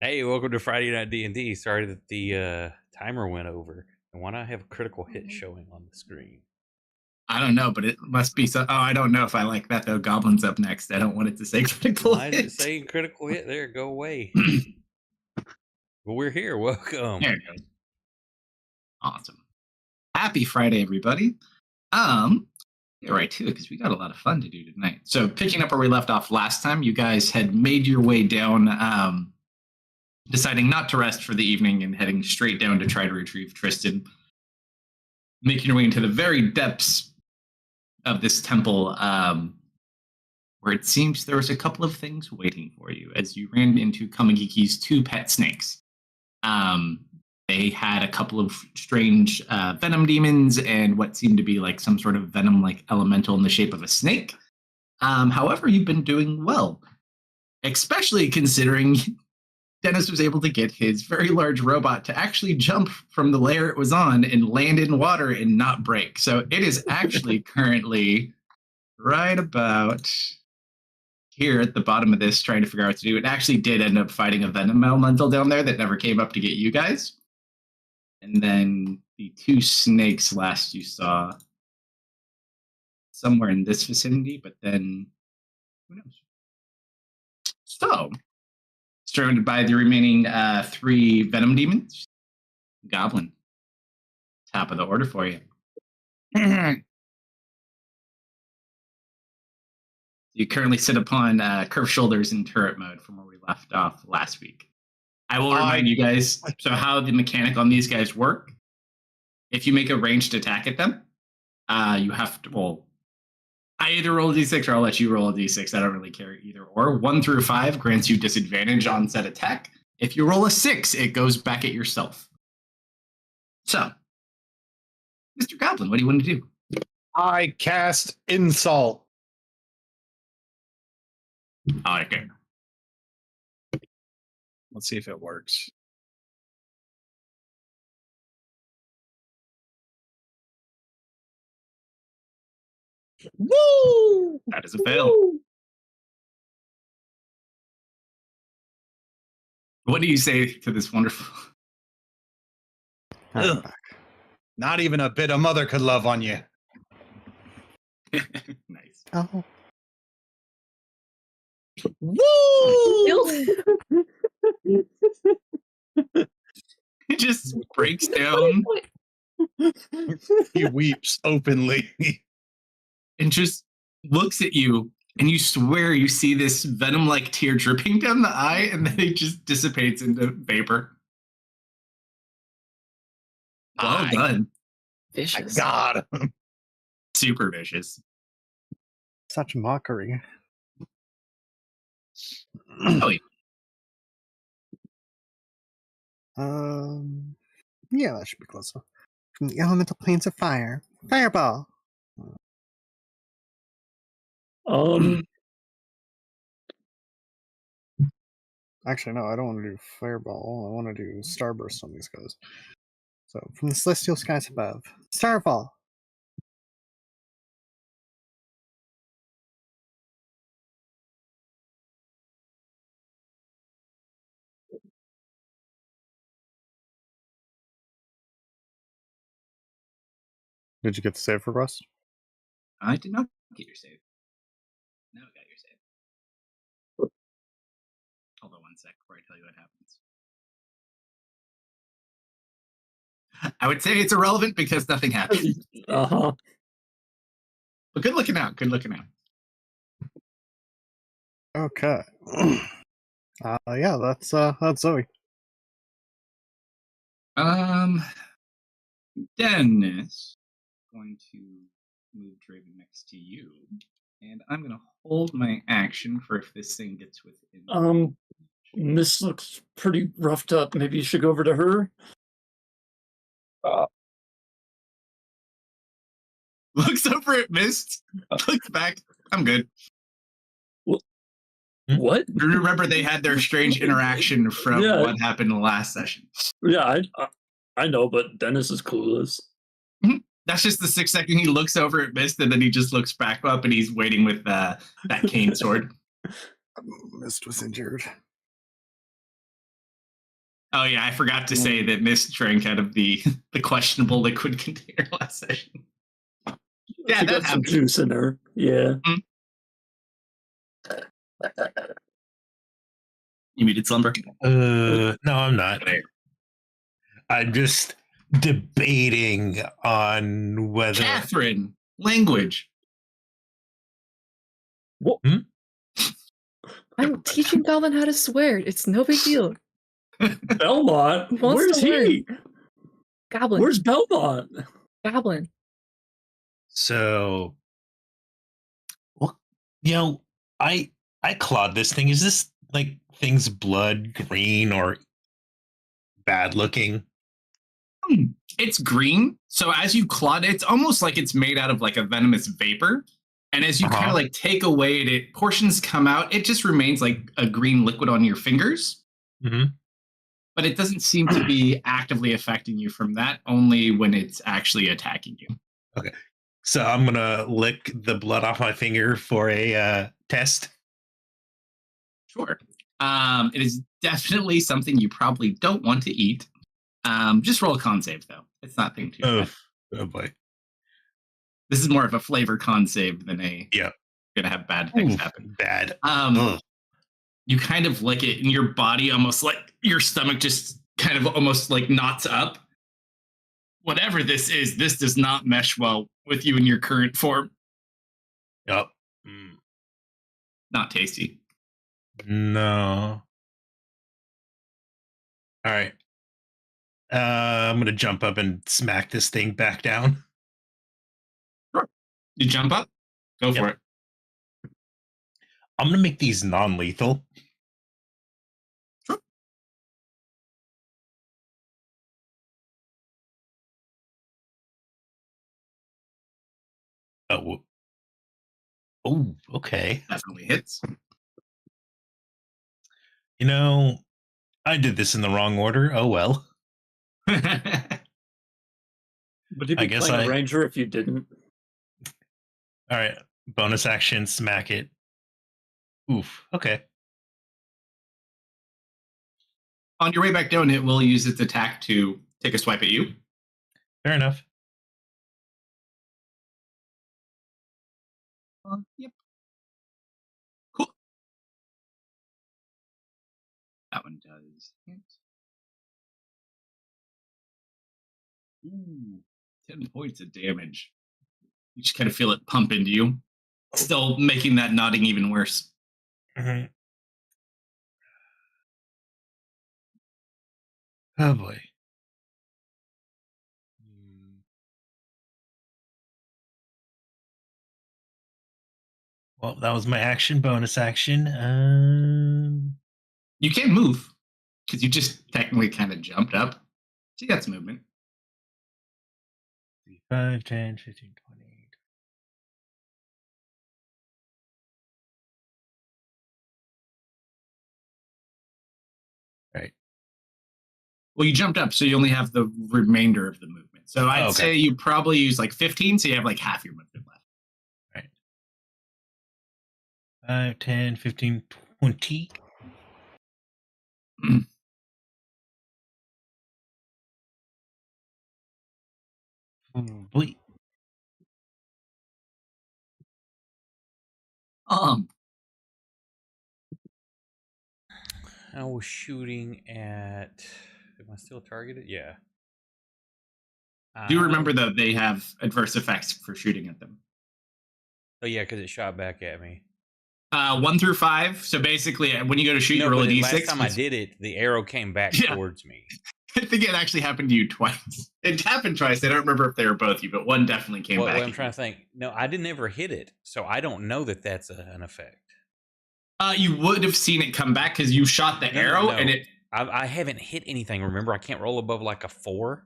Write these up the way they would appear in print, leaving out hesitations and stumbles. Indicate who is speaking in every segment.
Speaker 1: Hey, welcome to Friday Night D&D. Sorry that the timer went over. And why not have a critical hit showing on the screen?
Speaker 2: I don't know, but it must be so. Oh, I don't know if I like that though. Goblin's up next. I don't want it to say critical
Speaker 1: Why is
Speaker 2: hit.
Speaker 1: it saying critical hit there? Go away. Well, we're here. Welcome.
Speaker 2: There it goes. Awesome. Happy Friday, everybody. Get right to it because we got a lot of fun to do tonight. So, picking up where we left off last time, you guys had made your way down, deciding not to rest for the evening and heading straight down to try to retrieve Tristan, making your way into the very depths of this temple, where it seems there was a couple of things waiting for you as you ran into Kamagiki's two pet snakes. They had a couple of strange venom demons and what seemed to be like some sort of venom-like elemental in the shape of a snake. However, you've been doing well, especially considering Dennis was able to get his very large robot to actually jump from the layer it was on and land in water and not break. So it is actually currently right about here at the bottom of this trying to figure out what to do. It actually did end up fighting a venom elemental down there that never came up to get you guys. And then the two snakes last you saw somewhere in this vicinity, but then who knows? So, surrounded by the remaining three venom demons, Goblin, top of the order for you. You currently sit upon curved shoulders in turret mode from where we left off last week. I will remind you guys, so how the mechanic on these guys work, if you make a ranged attack at them, you have to, well, I either roll a d6 or I'll let you roll a d6. I don't really care either or. 1 through 5 grants you disadvantage on said attack. If you roll a 6, it goes back at yourself. So, Mr. Goblin, what do you want to do?
Speaker 3: I cast Insult.
Speaker 2: Okay.
Speaker 3: Let's see if it works. Woo!
Speaker 2: That is a fail.
Speaker 3: Woo!
Speaker 2: What do you say to this wonderful?
Speaker 3: Not even a bit of mother could love on you.
Speaker 2: Nice.
Speaker 4: Oh.
Speaker 3: Woo!
Speaker 2: It just breaks down
Speaker 3: He weeps openly.
Speaker 2: and just looks at you, and you swear you see this venom-like tear dripping down the eye, and then it just dissipates into vapor. Well done.
Speaker 4: Vicious.
Speaker 3: God.
Speaker 2: Super vicious.
Speaker 4: Such mockery.
Speaker 2: Oh, yeah.
Speaker 4: Yeah, that should be close enough. From the elemental planes of fire. Fireball! Actually, no, I don't want to do fireball. I want to do starburst on these guys. So, from the celestial skies above. Starfall! Did you get the save request?
Speaker 2: I did not get your save. No, I got your save. Hold on one sec before I tell you what happens. I would say it's irrelevant because nothing happened.
Speaker 5: Uh-huh.
Speaker 2: But good looking out. Good looking out.
Speaker 4: Okay. Yeah, that's Zoe.
Speaker 2: Dennis, going to move Draven next to you, and I'm going to hold my action for if this thing gets within.
Speaker 5: Miss looks pretty roughed up. Maybe you should go over to her.
Speaker 2: Looks over at Mist, looks back. I'm good.
Speaker 5: What?
Speaker 2: Remember, they had their strange interaction from
Speaker 5: Yeah.
Speaker 2: what happened in the last session.
Speaker 5: Yeah, I know, but Dennis is clueless.
Speaker 2: That's just the 6 second he looks over at Mist, and then he just looks back up, and he's waiting with that cane sword.
Speaker 4: Mist was injured.
Speaker 2: Oh yeah, I forgot to say that Mist drank out of the questionable liquid container last session. Yeah,
Speaker 5: She
Speaker 2: that
Speaker 5: got some
Speaker 2: happens.
Speaker 5: juice in her. Yeah.
Speaker 2: You muted Slumber?
Speaker 6: No, I'm not. I'm just debating on whether.
Speaker 2: Catherine, language.
Speaker 5: What?
Speaker 7: I'm teaching Goblin how to swear. It's no big deal.
Speaker 5: Belmont?
Speaker 7: He wants
Speaker 5: Where's
Speaker 7: to learn.
Speaker 5: he?
Speaker 7: Goblin.
Speaker 5: Where's Belmont?
Speaker 7: Goblin?
Speaker 6: So, well, I clawed this thing. Is this like thing's blood green or bad looking?
Speaker 2: It's green, so as you clawed it, it's almost like it's made out of like a venomous vapor. And as you kind of like take away it, portions come out. It just remains like a green liquid on your fingers.
Speaker 6: Mm-hmm.
Speaker 2: But it doesn't seem to be actively affecting you from that, only when it's actually attacking you.
Speaker 6: Okay. So I'm going to lick the blood off my finger for a test.
Speaker 2: Sure. It is definitely something you probably don't want to eat. Just roll a con save, though. It's not thing too bad.
Speaker 6: Oh, boy.
Speaker 2: This is more of a flavor con save than a
Speaker 6: Yep.
Speaker 2: Gonna have bad things happen.
Speaker 6: Bad.
Speaker 2: You kind of lick it, and your body almost like your stomach just kind of almost like knots up. Whatever this is, this does not mesh well with you in your current form.
Speaker 6: Yep.
Speaker 2: Not tasty.
Speaker 6: No. All right. I'm going to jump up and smack this thing back down.
Speaker 2: Sure. You jump up? Go for it.
Speaker 6: I'm going to make these non-lethal.
Speaker 2: Sure.
Speaker 6: Oh, okay.
Speaker 2: Definitely hits.
Speaker 6: I did this in the wrong order. Oh, well.
Speaker 5: Would you be playing a ranger if you didn't?
Speaker 6: All right. Bonus action, smack it. Oof. Okay.
Speaker 2: On your way back down, it will use its attack to take a swipe at you.
Speaker 6: Fair enough.
Speaker 2: Yep. Cool. That one does hit. Ooh, 10 points of damage. You just kind of feel it pump into you. Still making that nodding even worse.
Speaker 6: Mm-hmm. Oh, boy. Well, that was my action, bonus action.
Speaker 2: You can move, because you just technically kind of jumped up. So you got some movement.
Speaker 6: 5, 10, 15, 20. Right.
Speaker 2: Well, you jumped up, so you only have the remainder of the movement. So I'd say you probably use like 15, so you have like half your movement left.
Speaker 6: Right. 5, 10, 15, 20. Wait.
Speaker 1: I was shooting at. Am I still targeted? Yeah.
Speaker 2: Do you remember that they have adverse effects for shooting at them?
Speaker 1: Oh yeah, because it shot back at me.
Speaker 2: 1 through 5. So basically, when you go to shoot, you roll a d6.
Speaker 1: Last time I did it, the arrow came back towards me.
Speaker 2: I think it actually happened to you twice. It happened twice. I don't remember if they were both you, but one definitely came back.
Speaker 1: I'm trying to think. No, I didn't ever hit it, so I don't know that that's an effect.
Speaker 2: You would have seen it come back because you shot the arrow, and it.
Speaker 1: I haven't hit anything. Remember, I can't roll above like a 4.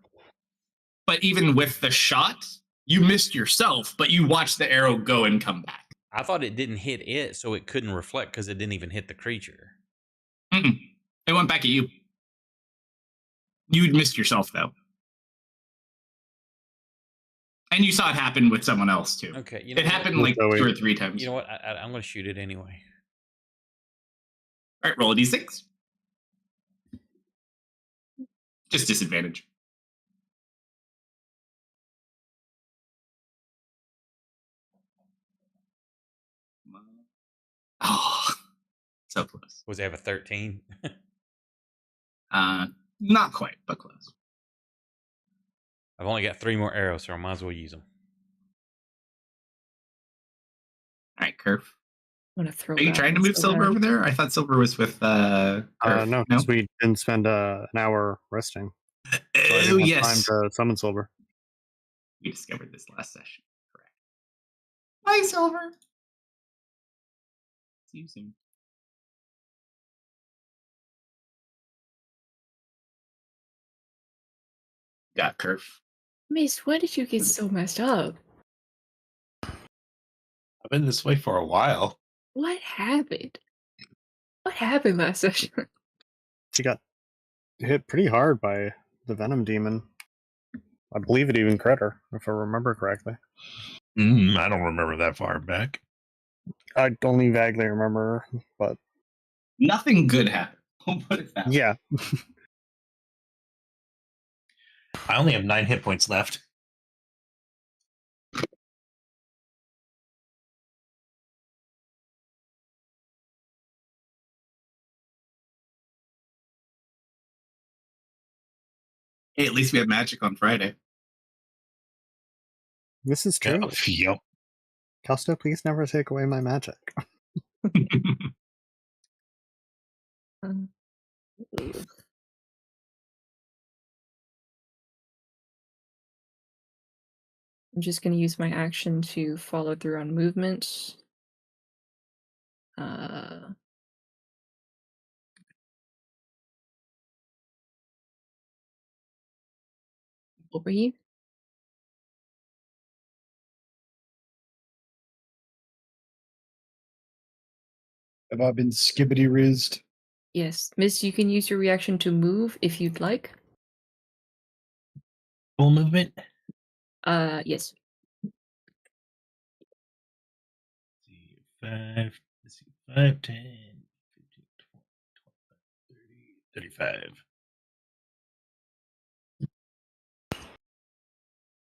Speaker 2: But even with the shot, you missed yourself, but you watched the arrow go and come back.
Speaker 1: I thought it didn't hit it, so it couldn't reflect because it didn't even hit the creature.
Speaker 2: Mm-mm. It went back at you. You'd missed yourself, though. And you saw it happen with someone else, too.
Speaker 1: Okay.
Speaker 2: It happened like 2 or 3 times.
Speaker 1: You know what? I'm going to shoot it anyway.
Speaker 2: All right, roll a d6. Just disadvantage. Oh, so close.
Speaker 1: Was it have a 13?
Speaker 2: Not quite, but close.
Speaker 1: I've only got 3 more arrows, so I might as well use them.
Speaker 2: All right, Curve.
Speaker 7: I want to throw.
Speaker 2: Are you trying to
Speaker 7: goblins
Speaker 2: move
Speaker 7: so
Speaker 2: Silver
Speaker 7: bad.
Speaker 2: over there? I thought Silver was with Curve.
Speaker 4: No, because we didn't spend an hour resting. So I
Speaker 2: Oh,
Speaker 4: didn't have
Speaker 2: yes.
Speaker 4: time to summon Silver.
Speaker 2: We discovered this last session. Correct. Bye, Silver. See you soon. Got Curve.
Speaker 7: Mace, why did you get so messed up?
Speaker 6: I've been this way for a while.
Speaker 7: What happened? What happened last session?
Speaker 4: She got hit pretty hard by the Venom Demon. I believe it even crit her, if I remember correctly.
Speaker 6: I don't remember that far back.
Speaker 4: I only vaguely remember, but
Speaker 2: Nothing good happened. We'll put it that way.
Speaker 4: yeah.
Speaker 6: I only have 9 hit points left.
Speaker 2: Hey, at least we have magic on Friday.
Speaker 4: This is true.
Speaker 6: Yep.
Speaker 4: Kalsto, please never take away my magic.
Speaker 7: Ugh. I'm just going to use my action to follow through on movement. Over you.
Speaker 3: Have I been skibbity rizzed?
Speaker 7: Yes, Miss, you can use your reaction to move if you'd like.
Speaker 6: Full movement.
Speaker 7: Yes.
Speaker 6: 5, 5, 10, 15, 20, 25, 30, 35.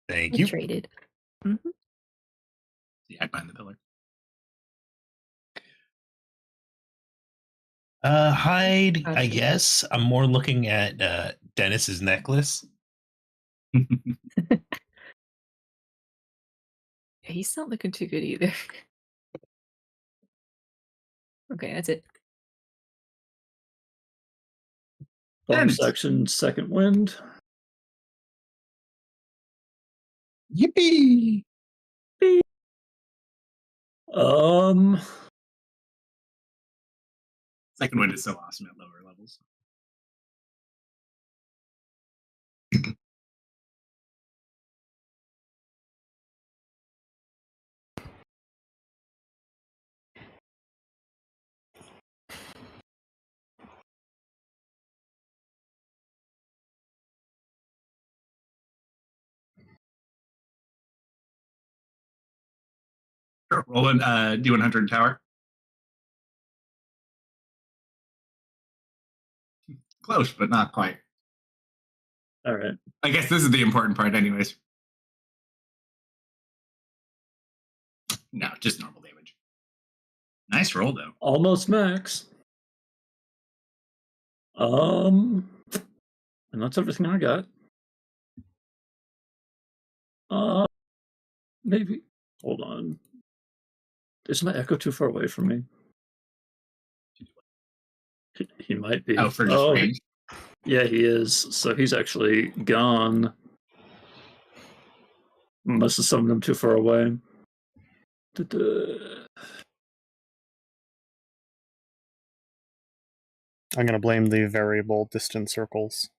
Speaker 6: Thank
Speaker 7: I
Speaker 6: you.
Speaker 7: traded.
Speaker 2: Yeah, behind the pillar.
Speaker 6: Hide, I
Speaker 7: Gotcha.
Speaker 6: guess. I'm more looking at Dennis's necklace.
Speaker 7: Yeah, he's not looking too good either. Okay, that's it.
Speaker 5: Bonus
Speaker 2: Dennis.
Speaker 5: action, second wind.
Speaker 3: Yippee!
Speaker 2: Second wind is so awesome at lower levels. Sure. Roll in D100 tower. Close, but not quite.
Speaker 5: All right.
Speaker 2: I guess this is the important part, anyways. No, just normal damage. Nice roll, though.
Speaker 5: Almost max. And that's everything I got. Maybe. Hold on. Is my echo too far away from me? He might be.
Speaker 2: Oh, for just range.
Speaker 5: Yeah, he is. So he's actually gone. Must have summoned him too far away.
Speaker 4: I'm going to blame the variable distance circles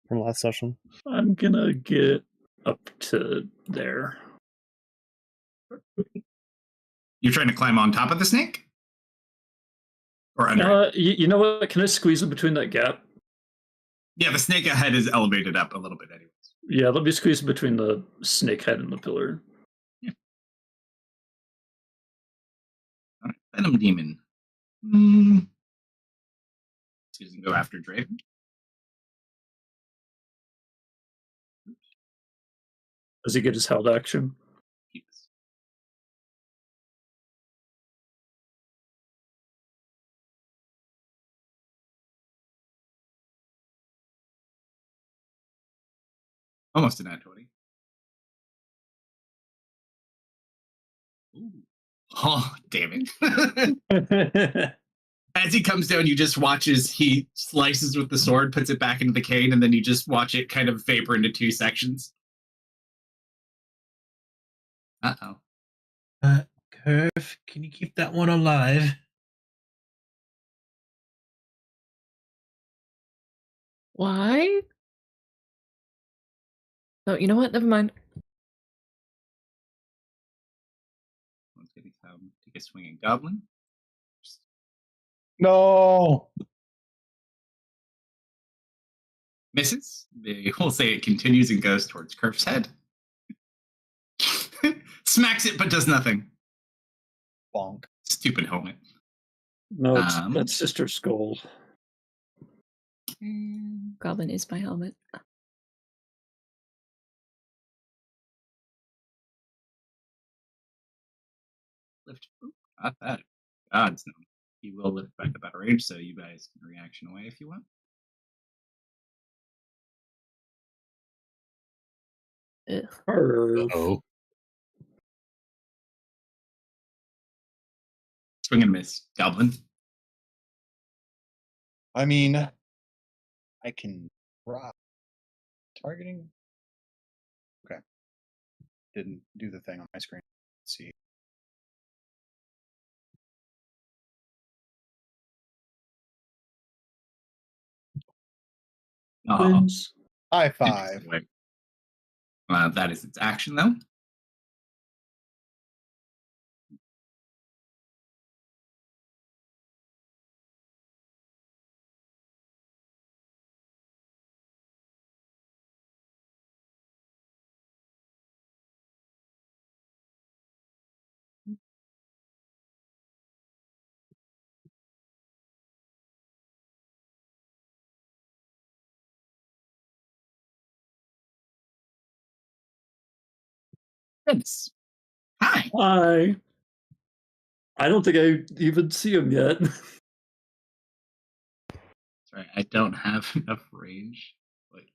Speaker 4: from last session.
Speaker 5: I'm gonna get up to there.
Speaker 2: You're trying to climb on top of the snake? Or under?
Speaker 5: You know what? Can I squeeze in between that gap?
Speaker 2: Yeah, the snake head is elevated up a little bit, anyways.
Speaker 5: Yeah, let me squeeze in between the snake head and the pillar.
Speaker 2: Yeah. All right, Venom Demon. He doesn't go after Draven.
Speaker 5: Does he get his held action?
Speaker 2: Yes. Almost a nat 20. Ooh. Oh, damn it. As he comes down, you just watch as he slices with the sword, puts it back into the cane, and then you just watch it kind of vapor into two sections. Uh-oh.
Speaker 6: Curve, can you keep that one alive?
Speaker 7: Why? No, you know what? Never mind.
Speaker 2: One's going to take a swing at Goblin.
Speaker 3: No.
Speaker 2: Misses. We'll say it continues and goes towards Curve's head. Smacks it, but does nothing.
Speaker 3: Bonk.
Speaker 2: Stupid helmet.
Speaker 5: No, that's Sister Skull.
Speaker 7: Goblin is my helmet.
Speaker 2: Lift. Not that. God's no. He will lift back up out of range, so you guys can reaction away if you want.
Speaker 7: Ugh.
Speaker 6: Oh.
Speaker 2: Swing and miss. Goblin.
Speaker 3: I mean, I can rock. Targeting? Okay. Didn't do the thing on my screen. Let's see.
Speaker 5: Wins.
Speaker 3: High five.
Speaker 2: That is its action, though. Goodness. Hi.
Speaker 5: Hi. I don't think I even see him yet.
Speaker 2: Sorry, I don't have enough range. Like,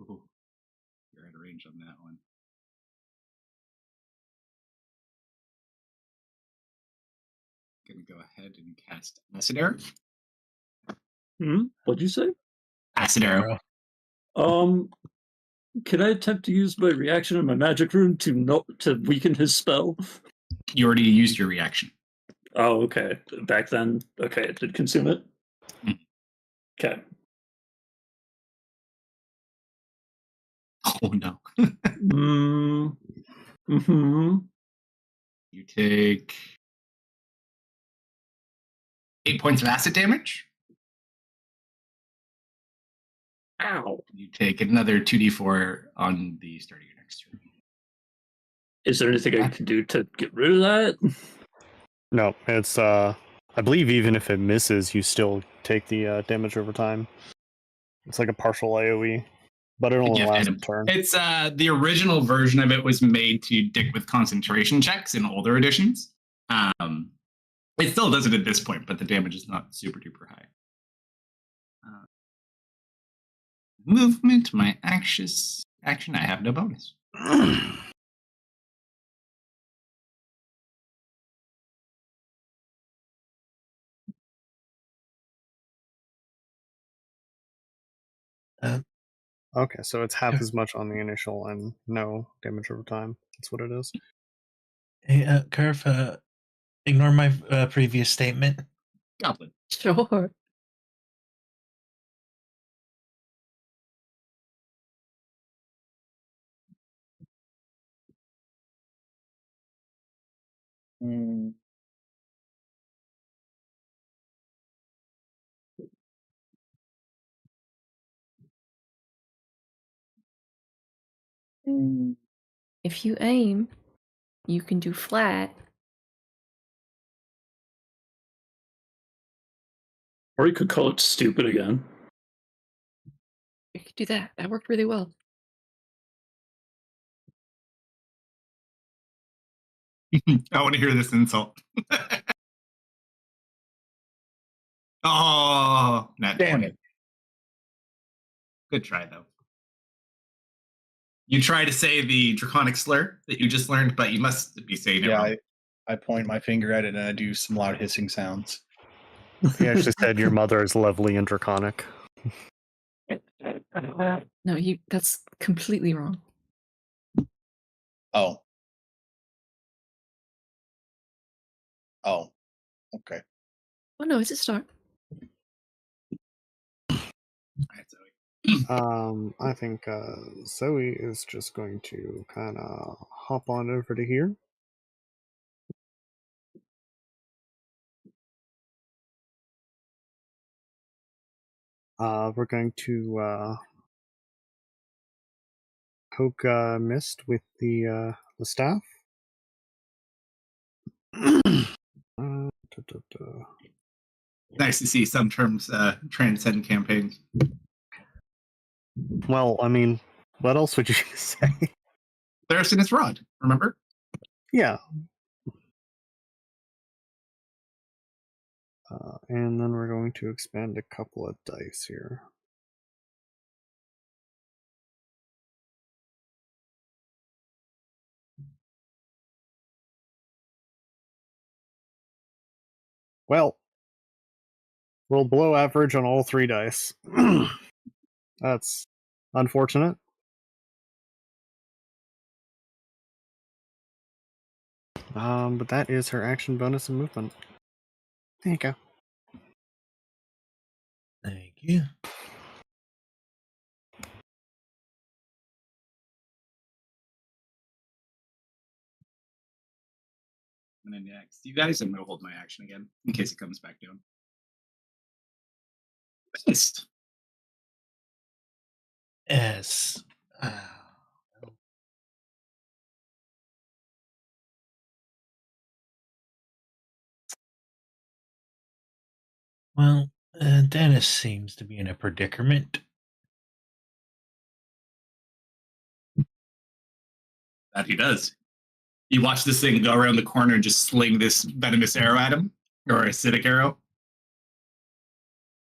Speaker 2: ooh, you're out of range on that one. Gonna go ahead and cast Acid Arrow.
Speaker 5: What'd you say?
Speaker 2: Acid Arrow.
Speaker 5: Can I attempt to use my reaction and my magic rune to weaken his spell?
Speaker 2: You already used your reaction.
Speaker 5: Oh, okay. Back then, okay, it did consume it. Okay.
Speaker 2: Oh no. You take 8 points of acid damage.
Speaker 5: Ow.
Speaker 2: You take another 2d4 on the start of your next turn.
Speaker 5: Is there anything I can do to get rid of that?
Speaker 4: No, it's I believe even if it misses, you still take the damage over time. It's like a partial AoE, but it only lasts a turn.
Speaker 2: It's the original version of it was made to dick with concentration checks in older editions. It still does it at this point, but the damage is not super duper high. Movement, my action. I have no bonus.
Speaker 4: Okay, so it's half as much on the initial and no damage over time. That's what it is.
Speaker 6: Hey, Curve, ignore my previous statement.
Speaker 2: Goblin.
Speaker 7: Sure. If you aim, you can do flat.
Speaker 5: Or you could call it stupid again.
Speaker 7: You could do that. That worked really well.
Speaker 2: I want to hear this insult. Oh, not
Speaker 3: Damn it.
Speaker 2: Good try, though. You try to say the draconic slur that you just learned, but you must be saying it
Speaker 3: Yeah,
Speaker 2: wrong.
Speaker 3: I point my finger at it and I do some loud hissing sounds.
Speaker 4: He actually said your mother is lovely and draconic.
Speaker 7: No, that's completely wrong.
Speaker 3: Oh. Oh. Okay.
Speaker 7: Oh no, it's a start.
Speaker 2: All right, Zoe.
Speaker 4: I think Zoe is just going to kind of hop on over to here. We're going to poke Mist with the staff.
Speaker 2: Nice to see some terms transcend campaigns.
Speaker 4: Well, I mean, what else would you say?
Speaker 2: There's in its rod, remember?
Speaker 4: Yeah. And then we're going to expand a couple of dice here. Well, rolled below average on all 3 dice. That's unfortunate. But that is her action, bonus, and movement. There you go.
Speaker 6: Thank you.
Speaker 2: And then next, you guys, I'm going to hold my action again in case it comes back down. Mist.
Speaker 6: Yes. Well, Dennis seems to be in a predicament.
Speaker 2: That he does. You watch this thing go around the corner and just sling this venomous arrow at him, or acidic arrow.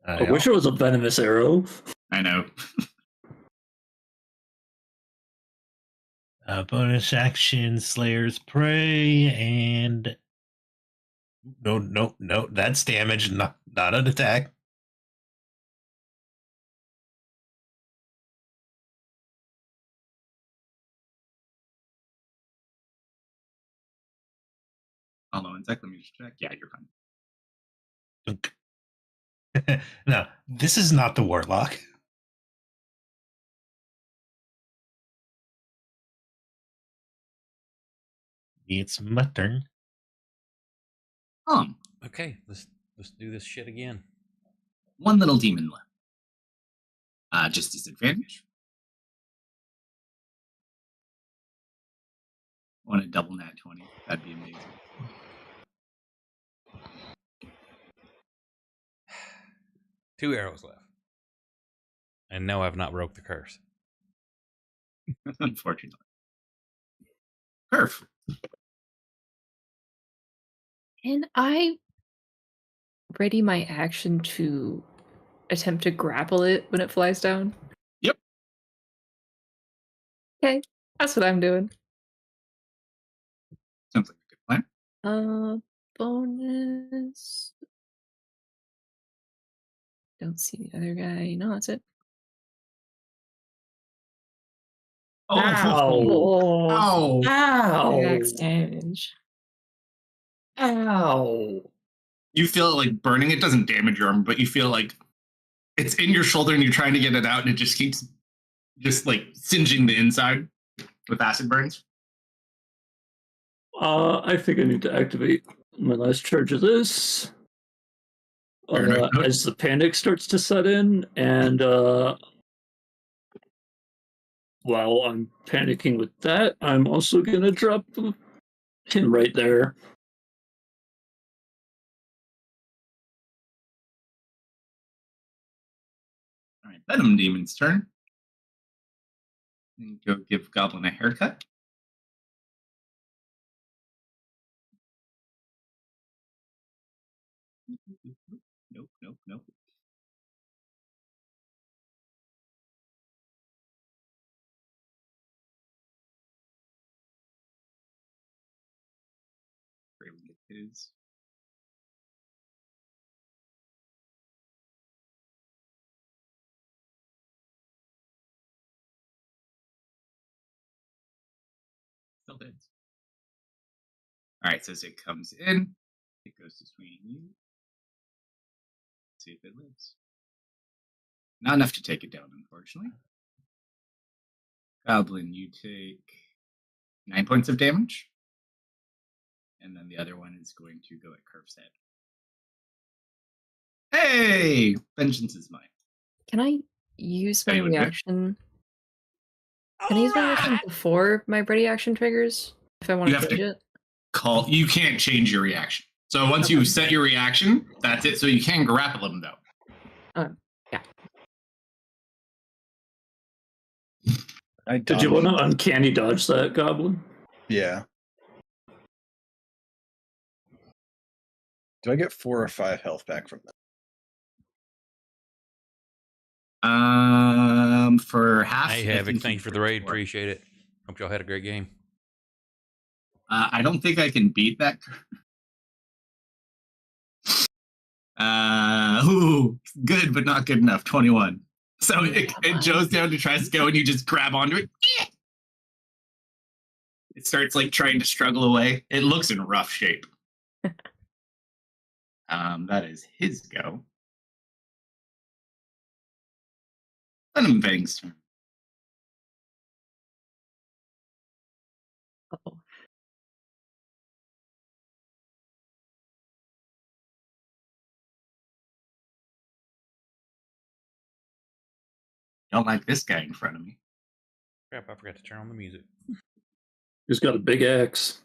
Speaker 5: I wish it was a venomous arrow.
Speaker 2: I know.
Speaker 6: Bonus action, Slayer's Prey, and no, that's damage, not an attack.
Speaker 2: Hold on one sec, let me just check. Yeah, you're fine.
Speaker 6: No, this is not the warlock. It's my turn.
Speaker 1: Okay, let's do this shit again.
Speaker 2: One little demon left. Just disadvantage. On a double nat 20. That'd be amazing.
Speaker 1: Two arrows left. And no, I've not broke the curse.
Speaker 2: Unfortunately. Perf.
Speaker 7: And I ready my action to attempt to grapple it when it flies down?
Speaker 2: Yep.
Speaker 7: Okay, that's what I'm doing.
Speaker 2: Sounds like a good plan.
Speaker 7: Bonus. Don't see the other guy. No, that's it.
Speaker 5: Ow!
Speaker 2: Ow!
Speaker 5: Ow!
Speaker 7: Max damage.
Speaker 5: Ow!
Speaker 2: You feel it like burning. It doesn't damage your arm, but you feel like it's in your shoulder and you're trying to get it out and it just keeps just like singeing the inside with acid burns.
Speaker 5: I think I need to activate my last charge of this. As the panic starts to set in, and while I'm panicking with that, I'm also gonna drop And right there.
Speaker 2: All right, Venom Demon's turn. And go give Goblin a haircut. Nope, nope, nope. Braylon get his. Still dead. All right, so as it comes in, it goes to swinging you. See if it lives. Not enough to take it down, unfortunately. Goblin, you take 9 points of damage. And then the other one is going to go at Curve's head. Hey! Vengeance is mine.
Speaker 7: Can I use
Speaker 2: Oh,
Speaker 7: my
Speaker 2: you would do it?
Speaker 7: reaction? Can I use my reaction before my ready action triggers? If I want
Speaker 2: You
Speaker 7: to
Speaker 2: have
Speaker 7: change
Speaker 2: to-
Speaker 7: it?
Speaker 2: You can't change your reaction. So once you set your reaction, that's it. So you can grapple him, though.
Speaker 3: I
Speaker 5: Did you
Speaker 3: dodged.
Speaker 5: want to uncanny dodge that, Goblin?
Speaker 3: Yeah. Do I get 4 or 5 health back from that?
Speaker 2: For half.
Speaker 1: Hey,
Speaker 2: I
Speaker 1: Havoc,
Speaker 2: think
Speaker 1: thank
Speaker 2: you
Speaker 1: you for the
Speaker 2: took
Speaker 1: raid.
Speaker 2: 4.
Speaker 1: Appreciate it. Hope y'all had a great game.
Speaker 2: I don't think I can beat that. Good, but not good enough. 21. So it Joe's down to try to go, and you just grab onto it. It starts like trying to struggle away. It looks in rough shape. That is his go. Venom Fang's turn.
Speaker 7: Uh-oh.
Speaker 2: Don't like this guy in front of me.
Speaker 1: Crap, I forgot to turn on the music.
Speaker 5: He's got a big axe.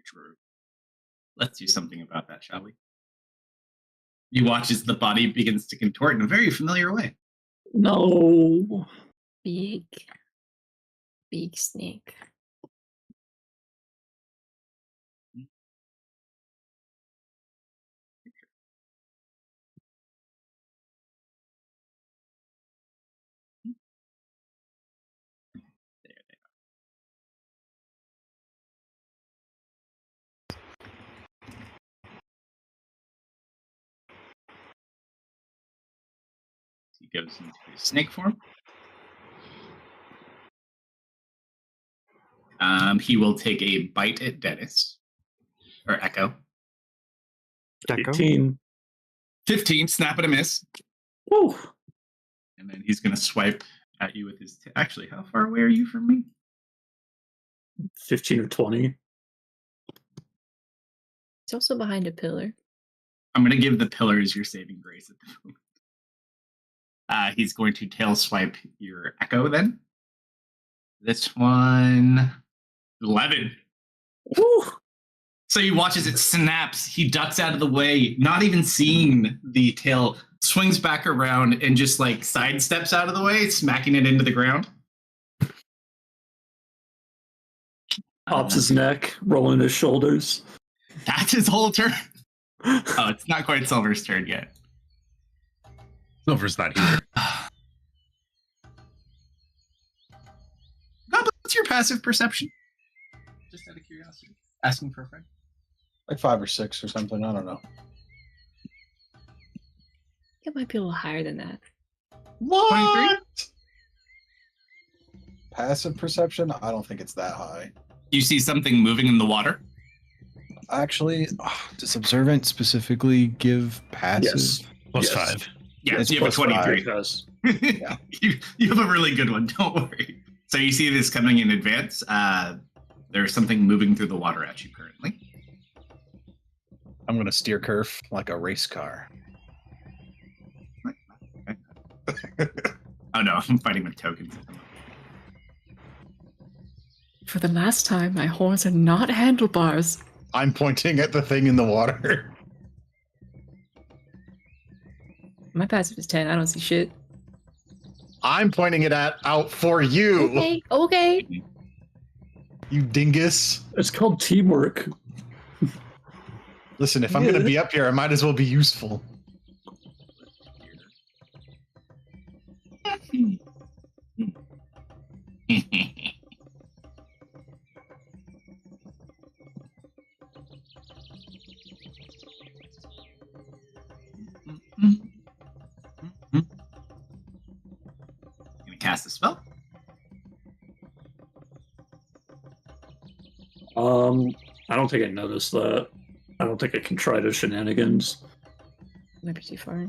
Speaker 2: True. Let's do something about that, shall we? You watch as the body begins to contort in a very familiar way.
Speaker 5: No.
Speaker 7: Big snake.
Speaker 2: There they are. He goes into his snake form. He will take a bite at Dennis. Or Echo.
Speaker 4: Echo?
Speaker 5: 18.
Speaker 2: 15, snap at a miss.
Speaker 5: Woo.
Speaker 2: And then he's going to swipe at you with his... Actually, how far away are you from me?
Speaker 5: 15 or 20.
Speaker 7: He's also behind a pillar.
Speaker 2: I'm going to give the pillars your saving grace at the moment. He's going to tail swipe your Echo then. This one... 11.
Speaker 5: Woo.
Speaker 2: So you watch as it snaps. He ducks out of the way, not even seeing the tail, swings back around and just like sidesteps out of the way, smacking it into the ground.
Speaker 5: Pops his neck, rolling his shoulders.
Speaker 2: That's his whole turn. Oh, it's not quite Silver's turn yet.
Speaker 6: Silver's not here.
Speaker 2: God, what's your passive perception? Just out of curiosity. Asking for a friend.
Speaker 3: Like 5 or 6 or something. I don't know.
Speaker 7: It might be a little higher than that.
Speaker 2: What?
Speaker 3: Passive perception? I don't think it's that high.
Speaker 2: You see something moving in the water?
Speaker 3: Actually, does observant specifically give passive?
Speaker 5: Yes.
Speaker 6: Plus
Speaker 5: Yes.
Speaker 6: 5.
Speaker 2: Yeah,
Speaker 3: It's
Speaker 2: you have a
Speaker 3: plus
Speaker 2: 23.
Speaker 5: Because
Speaker 3: Yeah.
Speaker 2: you have a really good one, don't worry. So you see this coming in advance. There's something moving through the water at you currently.
Speaker 3: I'm going to steer curve like a race car.
Speaker 2: Oh no, I'm fighting with tokens.
Speaker 7: For the last time, my horns are not handlebars.
Speaker 3: I'm pointing at the thing in the water.
Speaker 7: My passive is 10. I don't see shit.
Speaker 3: I'm pointing it out for you.
Speaker 7: Okay.
Speaker 3: You dingus.
Speaker 5: It's called teamwork.
Speaker 3: Listen, if I'm going to be up here, I might as well be useful.
Speaker 2: Gonna cast a spell.
Speaker 5: I don't think I noticed that. I don't think I can try the shenanigans.
Speaker 7: Might be too far.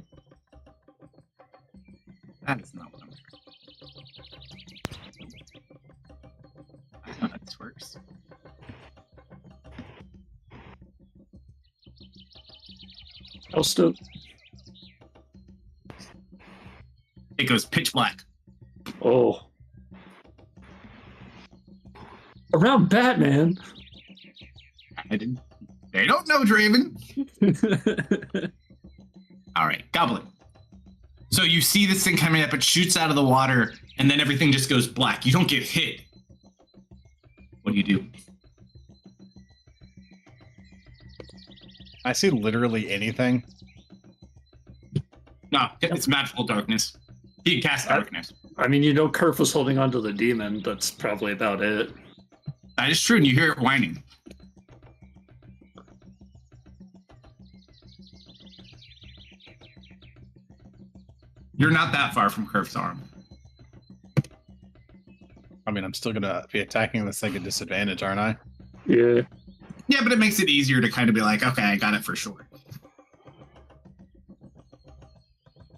Speaker 2: That is not what I'm trying. I know how this works.
Speaker 5: Kalsto.
Speaker 2: It goes pitch black.
Speaker 5: Oh. Around Batman.
Speaker 2: I didn't. They don't know, Draven. All right, Goblin. So you see this thing coming up, it shoots out of the water, and then everything just goes black. You don't get hit. What do you do?
Speaker 3: I see literally anything.
Speaker 2: No, it's magical darkness. He can cast darkness.
Speaker 5: I mean, you know, Kerf was holding onto the demon. That's probably about it.
Speaker 2: That is true, and you hear it whining. You're not that far from Kerf's arm.
Speaker 3: I mean, I'm still going to be attacking this thing at disadvantage, aren't I?
Speaker 5: Yeah.
Speaker 2: Yeah, but it makes it easier to kind of be like, okay, I got it for sure.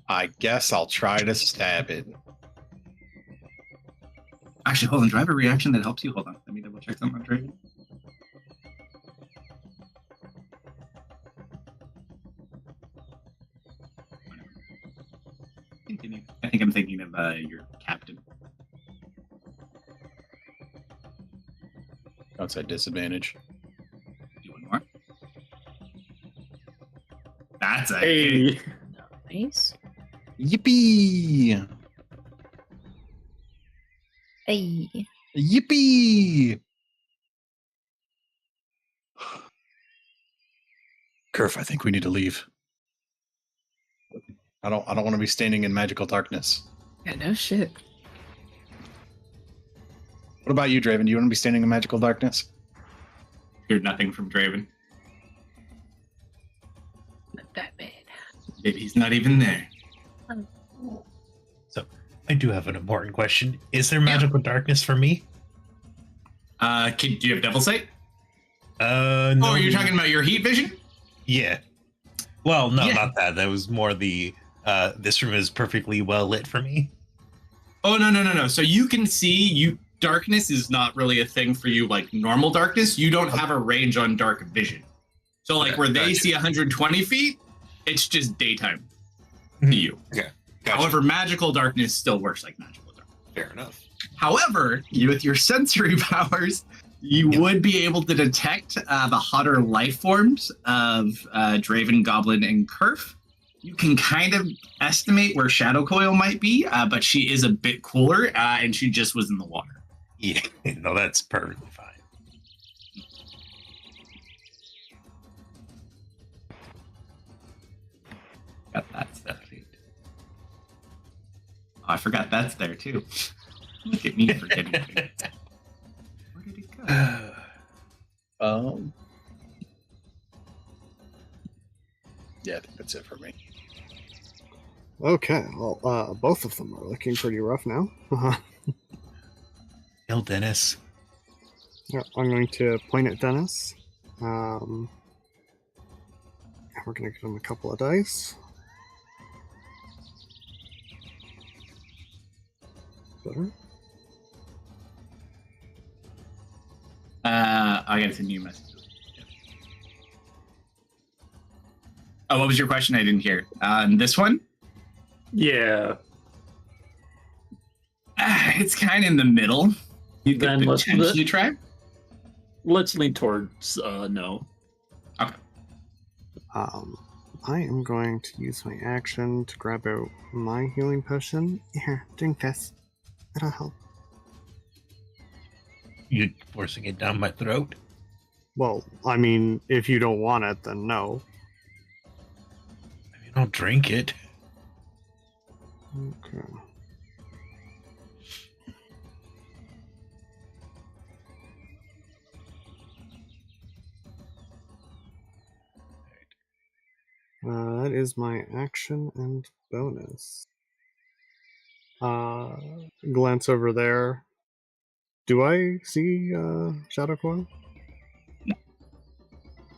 Speaker 3: I guess I'll try to stab it.
Speaker 2: Actually, hold on. Do I have a reaction that helps you? Hold on. Let me double check something on Draven. Continue. I think I'm thinking of your captain.
Speaker 3: Outside disadvantage.
Speaker 2: Do one more. That's a
Speaker 5: Hey.
Speaker 7: Nice.
Speaker 3: Yippee!
Speaker 7: Hey.
Speaker 3: Yippee! Kerf, I think we need to leave. I don't want to be standing in magical darkness.
Speaker 7: Yeah, no shit.
Speaker 3: What about you, Draven? Do you want to be standing in magical darkness?
Speaker 2: Heard nothing from Draven.
Speaker 7: Batman.
Speaker 2: Maybe he's not even there.
Speaker 6: So I do have an important question. Is there magical darkness for me?
Speaker 2: Do you have Devil Sight?
Speaker 6: No.
Speaker 2: Oh, you're talking about your heat vision?
Speaker 6: Yeah. Well, no,
Speaker 2: Yeah.
Speaker 6: not that. That was more the this room is perfectly well lit for me.
Speaker 2: Oh, no. So you can see darkness is not really a thing for you like normal darkness. You don't have a range on dark vision. So like
Speaker 6: Okay,
Speaker 2: where they
Speaker 6: gotcha.
Speaker 2: see 120 feet, it's just daytime to you.
Speaker 6: Okay. Gotcha.
Speaker 2: However, magical darkness still works like magical darkness.
Speaker 6: Fair enough.
Speaker 2: However, with your sensory powers, you would be able to detect the hotter life forms of Draven, Goblin, and Kerf. You can kind of estimate where Shadow Coil might be, but she is a bit cooler, and she just was in the water.
Speaker 6: Yeah. No, that's perfectly fine.
Speaker 2: Got that stuff. Oh, I forgot that's there too. Look at me forgetting things. Where did it go?
Speaker 3: Yeah, I think that's it for me.
Speaker 4: Okay, well, both of them are looking pretty rough now.
Speaker 6: Kill Dennis.
Speaker 4: Yeah, I'm going to point at Dennis. We're going to give him a couple of dice. Better.
Speaker 2: I got a new message. Oh, what was your question? I didn't hear. This one?
Speaker 5: Yeah.
Speaker 2: It's kind of in the middle. You
Speaker 5: Then
Speaker 2: could
Speaker 5: let's-
Speaker 2: potentially try.
Speaker 5: Let's lean towards no.
Speaker 4: I am going to use my action to grab out my healing potion. Here, drink this. It'll help.
Speaker 6: You're forcing it down my throat.
Speaker 4: Well, I mean, if you don't want it, then no.
Speaker 6: I mean, I'll drink it.
Speaker 4: Okay. That is my action and bonus. Glance over there. Do I see Shadow Coil?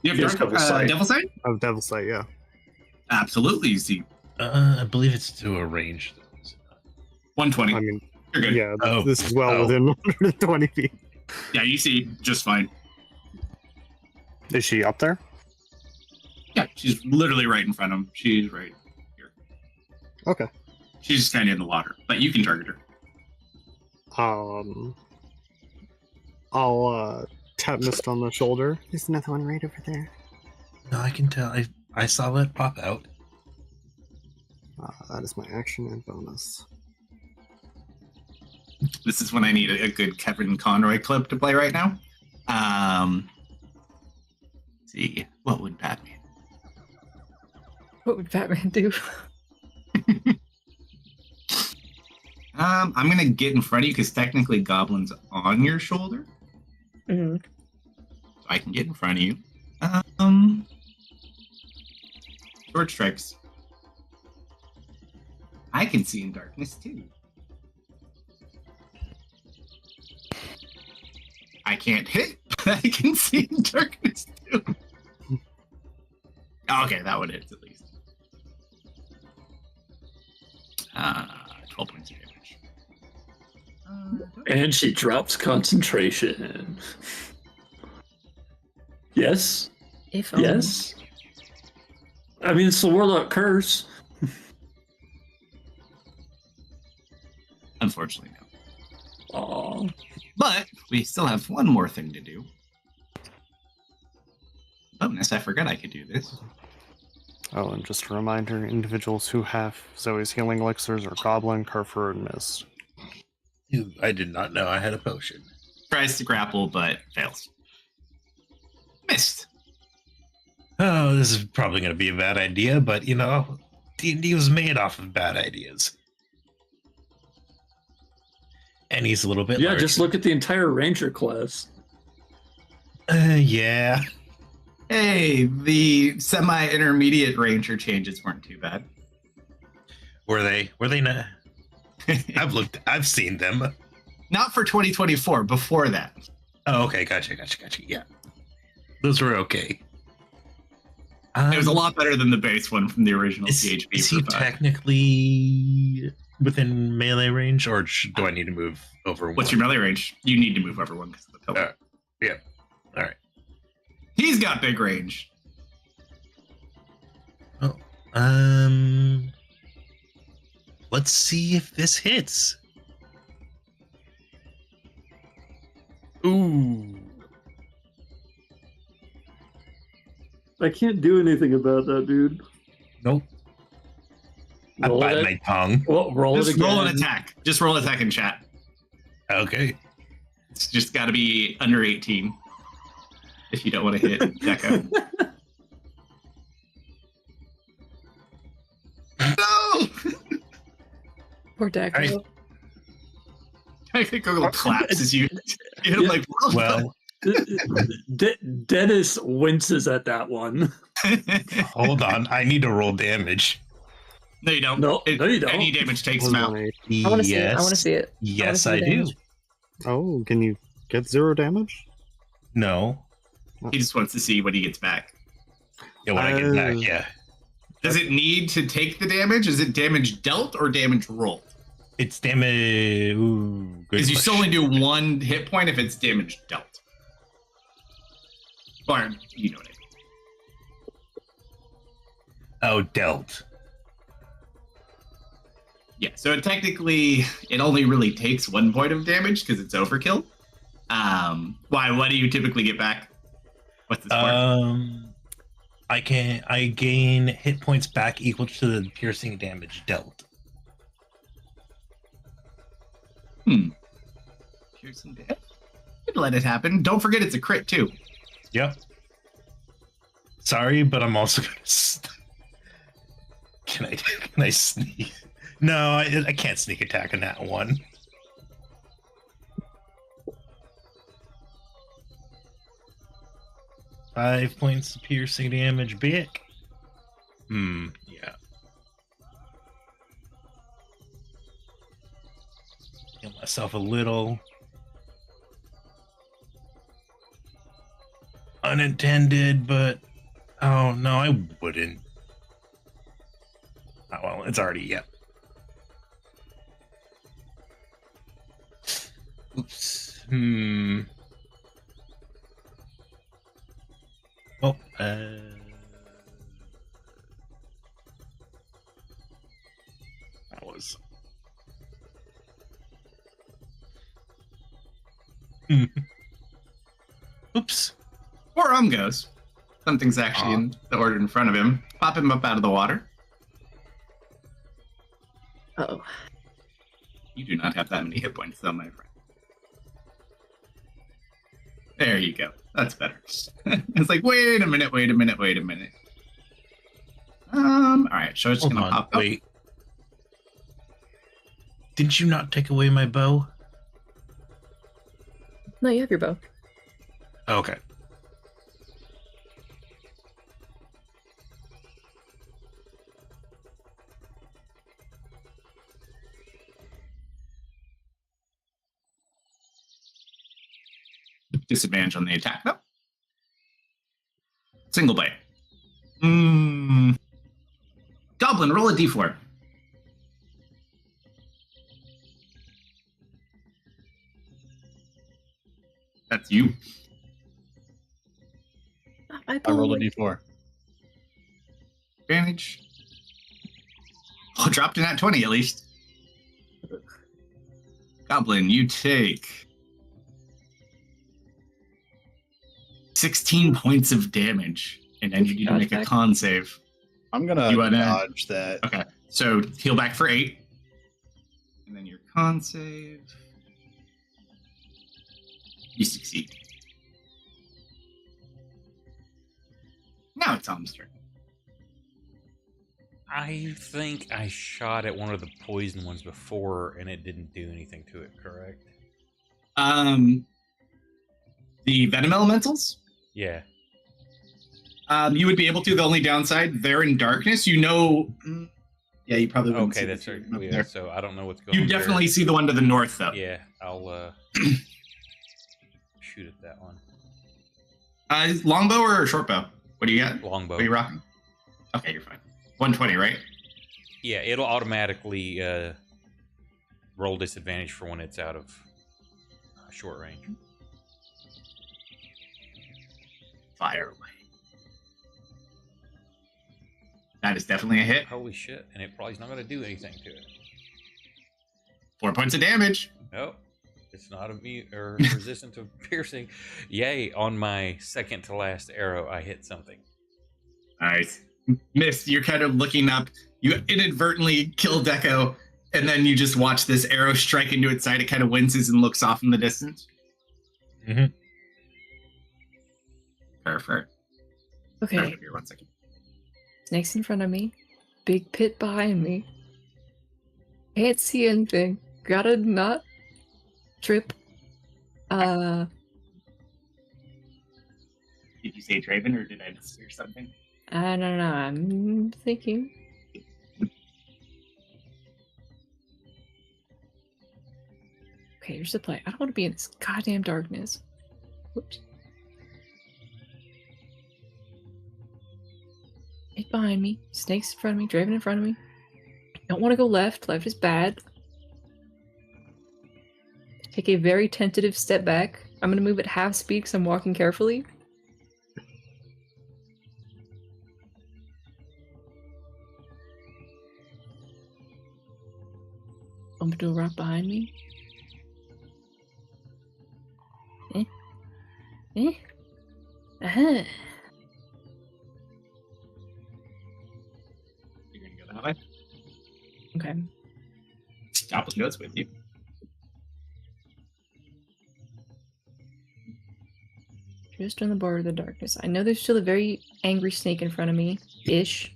Speaker 2: You have
Speaker 5: Yes, Devil Sight.
Speaker 2: Devil Sight?
Speaker 4: Oh, Devil Sight, yeah.
Speaker 2: Absolutely, you see.
Speaker 6: I believe it's to a range.
Speaker 2: 120.
Speaker 4: I mean,
Speaker 2: You're good.
Speaker 4: yeah,
Speaker 6: Oh.
Speaker 4: this is well
Speaker 6: Oh.
Speaker 4: within 120 feet.
Speaker 2: Yeah, you see just fine.
Speaker 4: Is she up there?
Speaker 2: Yeah, she's literally right in front of him. She's right here.
Speaker 4: Okay.
Speaker 2: She's just kind of in the water, but you can target her.
Speaker 4: I'll tap Mist on the shoulder. There's another one right over there.
Speaker 6: No, I can tell. I saw that pop out.
Speaker 4: That is my action and bonus.
Speaker 2: This is when I need a good Kevin Conroy clip to play right now. Let's see, what would Batman?
Speaker 7: What would Batman do?
Speaker 2: I'm gonna get in front of you because technically Goblin's on your shoulder,
Speaker 7: Mhm.
Speaker 2: so I can get in front of you. Short strikes. I can see in darkness too. I can't hit, but I can see in darkness too. Okay, that one hits at least. 12 points of damage.
Speaker 5: And she drops concentration. Yes.
Speaker 7: If
Speaker 5: Yes. I mean, it's the Warlock curse.
Speaker 2: Unfortunately, no.
Speaker 5: Aw.
Speaker 2: But we still have one more thing to do. Bonus, I forgot I could do this.
Speaker 4: Oh, and just a reminder, individuals who have Zoe's healing elixirs are Goblin, Carrefour, and Mist.
Speaker 6: I did not know I had a potion.
Speaker 2: Tries to grapple, but fails. Missed.
Speaker 6: Oh, this is probably going to be a bad idea, but you know, D&D was made off of bad ideas. And he's a little bit
Speaker 5: Yeah,
Speaker 6: larger.
Speaker 5: just look at the entire Ranger class.
Speaker 6: Yeah.
Speaker 2: Hey, the semi-intermediate ranger changes weren't too bad.
Speaker 6: Were they not? I've seen them.
Speaker 2: Not for 2024, before that.
Speaker 6: Oh, okay, gotcha. Yeah. Those were okay.
Speaker 2: It was a lot better than the base one from the original CHP.
Speaker 6: Is he
Speaker 2: for 5.
Speaker 6: technically within melee range, or do I need to move over
Speaker 2: What's
Speaker 6: one?
Speaker 2: your melee range? You need to move over one because of the pillar.
Speaker 6: Yeah. All right.
Speaker 2: He's got big range.
Speaker 6: Oh, let's see if this hits. Ooh.
Speaker 5: I can't do anything about that, dude.
Speaker 6: Nope. I
Speaker 5: Roll
Speaker 6: bite
Speaker 5: it.
Speaker 6: my tongue.
Speaker 5: Well, roll it
Speaker 2: Just
Speaker 5: again.
Speaker 2: roll an attack. Just roll an attack in chat.
Speaker 6: Okay.
Speaker 2: It's just got to be under 18 if you don't want to hit Deca. No!
Speaker 7: Poor Deco.
Speaker 6: Alright.
Speaker 2: I think Google claps as you hit him
Speaker 5: Yeah.
Speaker 2: like,
Speaker 6: Well,
Speaker 5: Dennis winces at that one.
Speaker 6: hold on. I need to roll damage.
Speaker 2: No, you don't.
Speaker 5: No, no, you don't.
Speaker 2: Any damage takes
Speaker 4: Was
Speaker 2: him out.
Speaker 4: 180.
Speaker 7: I want to see it. I want to see it.
Speaker 6: Yes,
Speaker 7: see
Speaker 6: I
Speaker 7: the
Speaker 6: do.
Speaker 7: damage.
Speaker 4: Oh, can you get 0 damage?
Speaker 6: No.
Speaker 2: He just wants to see what he gets back.
Speaker 6: Yeah, when I get back, yeah.
Speaker 2: Does it need to take the damage? Is it damage dealt or damage rolled?
Speaker 6: It's damage. Ooh, good
Speaker 2: Because you still only
Speaker 6: question.
Speaker 2: do 1 hit point if it's damage dealt. Or, you know what I mean.
Speaker 6: Oh, dealt.
Speaker 2: Yeah, so technically, it only really takes 1 point of damage because it's overkill. Why? What do you typically get back? What's the score?
Speaker 6: I gain hit points back equal to the piercing damage dealt.
Speaker 2: Piercing damage. Let it happen. Don't forget it's a crit too.
Speaker 6: Yep. Sorry, but I'm also gonna. Can I sneak? No, I can't sneak attack on that one. Five points of piercing damage back. Yeah. Give myself a little unintended, but oh no, I wouldn't. Oh well, it's already yep. Oops. Oh, that was. Oops.
Speaker 2: Before goes, something's actually in the order in front of him. Pop him up out of the water.
Speaker 7: Oh.
Speaker 2: You do not have that many hit points, though, my friend. There you go. That's better. It's like, wait a minute. All right, so it's
Speaker 6: Hold
Speaker 2: gonna
Speaker 6: on,
Speaker 2: pop up.
Speaker 6: wait. Didn't you not take away my bow?
Speaker 7: No, you have your bow.
Speaker 6: Okay.
Speaker 2: Disadvantage on the attack, though. Single blade. Goblin, roll a d4. That's you.
Speaker 7: I
Speaker 3: I rolled a d4.
Speaker 2: Advantage. Oh, dropped in at 20 at least. Goblin, you take 16 points of damage, and then you need to make a con save.
Speaker 3: I'm gonna
Speaker 2: You wanna-
Speaker 3: dodge that.
Speaker 2: Okay, so heal back for 8, and then your con save. You succeed. Now it's Tom's turn.
Speaker 1: I think I shot at one of the poison ones before, and it didn't do anything to it. Correct?
Speaker 2: The venom elementals.
Speaker 1: Yeah.
Speaker 2: You would be able to. The only downside, they're in darkness. You know. Yeah, you probably wouldn't
Speaker 1: Okay,
Speaker 2: see
Speaker 1: that's
Speaker 2: the
Speaker 1: right.
Speaker 2: two up
Speaker 1: Yeah,
Speaker 2: there.
Speaker 1: so I don't know what's going
Speaker 2: You
Speaker 1: on.
Speaker 2: definitely see the one to the north, though.
Speaker 1: Yeah, I'll shoot at that one.
Speaker 2: Longbow or shortbow? What do you got?
Speaker 1: Longbow.
Speaker 2: What are you rocking? Okay, you're fine. 120, right?
Speaker 1: Yeah, it'll automatically roll disadvantage for when it's out of short range.
Speaker 2: Fire away. That is definitely a hit.
Speaker 1: Holy shit! And it probably's not going to do anything to it.
Speaker 2: 4 points of damage.
Speaker 1: Nope. It's not immune or resistant to piercing. Yay! On my second to last arrow, I hit something.
Speaker 2: Nice. Miss, you're kind of looking up. You inadvertently kill Deco, and then you just watch this arrow strike into its side. It kind of winces and looks off in the distance.
Speaker 6: Mhm.
Speaker 2: Perfect.
Speaker 7: Okay.
Speaker 2: Here, 1 second.
Speaker 7: Snakes in front of me. Big pit behind me. Can't see anything. Gotta not trip.
Speaker 2: Did you say Draven, or did I mishear something?
Speaker 7: I don't know. I'm thinking. Okay, here's the play. I don't want to be in this goddamn darkness. Whoops. It behind me. Snakes in front of me. Draven in front of me. I don't want to go left. Left is bad. Take a very tentative step back. I'm going to move at half speed because I'm walking carefully. Bump into a rock behind me.
Speaker 2: You're gonna go that way.
Speaker 7: Okay.
Speaker 2: Goblin goes with you.
Speaker 7: Just on the border of the darkness. I know there's still a very angry snake in front of me. Ish.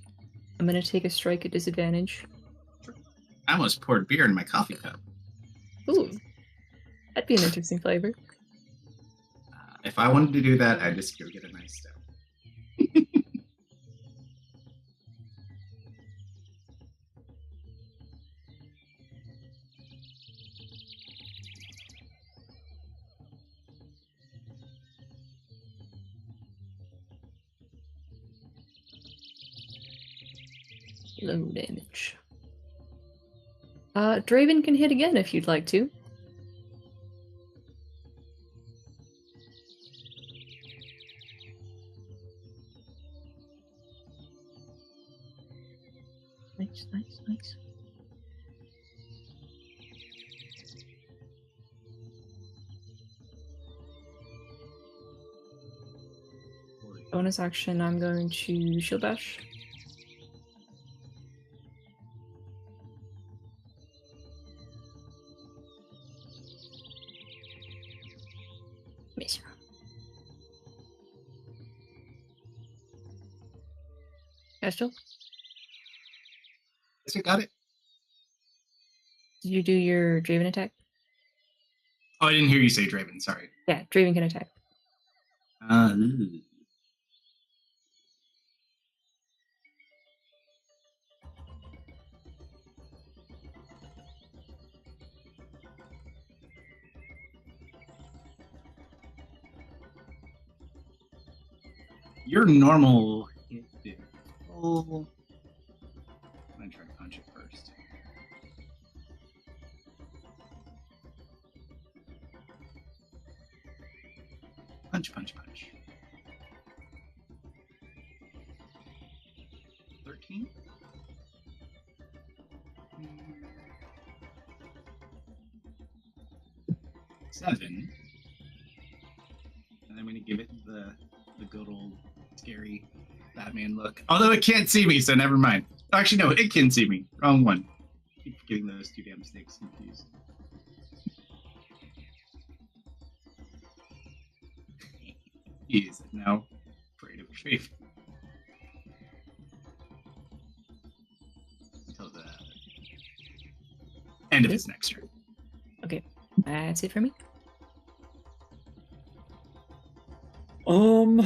Speaker 7: I'm gonna take a strike at disadvantage.
Speaker 2: I almost poured beer in my coffee cup.
Speaker 7: Ooh. That'd be an interesting flavor.
Speaker 2: If I wanted to do that, I'd just go get a nice stone.
Speaker 7: Low damage. Draven can hit again if you'd like to. Nice, nice, nice. Bonus action, I'm going to shield bash. Miss. Castle,
Speaker 2: Yes, I got it.
Speaker 7: did you do your Draven attack?
Speaker 2: Oh, I didn't hear you say Draven. Sorry.
Speaker 7: Yeah, Draven can attack.
Speaker 2: Ooh. Your normal hit did full. I'm gonna try to punch it first. Punch, punch, punch. 13? 7. And I'm gonna give it the good old scary Batman look. Although it can't see me, so never mind. Actually, no, it can see me. Wrong one. Keep getting those two damn snakes confused. He is now afraid of Draven. Until the end of his next turn.
Speaker 7: Okay, that's it for me.
Speaker 5: Wow.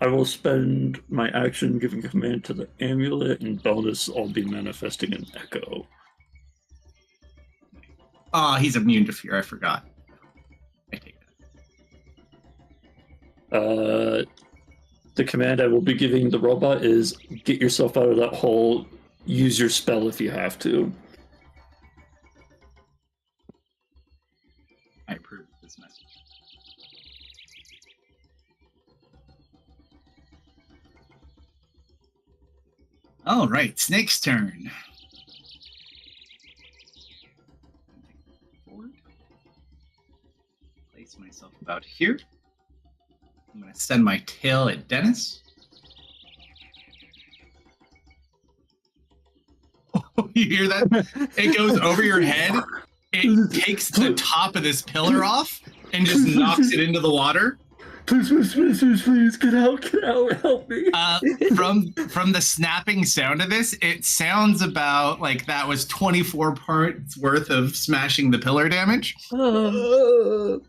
Speaker 5: I will spend my action giving command to the amulet, and bonus I'll be manifesting an echo.
Speaker 2: Oh, he's immune to fear. I forgot. I take that.
Speaker 5: The command I will be giving the robot is get yourself out of that hole, use your spell if you have to.
Speaker 2: I approve of this message. All right, Snake's turn. Forward. Place myself about here. I'm going to send my tail at Dennis. Oh, you hear that? It goes over your head. It takes the top of this pillar off and just knocks it into the water.
Speaker 5: Please, get out, help me.
Speaker 2: From the snapping sound of this, it sounds about like that was 24 parts worth of smashing the pillar damage. And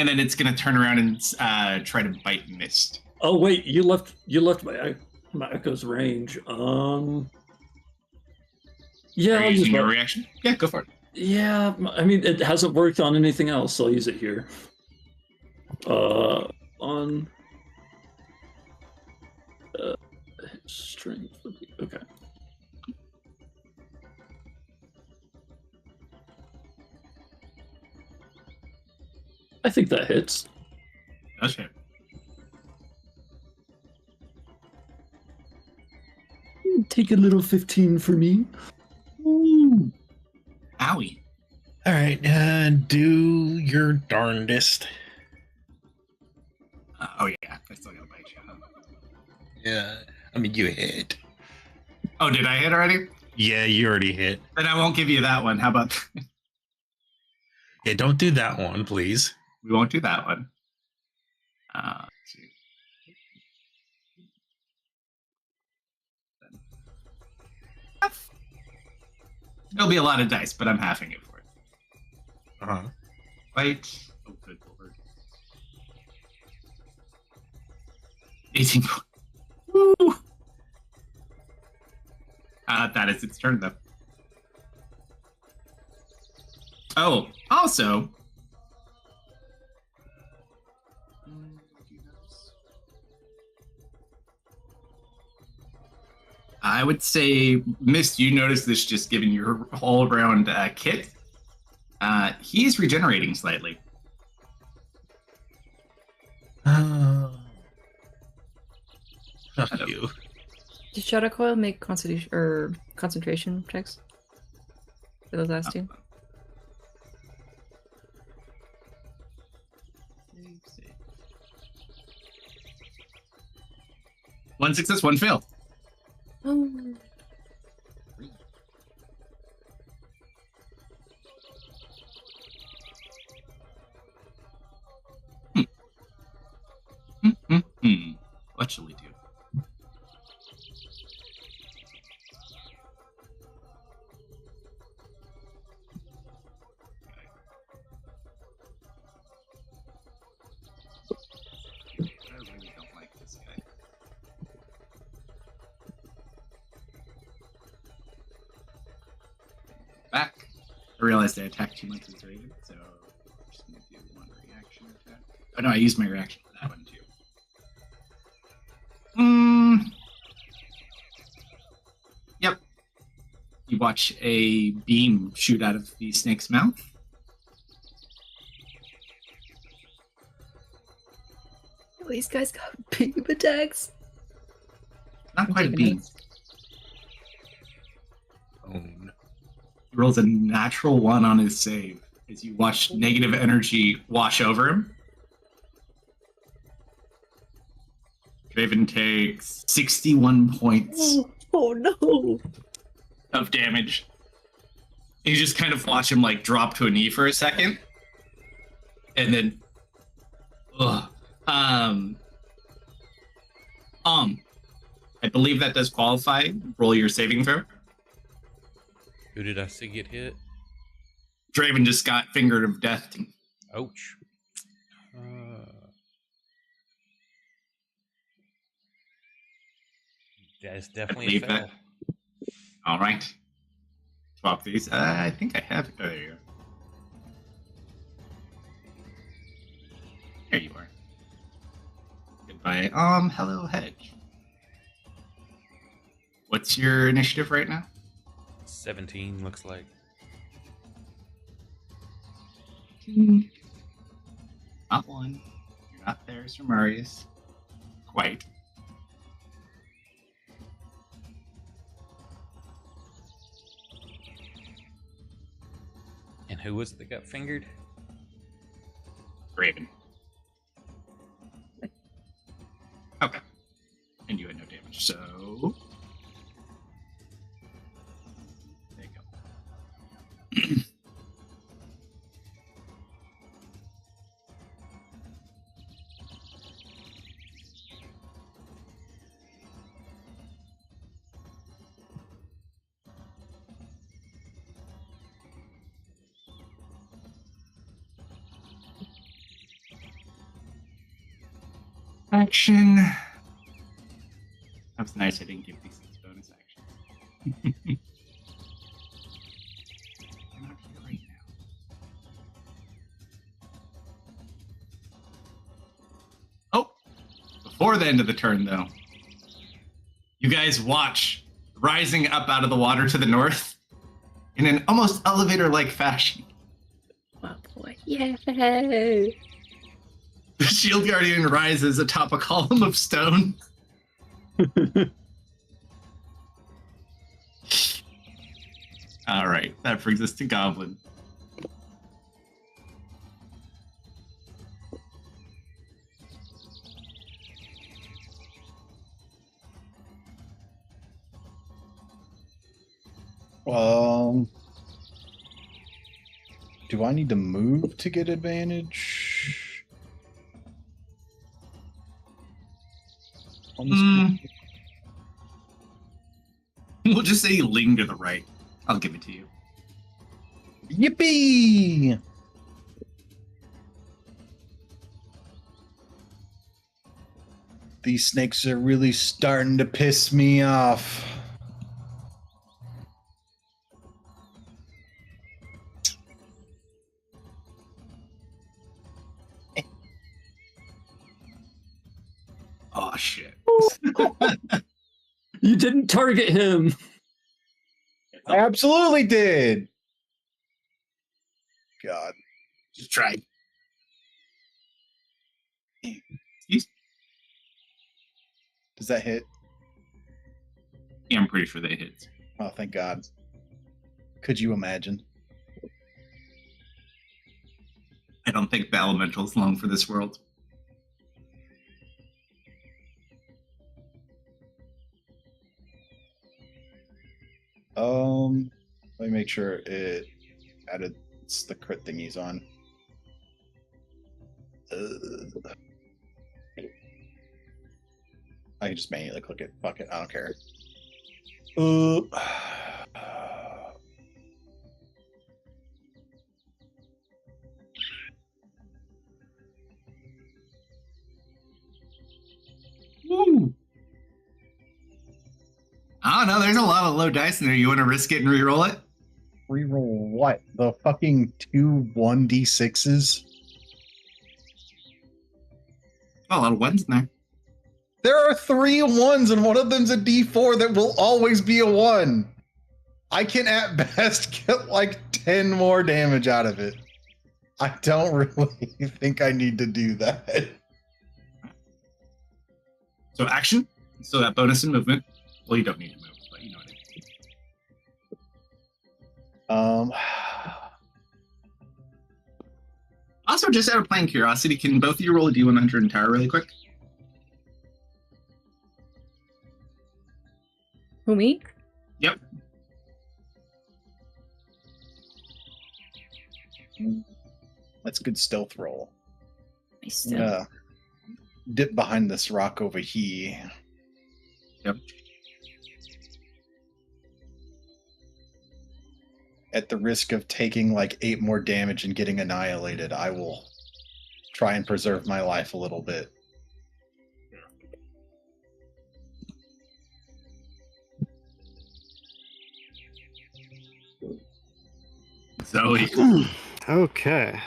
Speaker 2: then it's gonna turn around and try to bite Mist.
Speaker 5: Oh wait, you left my echo's range. Yeah,
Speaker 2: Are you
Speaker 5: I'll use
Speaker 2: using your
Speaker 5: that.
Speaker 2: reaction? Yeah, go for it.
Speaker 5: Yeah, I mean it hasn't worked on anything else, so I'll use it here. On strength. Okay. I think that hits.
Speaker 2: Okay.
Speaker 5: Take a little 15 for me.
Speaker 2: Howie.
Speaker 6: All right, do your darndest.
Speaker 2: Oh yeah, I still gotta bite you. Huh?
Speaker 6: Yeah, I mean, you hit.
Speaker 2: Oh, did I hit already?
Speaker 6: Yeah, you already hit.
Speaker 2: Then I won't give you that one. How about
Speaker 6: Yeah, don't do that one, please.
Speaker 2: we won't do that one. Let's see. It'll be a lot of dice, but I'm halving it for it.
Speaker 6: Uh-huh.
Speaker 2: Bite. Oh, good lord. 18 points. Woo! That is its turn, though. Oh, also. I would say, Mist, you notice this just given your all around kit. He's regenerating slightly.
Speaker 6: Fuck you.
Speaker 7: Did Shadow Coil make constitution or concentration checks for those last two?
Speaker 2: One success, one fail.
Speaker 7: Oh.
Speaker 2: What shall we do? I really don't like this guy. Back. I realized I attacked too much with Raven, so I'm just going to do one reaction attack. Oh no, I used my reaction for that one too. Yep. You watch a beam shoot out of the snake's mouth.
Speaker 7: Oh, these guys got beam attacks.
Speaker 2: Not quite a beam.
Speaker 6: Oh, no.
Speaker 2: He rolls a natural 1 on his save as you watch negative energy wash over him. Draven takes 61 points
Speaker 7: Oh no!
Speaker 2: of damage. You just kind of watch him like drop to a knee for a second. And then I believe that does qualify. Roll your saving throw.
Speaker 1: Who did I see get hit?
Speaker 2: Draven just got fingered of death.
Speaker 1: Ouch. That's definitely a
Speaker 2: believe
Speaker 1: fail.
Speaker 2: All right. Swap these. I think I have. Oh, there you go. There you are. Goodbye. Hello, Hedge. What's your initiative right now?
Speaker 1: 17 looks like.
Speaker 2: Not one. You're not there, Sir Marius. Quite.
Speaker 1: And who was it that got fingered?
Speaker 2: Raven. Okay. And you had no damage, so. There you go. Action. That was nice. I didn't give these bonus actions. I'm not here right now. Oh, before the end of the turn, though, you guys watch rising up out of the water to the north in an almost elevator-like fashion.
Speaker 7: Oh boy! Yay!
Speaker 2: The Shield Guardian rises atop a column of stone. All right, that brings us to Goblin.
Speaker 3: Do I need to move to get advantage? On this
Speaker 2: We'll just say you lean to the right. I'll give it to you.
Speaker 3: Yippee! These snakes are really starting to piss me off.
Speaker 2: Oh, shit.
Speaker 5: You didn't target him.
Speaker 3: I absolutely did. God.
Speaker 2: Just try.
Speaker 3: Does that hit?
Speaker 2: Yeah, I'm pretty sure that hits.
Speaker 3: Oh, thank God. Could you imagine?
Speaker 2: I don't think the elemental's long for this world.
Speaker 3: Let me make sure it added the crit thing he's on. I can just manually click it. Fuck it. I don't care.
Speaker 2: Woo! I don't know. There's a lot of low dice in there. You want to risk it and re-roll it?
Speaker 3: Reroll what? The fucking 2 1d6s?
Speaker 2: Oh, a lot of ones in there.
Speaker 3: There are 3 1s, and one of them's a d4 that will always be a 1. I can at best get like 10 more damage out of it. I don't really think I need to do that.
Speaker 2: So action. So that bonus in movement. Well, you don't need to move, but you know what I mean. Also, just out of plain curiosity, can both of you roll a d100 entire really quick?
Speaker 7: Who, me?
Speaker 2: Yep.
Speaker 3: That's a good stealth roll.
Speaker 7: Nice.
Speaker 3: Yeah. Dip behind this rock over here.
Speaker 2: Yep.
Speaker 3: At the risk of taking like 8 more damage and getting annihilated, I will try and preserve my life a little bit.
Speaker 2: Zoe.
Speaker 4: Okay.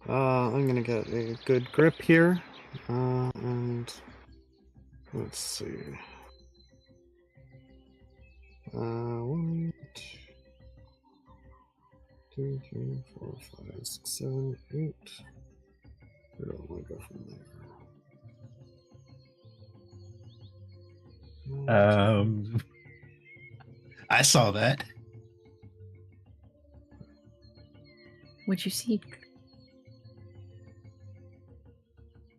Speaker 4: I'm gonna get a good grip here. And let's see. 1, 2, 3, 4, 5, 6, 7, 8. Where do I want to go from there?
Speaker 6: I saw that.
Speaker 7: What'd you see?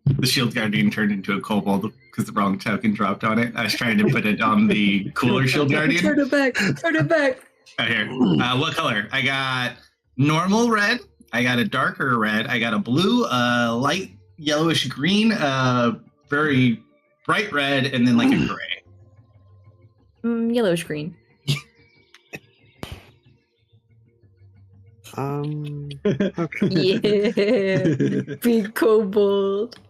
Speaker 2: The shield guardian turned into a kobold because the wrong token dropped on it. I was trying to put it on the cooler shield guardian.
Speaker 7: Turn it back! Turn it back!
Speaker 2: Right here. What color? I got normal red. I got a darker red. I got a blue, light yellowish green, very bright red, and then like a gray.
Speaker 7: Yellowish green.
Speaker 4: Okay.
Speaker 7: Yeah! Big kobold.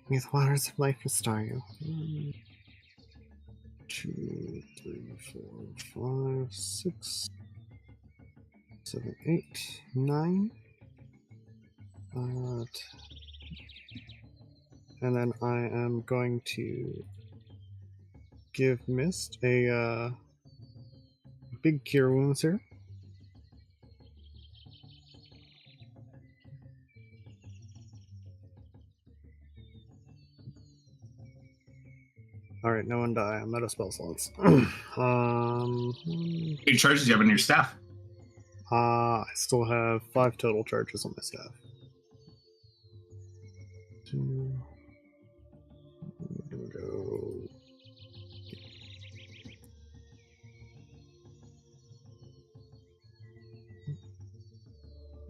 Speaker 4: With waters of life restore you. 1, 2, 3, 4, 5, 6, 7, 8, 9. And then I am going to give Mist a big cure wounds here. All right, no one die. I'm out of spell slots.
Speaker 2: How many charges do you have on your staff?
Speaker 4: I still have 5 total charges on my staff. 2. Go.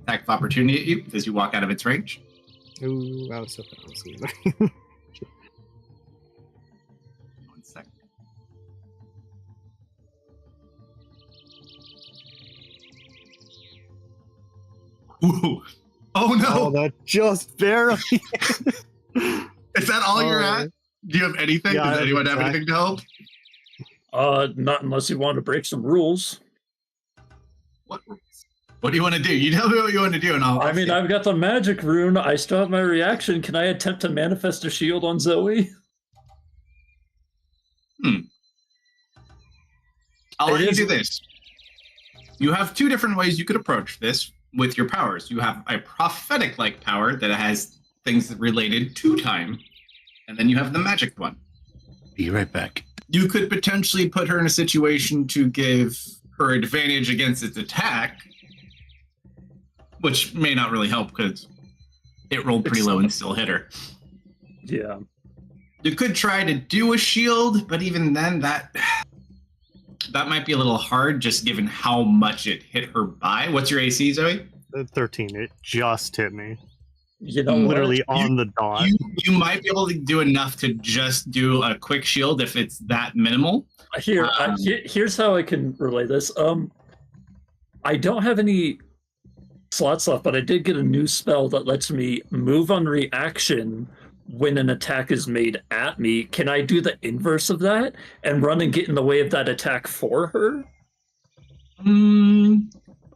Speaker 2: Attack of opportunity at you as you walk out of its range.
Speaker 4: Ooh, I was so fast.
Speaker 2: 1 second. Ooh. Oh no!
Speaker 4: Oh, that just barely.
Speaker 2: Is that all you're at? Do you have anything?
Speaker 4: Yeah,
Speaker 2: Does anyone have
Speaker 4: I-
Speaker 2: anything to help?
Speaker 5: Not unless you want to break some rules.
Speaker 2: What rules? What do you want to do? You tell me what you want to do, and I'll.
Speaker 5: I mean,
Speaker 2: see.
Speaker 5: I've got the magic rune. I still have my reaction. Can I attempt to manifest a shield on Zoe?
Speaker 2: I'll let
Speaker 5: It
Speaker 2: you
Speaker 5: is-
Speaker 2: do this. You have 2 different ways you could approach this with your powers. You have a prophetic-like power that has things related to time, and then you have the magic one.
Speaker 6: Be right back.
Speaker 2: You could potentially put her in a situation to give her advantage against its attack, which may not really help because it rolled pretty low and still hit her.
Speaker 5: Yeah.
Speaker 2: You could try to do a shield, but even then, that might be a little hard, just given how much it hit her by. What's your AC, Zoe?
Speaker 4: 13. It just hit me.
Speaker 5: You know, what?
Speaker 4: Literally on the dot.
Speaker 2: You might be able to do enough to just do a quick shield if it's that minimal.
Speaker 5: Here's how I can relay this. I don't have any slots left, but I did get a new spell that lets me move on reaction when an attack is made at me. Can I do the inverse of that and run and get in the way of that attack for her?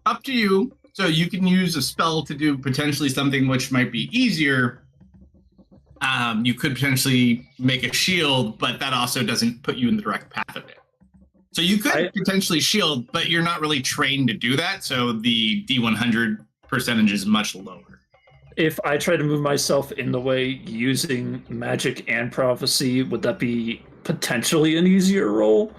Speaker 2: Up to you. So you can use a spell to do potentially something which might be easier. You could potentially make a shield, but that also doesn't put you in the direct path of it. So you could potentially shield, but you're not really trained to do that. So the D100 percentage is much lower.
Speaker 5: If I try to move myself in the way using magic and prophecy, would that be potentially an easier roll?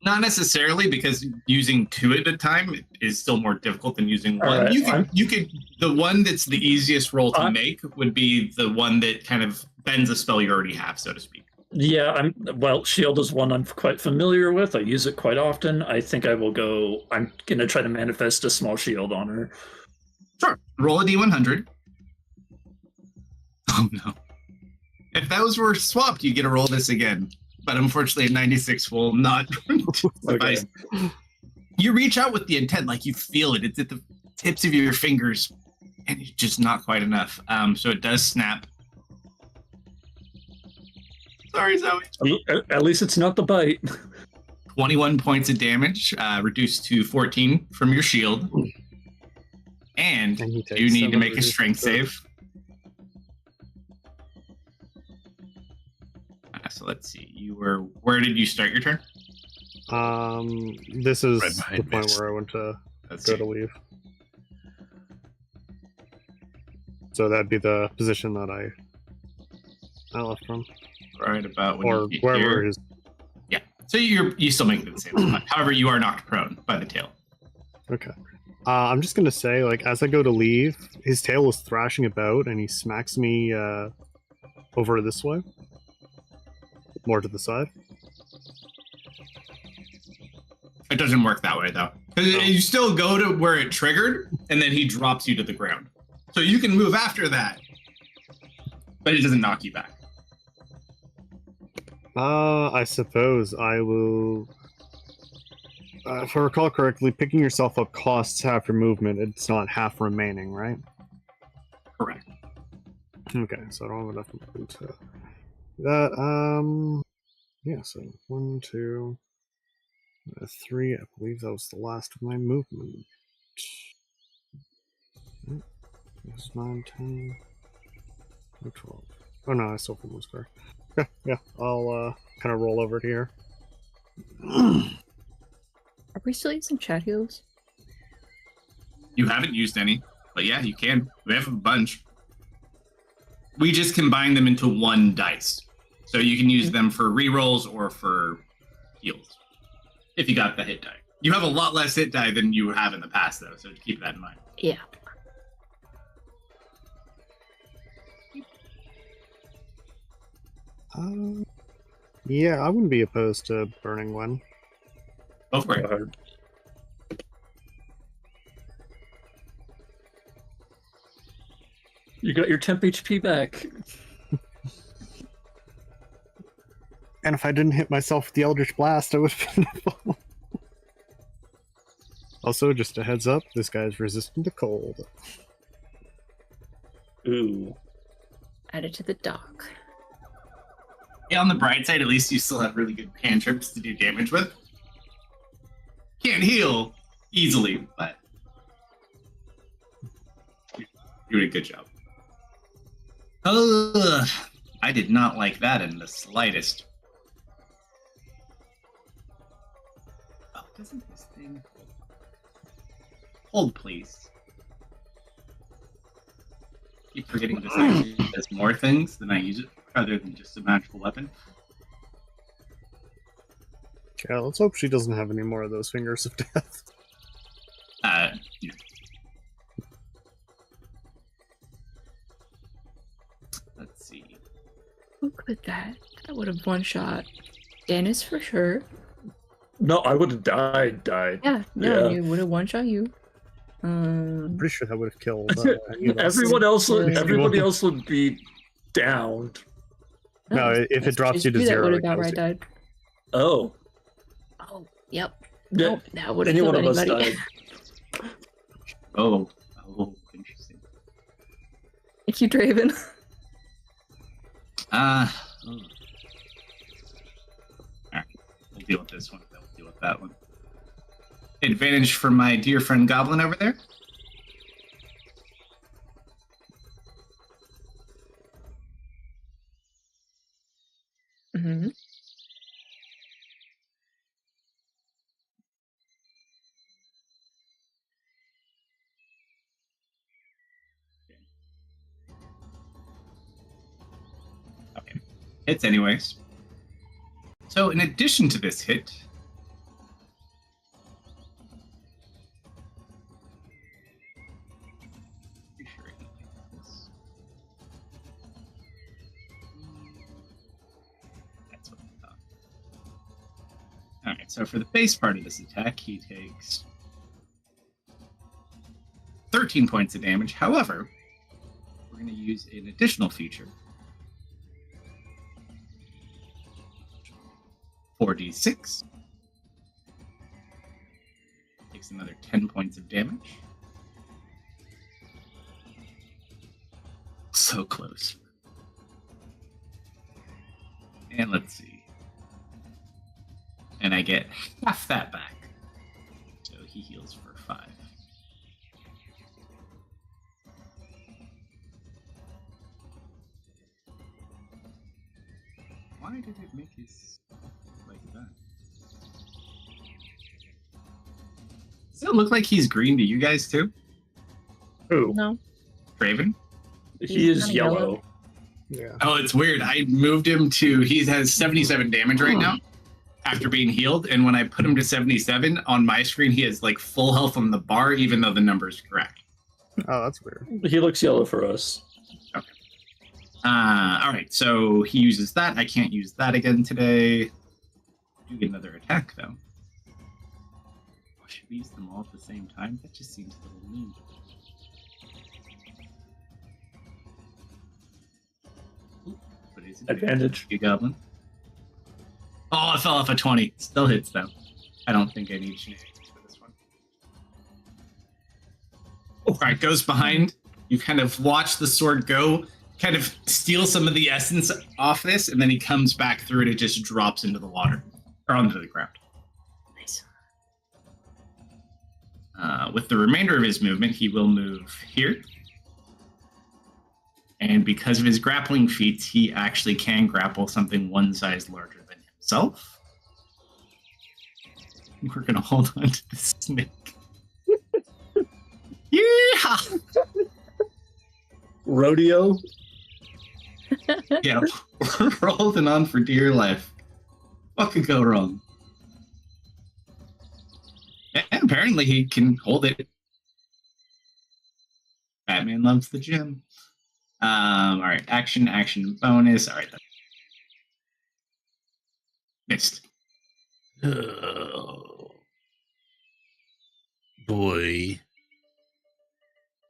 Speaker 2: Not necessarily, because using 2 at a time is still more difficult than using 1.
Speaker 5: All right,
Speaker 2: You could the one that's the easiest roll to make would be the one that kind of bends a spell you already have, so to speak.
Speaker 5: Yeah, shield is one I'm quite familiar with. I use it quite often. I think I'm gonna try to manifest a small shield on her.
Speaker 2: Sure. Roll a D100. Oh no. If those were swapped, you get to roll this again. But unfortunately, a 96 will not suffice.
Speaker 5: Okay.
Speaker 2: You reach out with the intent, like you feel it. It's at the tips of your fingers, and it's just not quite enough. So it does snap. Sorry, Zoe.
Speaker 5: At least it's not the bite.
Speaker 2: 21 points of damage, reduced to 14 from your shield. And you need to make a strength save. So let's see. Where did you start your turn?
Speaker 4: This is
Speaker 6: Right
Speaker 4: the
Speaker 6: behind
Speaker 4: point
Speaker 6: Miss.
Speaker 4: where I went to
Speaker 2: Let's
Speaker 4: go
Speaker 2: see.
Speaker 4: to leave. So that'd be the position that I left from,
Speaker 2: Right about when
Speaker 4: or
Speaker 2: you get
Speaker 4: wherever
Speaker 2: here.
Speaker 4: it is.
Speaker 2: Yeah. So you still make it to the same spot. However, you are knocked prone by the tail.
Speaker 4: Okay. I'm just gonna say, like, as I go to leave, his tail is thrashing about, and he smacks me over this way, more to the side.
Speaker 2: It doesn't work that way though. 'Cause you still go to where it triggered, and then he drops you to the ground. So you can move after that, but it doesn't knock you back.
Speaker 4: I suppose I will. If I recall correctly, picking yourself up costs half your movement. It's not half remaining, right?
Speaker 2: Correct.
Speaker 4: Okay, so I don't have enough movement to do that. Yeah, so 1, 2, 3. I believe that was the last of my movement. It's 9, 10, 12. Oh no, I still have one square. Okay, yeah, I'll kind of roll over to here.
Speaker 7: Are we still using chat heals?
Speaker 2: You haven't used any, but yeah, you can. We have a bunch. We just combine them into one dice. So you can use them for rerolls or for heals. If you got the hit die. You have a lot less hit die than you have in the past, though, so keep that in mind.
Speaker 7: Yeah.
Speaker 4: Yeah, I wouldn't be opposed to burning one.
Speaker 2: Go for it.
Speaker 5: You got your temp HP back.
Speaker 4: And if I didn't hit myself with the Eldritch Blast, I would have been involved. Also, just a heads up, this guy's resistant to cold.
Speaker 5: Ooh.
Speaker 7: Add it to the dock.
Speaker 2: Yeah, on the bright side, at least you still have really good cantrips to do damage with. Can't heal easily, but you're doing a good job. Ugh, I did not like that in the slightest. Oh, doesn't this thing... Hold, please. Keep forgetting this actually does more things than I use it, rather than just a magical weapon.
Speaker 4: Yeah, let's hope she doesn't have any more of those fingers of death.
Speaker 2: No. Let's see.
Speaker 7: Look at that. That would have one-shot Dennis for sure.
Speaker 5: No, I would have died.
Speaker 7: Yeah, no,
Speaker 5: Yeah.
Speaker 7: you would have one-shot you.
Speaker 4: I'm pretty sure that would have killed any of us.
Speaker 5: Everybody else would be downed.
Speaker 4: No, if it drops you to
Speaker 7: that
Speaker 4: zero,
Speaker 7: would
Speaker 4: it
Speaker 7: have
Speaker 4: kills
Speaker 7: outright
Speaker 4: you.
Speaker 7: died.
Speaker 5: Oh.
Speaker 7: Oh, yep.
Speaker 5: Yeah.
Speaker 7: Nope, that would have
Speaker 5: Anyone
Speaker 7: killed
Speaker 5: of us
Speaker 7: anybody.
Speaker 5: died.
Speaker 2: Oh, interesting.
Speaker 7: Thank you, Draven.
Speaker 2: Alright. We'll deal with this one. We'll deal with that one. Advantage for my dear friend Goblin over there.
Speaker 7: Mm-hmm.
Speaker 2: Okay. Hits anyways. So in addition to this hit, pretty sure I can take this. That's what I thought. Alright, so for the base part of this attack, he takes 13 points of damage. However, we're going to use an additional feature. 4d6. Takes another 10 points of damage. So close. And let's see. And I get half that back. So he heals for 5. Why did it make his like that? Does it look like he's green to you guys too?
Speaker 5: Who?
Speaker 7: No.
Speaker 2: Draven?
Speaker 5: He is
Speaker 7: kinda
Speaker 5: yellow.
Speaker 7: yellow.
Speaker 4: Yeah.
Speaker 2: Oh, it's weird. I moved him to, he has 77 damage right now after being healed. And when I put him to 77 on my screen, he has like full health on the bar, even though the number is correct.
Speaker 4: Oh, that's weird.
Speaker 5: He looks yellow for us.
Speaker 2: Okay. All right. So he uses that. I can't use that again today. Do get another attack though. Oh, should we use them all at the same time? That just seems a little mean. What is it?
Speaker 5: Advantage.
Speaker 2: You goblin. Oh, it fell off a 20. Still hits though. I don't think I need shenanigans for this one. All right, goes behind. You kind of watch the sword go, kind of steal some of the essence off this, and then he comes back through it. It just drops into the water or onto the ground.
Speaker 7: Nice.
Speaker 2: With the remainder of his movement, he will move here. And because of his grappling feats, he actually can grapple something one size larger than himself. We're going to hold on to the snake. Yeah!
Speaker 5: Rodeo?
Speaker 2: Yeah, holding on for dear life. What could go wrong? And apparently he can hold it. Batman loves the gym. All right, action, bonus. All right, missed.
Speaker 6: Oh, boy.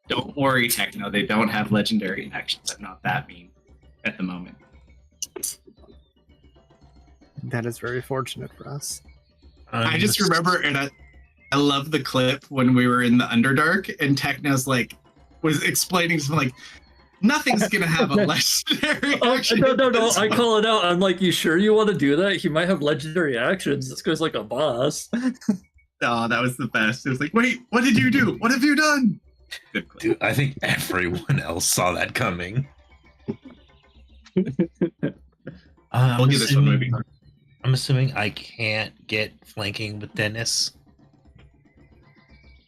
Speaker 2: Don't worry, Techno. They don't have legendary actions. I'm not that mean at the moment.
Speaker 4: That is very fortunate for us.
Speaker 2: I just remember, and I love the clip when we were in the Underdark, and Techno's like was explaining something like, nothing's gonna have a legendary action.
Speaker 5: No. I call it out. I'm like, you sure you want to do that? He might have legendary actions. This guy's like a boss.
Speaker 2: Oh, that was the best. It was like, wait, what did you do? What have you done? Good clip.
Speaker 6: Dude, I think everyone else saw that coming.
Speaker 2: We'll give this one movie.
Speaker 6: I'm assuming I can't get flanking with Dennis.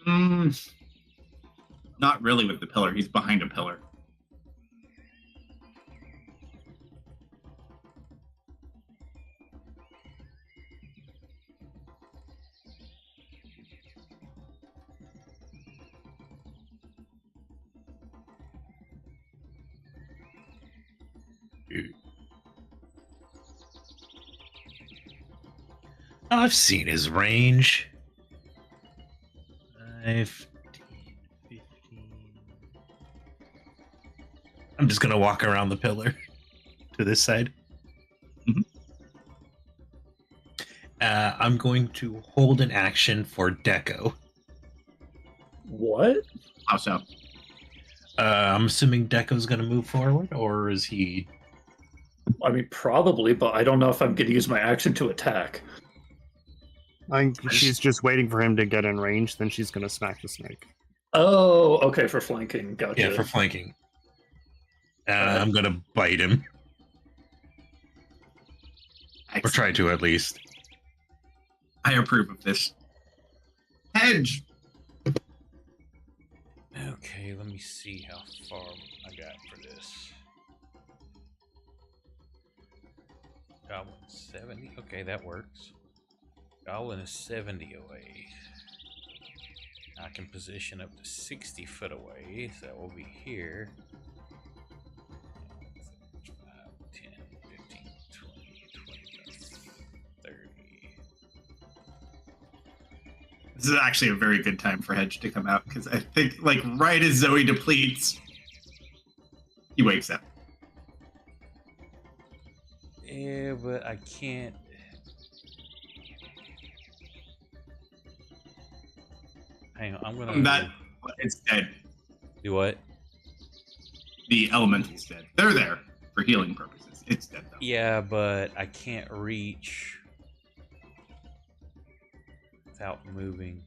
Speaker 2: Not really with the pillar. He's behind a pillar.
Speaker 6: I've seen his range. 15. I'm just gonna walk around the pillar to this side.
Speaker 2: Mm-hmm.
Speaker 6: I'm going to hold an action for Deco.
Speaker 5: What?
Speaker 2: How so?
Speaker 6: I'm assuming Deco's gonna move forward, or is he?
Speaker 5: I mean, probably, but I don't know if I'm going to use my action to attack.
Speaker 4: I think she's just waiting for him to get in range, then she's gonna smack the snake.
Speaker 5: Oh, okay, for flanking. Gotcha.
Speaker 6: Yeah, for flanking. I'm gonna bite him, or try to at least.
Speaker 2: I approve of this. Hedge.
Speaker 1: Okay, let me see how far I got for this. Goblin 70. Okay, that works. Goblin is 70 away. I can position up to 60 foot away, so that will be here. 5, 10, 15, 20, 25, 30.
Speaker 2: This is actually a very good time for Hedge to come out, because I think, like, right as Zoe depletes, he wakes up.
Speaker 1: Yeah, but I can't. Hang on, I'm gonna.
Speaker 2: It's dead.
Speaker 1: Do what?
Speaker 2: The elemental's dead. They're there for healing purposes. It's dead though.
Speaker 1: Yeah, but I can't reach without moving.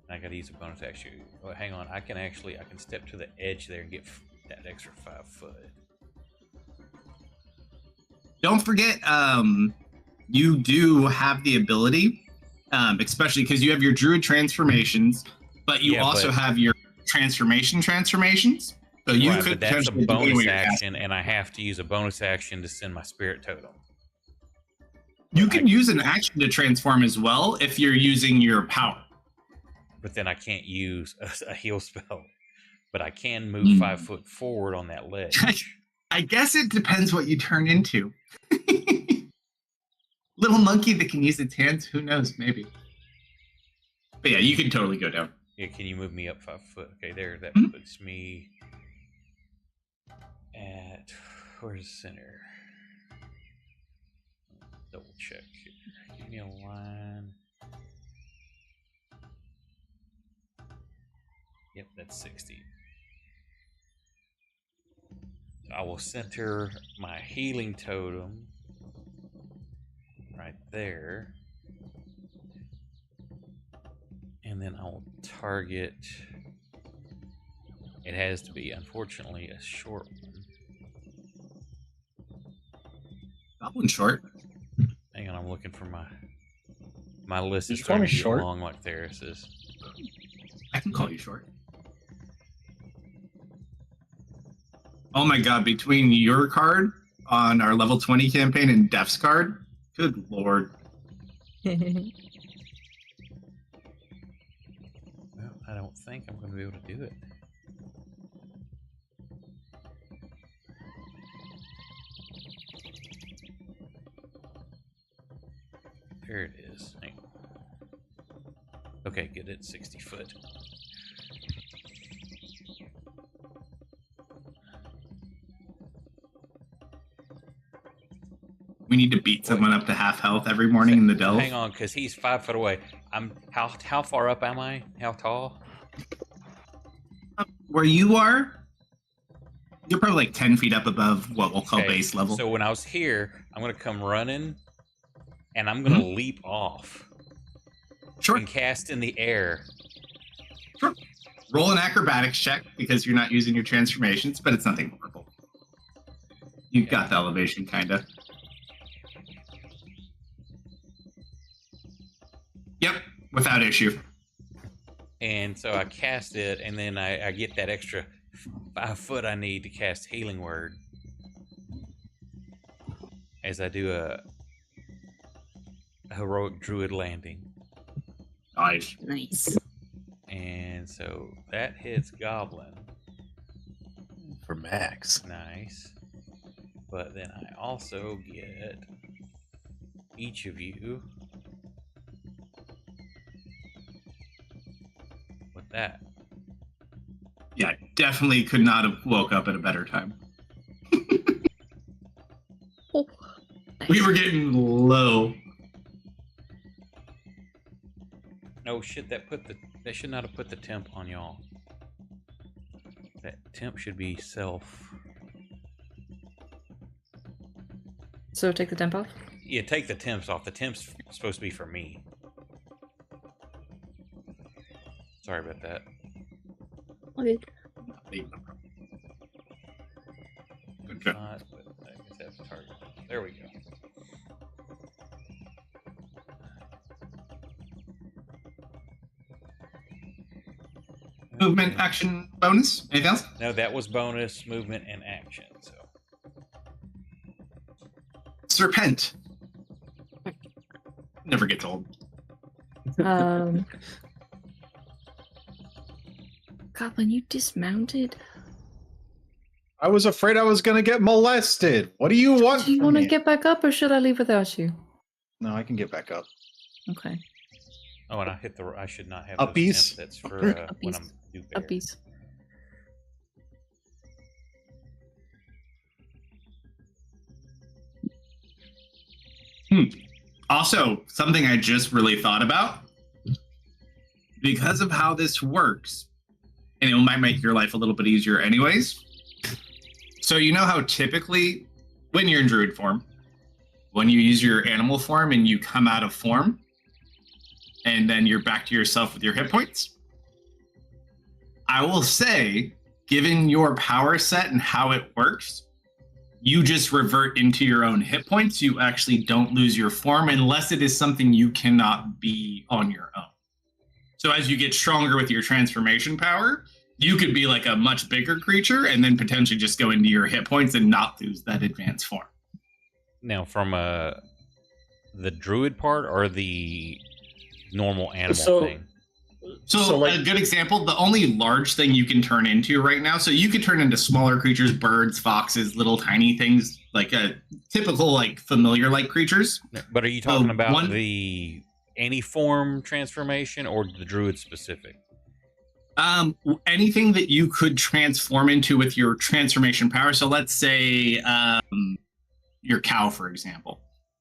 Speaker 1: I gotta use a bonus action. Oh, hang on, I can step to the edge there and get that extra 5 foot.
Speaker 2: Don't forget, you do have the ability, especially because you have your druid transformations, but you also have your transformations. So you could.
Speaker 1: But that's a bonus action, and I have to use a bonus action to send my spirit totem.
Speaker 2: You can use an action to transform as well if you're using your power.
Speaker 1: But then I can't use a heal spell. But I can move 5 foot forward on that ledge.
Speaker 2: I guess it depends what you turn into. Little monkey that can use its hands, who knows, maybe. But yeah, you can totally go down.
Speaker 1: Yeah, can you move me up 5 foot? Okay, there, that puts me at, where's the center? Double check here. Give me a line. Yep, that's 60. I will center my healing totem right there. And then I will target. It has to be, unfortunately, a short one.
Speaker 2: Goblin short.
Speaker 1: Hang on, I'm looking for my list is
Speaker 3: Just call
Speaker 1: starting
Speaker 3: me
Speaker 1: to get
Speaker 3: short?
Speaker 1: long like Theris's.
Speaker 2: I can call you short. Oh my god, between your card, on our level 20 campaign in Death's Guard. Good lord.
Speaker 1: Well, I don't think I'm going to be able to do it. There it is. Hang on. Okay, get it 60 foot.
Speaker 2: We need to beat someone up to half health every morning in the delve.
Speaker 1: Hang on, because he's 5 foot away. I'm how far up am I? How tall?
Speaker 2: Where you are, you're probably like 10 feet up above what we'll call base level.
Speaker 1: So when I was here, I'm going to come running, and I'm going to leap off.
Speaker 2: Sure.
Speaker 1: And cast in the air.
Speaker 2: Sure. Roll an acrobatics check because you're not using your transformations, but it's nothing horrible. You've got the elevation, kind of. Yep, without issue.
Speaker 1: And so I cast it, and then I get that extra 5 foot I need to cast Healing Word. As I do a heroic druid landing.
Speaker 2: Nice.
Speaker 7: Nice.
Speaker 1: And so that hits Goblin.
Speaker 6: For max.
Speaker 1: Nice. But then I also get each of you with that.
Speaker 2: Yeah, definitely could not have woke up at a better time.
Speaker 7: Oh.
Speaker 2: We were getting low.
Speaker 1: Oh shit, that should not have put the temp on y'all. That temp should be self.
Speaker 7: So take the temp off?
Speaker 1: Yeah, take the temps off. The temp's supposed to be for me. Sorry about that.
Speaker 7: Okay.
Speaker 2: Good job.
Speaker 1: But I guess that's the target. There we go.
Speaker 2: Movement, action, bonus. Anything else?
Speaker 1: No, that was bonus, movement, and action. So
Speaker 2: Serpent. Never gets old.
Speaker 7: Goblin, you dismounted?
Speaker 3: I was afraid I was going to get molested. What do you want
Speaker 7: Do you
Speaker 3: from
Speaker 7: want to
Speaker 3: me?
Speaker 7: get back up, or should I leave without you?
Speaker 3: No, I can get back up.
Speaker 7: Okay.
Speaker 1: oh, and I should not have
Speaker 3: Uppies?
Speaker 1: those temps. That's for when
Speaker 7: Uppies.
Speaker 1: I'm do bear.
Speaker 7: Uppies.
Speaker 2: Also, something I just really thought about, because of how this works, and it might make your life a little bit easier anyways. So you know how typically, when you're in druid form, when you use your animal form and you come out of form, and then you're back to yourself with your hit points? I will say, given your power set and how it works, you just revert into your own hit points. You actually don't lose your form unless it is something you cannot be on your own. So as you get stronger with your transformation power, you could be like a much bigger creature and then potentially just go into your hit points and not lose that advanced form.
Speaker 1: Now, from the druid part or the normal animal thing?
Speaker 2: So
Speaker 5: like,
Speaker 2: a good example, the only large thing you can turn into right now, so you can turn into smaller creatures, birds, foxes, little tiny things, like a typical like familiar-like creatures.
Speaker 1: But are you talking about
Speaker 2: one-
Speaker 1: the any form transformation or the druid specific?
Speaker 2: Anything that you could transform into with your transformation power. So let's say your cow, for example.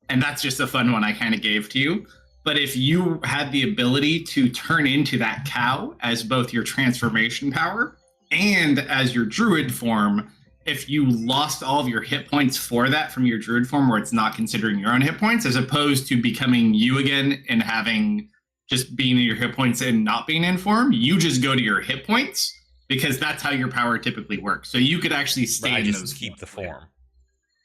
Speaker 2: And that's just a fun one I kind of gave to you. But if you had the ability to turn into that cow as both your transformation power and as your druid form, if you lost all of your hit points for that from your druid form, where it's not considering your own hit points, as opposed to becoming you again and having just being in your hit points and not being in form, you just go to your hit points because that's how your power typically works. So you could actually stay
Speaker 1: I
Speaker 2: in
Speaker 1: just
Speaker 2: those
Speaker 1: keep the form.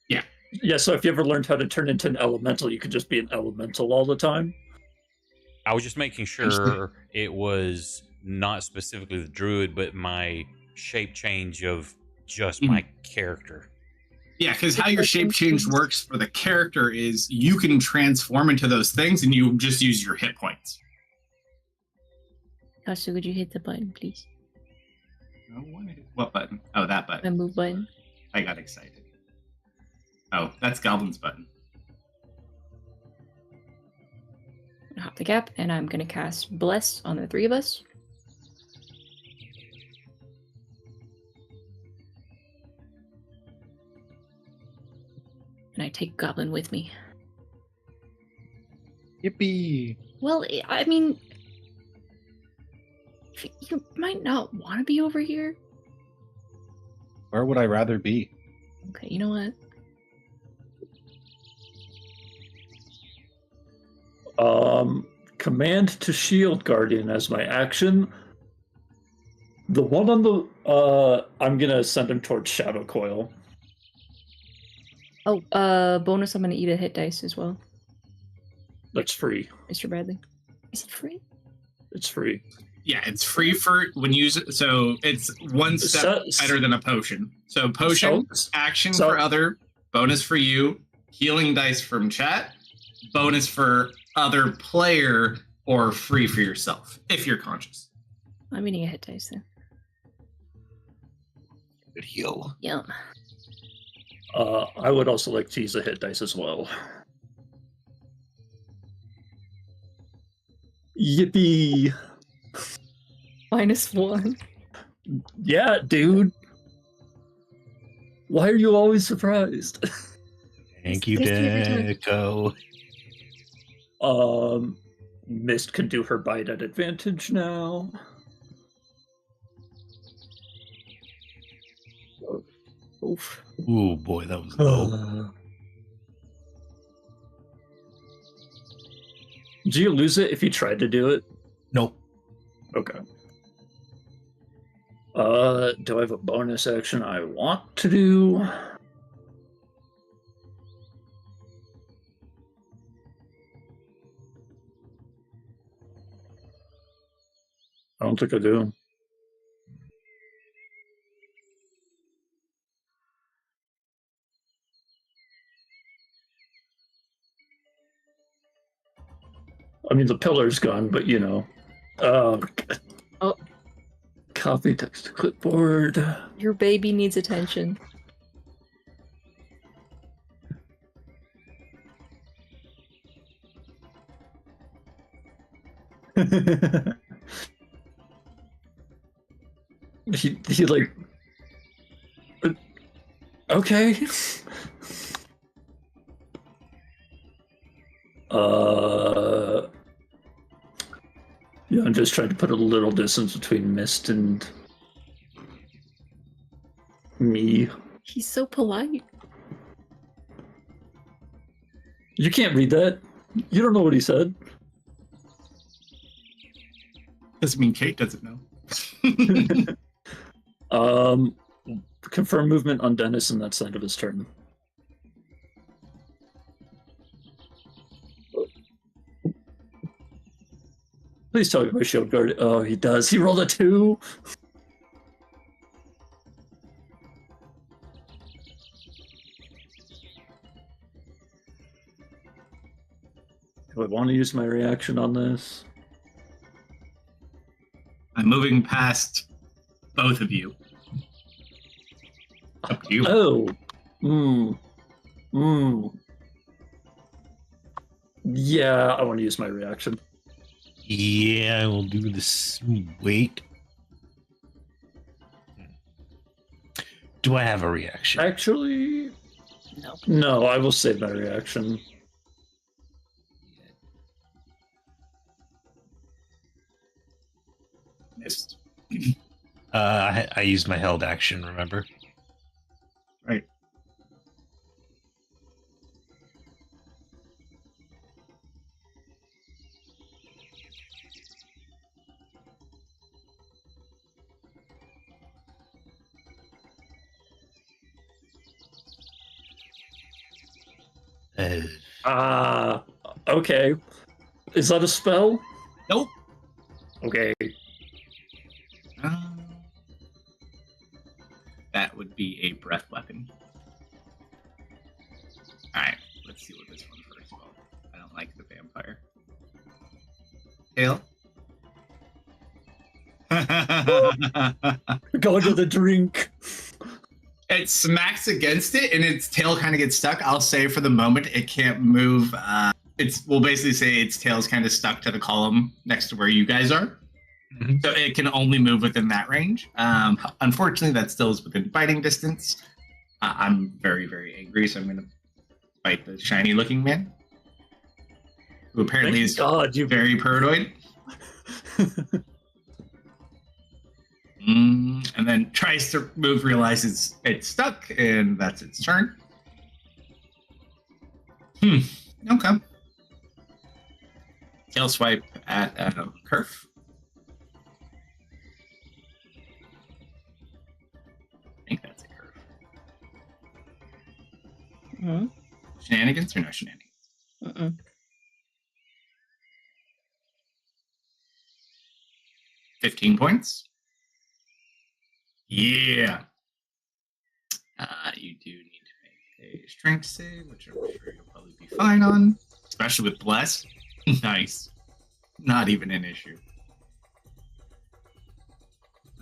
Speaker 5: yeah, so if you ever learned how to turn into an elemental, you could just be an elemental all the time.
Speaker 1: I was just making sure it was not specifically the druid, but my shape change of just my character.
Speaker 2: Yeah, because how your shape change works for the character is you can transform into those things and you just use your hit points.
Speaker 7: Kalsto, would you hit the button, please?
Speaker 2: What button? Oh, that
Speaker 7: My
Speaker 2: button.
Speaker 7: move button.
Speaker 2: I got excited. Oh, that's Goblin's button.
Speaker 7: Hop the gap, and I'm gonna cast Bless on the three of us. And I take Goblin with me.
Speaker 3: Yippee!
Speaker 7: Well, I mean, you might not want to be over here.
Speaker 3: Where would I rather be?
Speaker 7: Okay, you know what?
Speaker 5: Command to shield guardian as my action. The one on the I'm gonna send him towards Shadow Coil.
Speaker 7: Oh, bonus, I'm gonna eat a hit dice as well,
Speaker 5: That's free.
Speaker 7: Mr. Bradley. Is it free?
Speaker 5: It's free.
Speaker 2: Yeah, it's free for when you use it. So it's one step better than a potion. So potion, action for other, bonus for you, healing dice from chat, bonus for other player, or free for yourself if you're conscious.
Speaker 7: I'm eating a hit dice then.
Speaker 6: Good heal.
Speaker 7: Yeah.
Speaker 5: I would also like to use a hit dice as well. Yippee!
Speaker 7: -1.
Speaker 5: Yeah, dude. Why are you always surprised?
Speaker 6: Thank you,
Speaker 7: Tasty every time.
Speaker 6: Deco.
Speaker 5: Mist can do her bite at advantage now. Oof.
Speaker 6: Ooh, boy, that was low.
Speaker 5: Do you lose it if you tried to do it?
Speaker 6: Nope.
Speaker 5: Okay. Do I have a bonus action I want to do? I don't think I do. I mean, the pillar's gone, but you know. Oh. Copy text to clipboard.
Speaker 7: Your baby needs attention.
Speaker 5: he like. Okay. Yeah, I'm just trying to put a little distance between Mist and me.
Speaker 7: He's so polite.
Speaker 5: You can't read that. You don't know what he said.
Speaker 2: Doesn't mean Kate doesn't know.
Speaker 5: Confirm movement on Dennis and that's the end of his turn. Please tell me my shield guard. Oh, he does. He rolled a 2. Do I want to use my reaction on this?
Speaker 2: I'm moving past both of you. Up to you.
Speaker 5: Oh. Yeah, I want to use my reaction.
Speaker 6: Yeah, I will do this. Wait. Do I have a reaction?
Speaker 5: Actually,
Speaker 7: No.
Speaker 5: no, I will save my reaction.
Speaker 2: Missed.
Speaker 6: I used my held action, remember?
Speaker 2: Right.
Speaker 5: Okay. Is that a spell?
Speaker 2: Nope.
Speaker 5: Okay.
Speaker 2: That would be a breath weapon. let's see what this one first. Well, I don't like the vampire. Tail.
Speaker 5: Going to the drink.
Speaker 2: It smacks against it, and its tail kind of gets stuck. I'll say for the moment, it can't move. We'll basically say its tail's kind of stuck to the column next to where you guys are. Mm-hmm. So it can only move within that range. Unfortunately, that still is within biting distance. I'm very, very angry, so I'm going to bite the shiny-looking man, who apparently is very paranoid. And then tries to move, realizes it's stuck, and that's its turn. Okay. Tail swipe at Kerf. I think that's a Kerf.
Speaker 7: Mm-hmm.
Speaker 2: Shenanigans or no shenanigans?
Speaker 7: Mm-mm.
Speaker 2: 15 points. Yeah. You do need to make a strength save, which I'm sure you'll probably be fine on, especially with Bless. Nice. Not even an issue.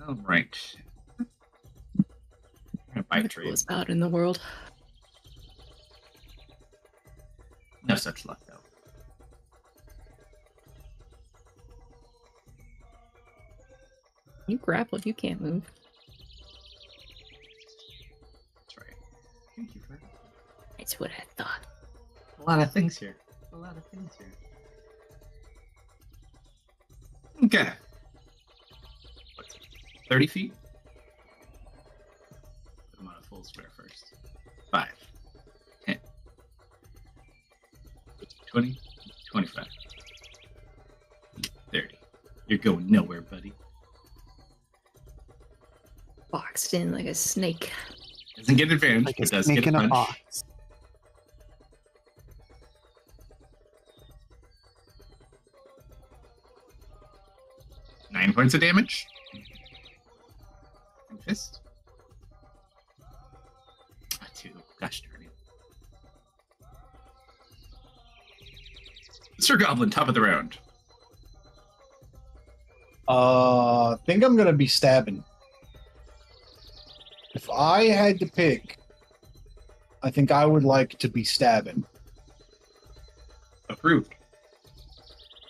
Speaker 2: All right.
Speaker 7: What was out in the world?
Speaker 2: No such luck, though.
Speaker 7: You grappled, you can't move.
Speaker 2: That's right. Thank you for that.
Speaker 7: That's what I thought.
Speaker 2: A lot of things here. Okay. What's it? 30 feet? Put them on a full square first. 5, 10, 20, 25, 30. You're going nowhere, buddy.
Speaker 7: Boxed in like a snake.
Speaker 2: Doesn't get advantage,
Speaker 4: Like
Speaker 2: but
Speaker 4: a
Speaker 2: does
Speaker 4: snake
Speaker 2: get
Speaker 4: in a
Speaker 2: punch.
Speaker 4: box.
Speaker 2: Nine points of damage. And fist. 2. Gosh darn it. Sir Goblin, top of the round.
Speaker 3: Think I'm gonna be stabbing. If I had to pick, I think I would like to be stabbing.
Speaker 2: Approved.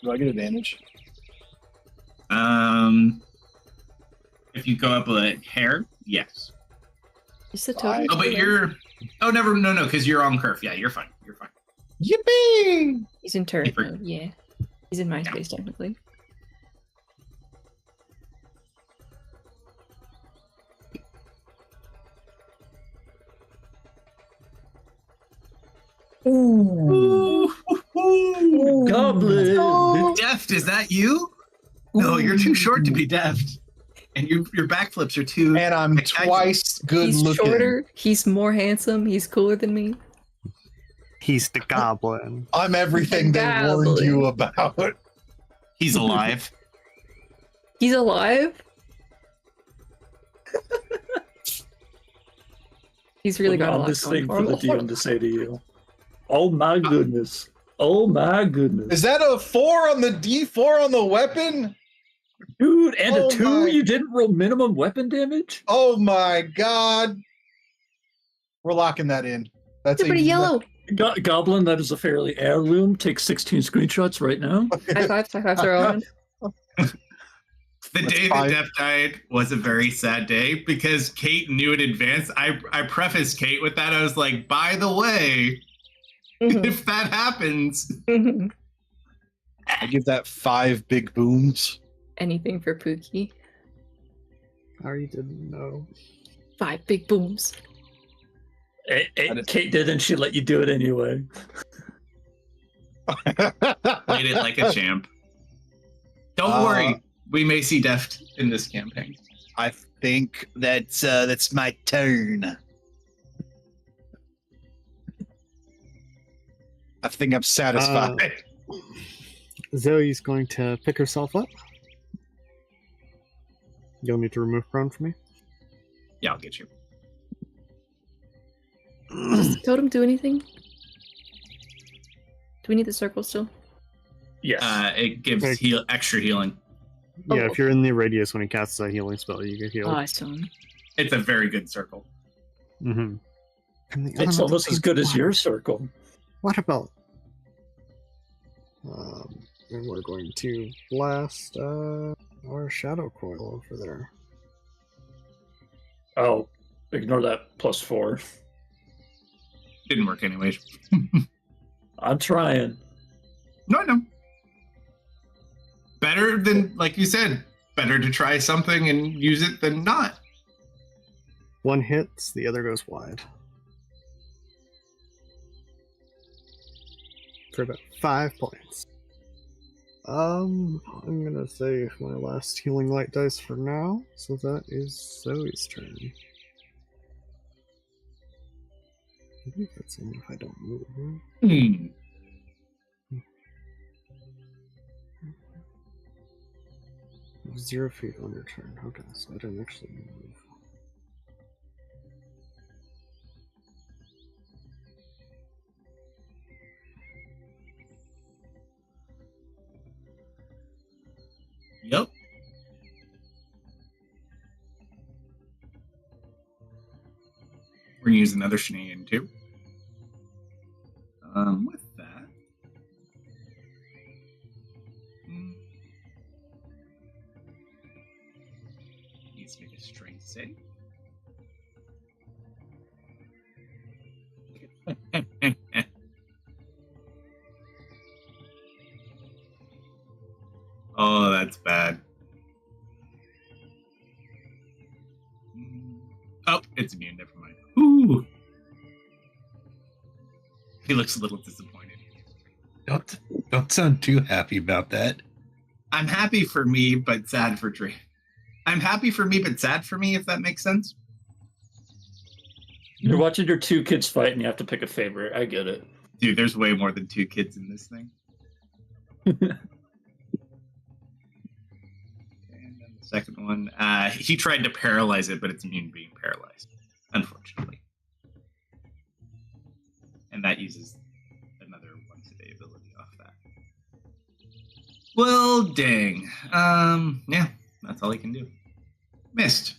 Speaker 3: Do I get advantage?
Speaker 2: If you go up a hair, yes.
Speaker 7: Is the totem?
Speaker 2: Oh, but you're. Oh, no, because you're on Kerf. Yeah, you're fine.
Speaker 3: Yippee!
Speaker 7: He's in turret mode, yeah. He's in my space, technically.
Speaker 2: Ooh.
Speaker 5: Goblin!
Speaker 2: Deft, is that you? No, you're too short to be deft. And your backflips are too.
Speaker 3: And I'm twice good
Speaker 7: He's
Speaker 3: looking.
Speaker 7: shorter, he's more handsome, he's cooler than me.
Speaker 4: He's the goblin.
Speaker 3: I'm everything they warned you about.
Speaker 2: He's alive.
Speaker 7: He's alive? He's really got a lot
Speaker 5: this
Speaker 7: going
Speaker 5: thing
Speaker 7: for
Speaker 5: for the
Speaker 7: him.
Speaker 5: DM to say to you. Oh my goodness. Oh my goodness.
Speaker 3: Is that a 4 on the D4 on the weapon?
Speaker 5: Dude, and
Speaker 3: Oh
Speaker 5: a 2?
Speaker 3: my-
Speaker 5: You didn't roll minimum weapon damage?
Speaker 3: Oh my god. We're locking that in. That's
Speaker 7: Pretty yellow.
Speaker 5: Goblin, that is a fairly heirloom. Take 16 screenshots right now.
Speaker 7: High five, throw on.
Speaker 2: The day that Def died was a very sad day because Kate knew in advance. I prefaced Kate with that. I was like, by the way, if that happens.
Speaker 3: I give that 5 big booms.
Speaker 7: Anything for Pookie.
Speaker 4: Harry didn't know.
Speaker 7: 5 big booms.
Speaker 5: Kate did, and she let you do it anyway.
Speaker 2: Played it like a champ. Don't worry. We may see Deft in this campaign.
Speaker 3: I think that's my turn. I think I'm satisfied.
Speaker 4: Zoe's going to pick herself up. You'll need to remove prone for me.
Speaker 2: Yeah, I'll get you.
Speaker 7: Does the totem do anything? we need the circle still?
Speaker 5: Yes.
Speaker 2: It gives
Speaker 4: Okay.
Speaker 2: extra healing.
Speaker 4: Yeah,
Speaker 7: Oh,
Speaker 4: if you're in the radius when he casts that healing spell, you get healed.
Speaker 7: I still am.
Speaker 2: It's a very good circle.
Speaker 4: Mm-hmm. And the
Speaker 5: It's
Speaker 4: elemental
Speaker 5: almost as
Speaker 4: beams
Speaker 5: good as
Speaker 4: fly.
Speaker 5: your circle.
Speaker 4: What about? And we're going to blast our shadow coil over there.
Speaker 5: Oh, ignore that +4.
Speaker 2: Didn't work anyways.
Speaker 5: I'm trying.
Speaker 2: No. Better than, like you said, better to try something and use it than not.
Speaker 4: One hits, the other goes wide. For about 5 points. I'm gonna save my last healing light dice for now, so that is Zoe's turn. I think that's only if I don't move.
Speaker 2: Hmm.
Speaker 4: 0 feet on your turn. Okay, so I didn't actually move.
Speaker 2: Yep. We're gonna use another shenanigan too. With that. Needs to make a strength save. Oh, that's bad. Oh, it's immune. Never mind. Ooh. He looks a little disappointed.
Speaker 6: Don't sound too happy about that.
Speaker 2: I'm happy for me, but sad for Dre. I'm happy for me, but sad for me, if that makes sense.
Speaker 5: You're watching your two kids fight and you have to pick a favorite. I get it.
Speaker 2: Dude, there's way more than 2 kids in this thing. And then the second one, he tried to paralyze it, but it's immune to being paralyzed, unfortunately. And that uses another once a day ability off that. Well, dang. Yeah, that's all he can do. Missed.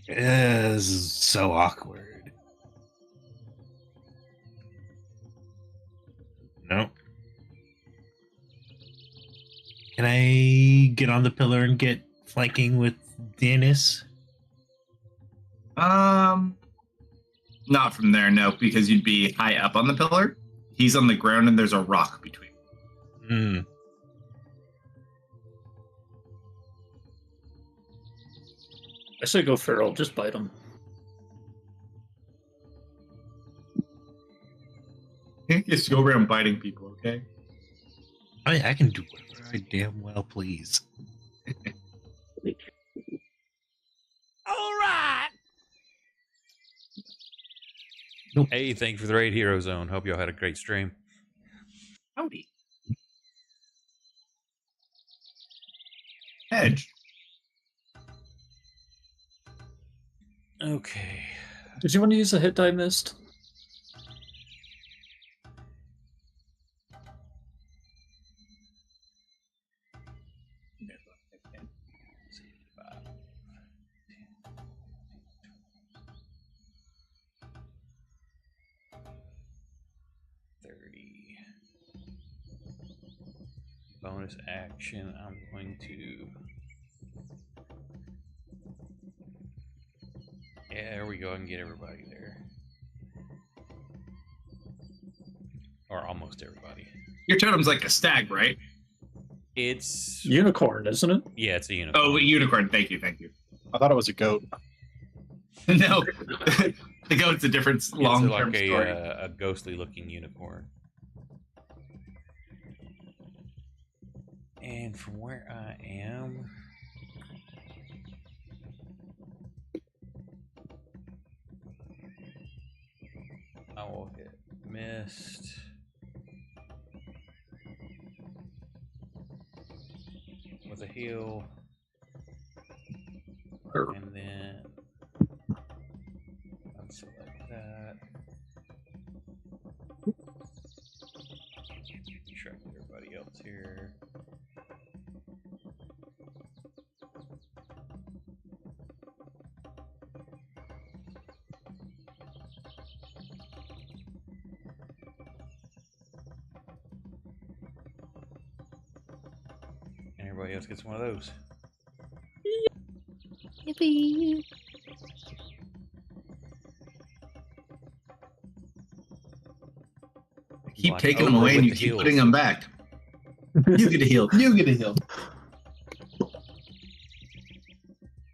Speaker 6: This is so awkward. No. Can I get on the pillar and get flanking with Dennis?
Speaker 2: Not from there, no, because you'd be high up on the pillar. He's on the ground and there's a rock between.
Speaker 6: Hmm.
Speaker 5: I say go feral. Just bite him.
Speaker 2: Just go around biting people, okay?
Speaker 6: I can do whatever I damn well please.
Speaker 1: All right. Hey, thank you for the raid, Hero Zone. Hope y'all had a great stream.
Speaker 2: Howdy. Edge.
Speaker 1: Okay.
Speaker 5: Did you want to use a hit die mist?
Speaker 1: Bonus action. I'm going to. Yeah, there we go. I can get everybody there. Or almost everybody.
Speaker 2: Your totem's like a stag, right?
Speaker 1: It's.
Speaker 5: Unicorn, isn't it?
Speaker 1: Yeah, it's a unicorn.
Speaker 2: Oh, unicorn. Thank you.
Speaker 3: I thought it was a goat.
Speaker 2: No. The goat's a different long-term
Speaker 1: like
Speaker 2: story.
Speaker 1: a ghostly looking unicorn. And from where I am, I will hit mist. With a heal. And then unselect that. Track everybody else here. And everybody else gets one of those.
Speaker 7: Yippee!
Speaker 2: Keep
Speaker 1: Like
Speaker 2: taking them
Speaker 1: Oprah
Speaker 2: away
Speaker 1: with
Speaker 2: and you
Speaker 1: the
Speaker 2: keep
Speaker 1: heels.
Speaker 2: putting them back. You get a heal. You get a heal.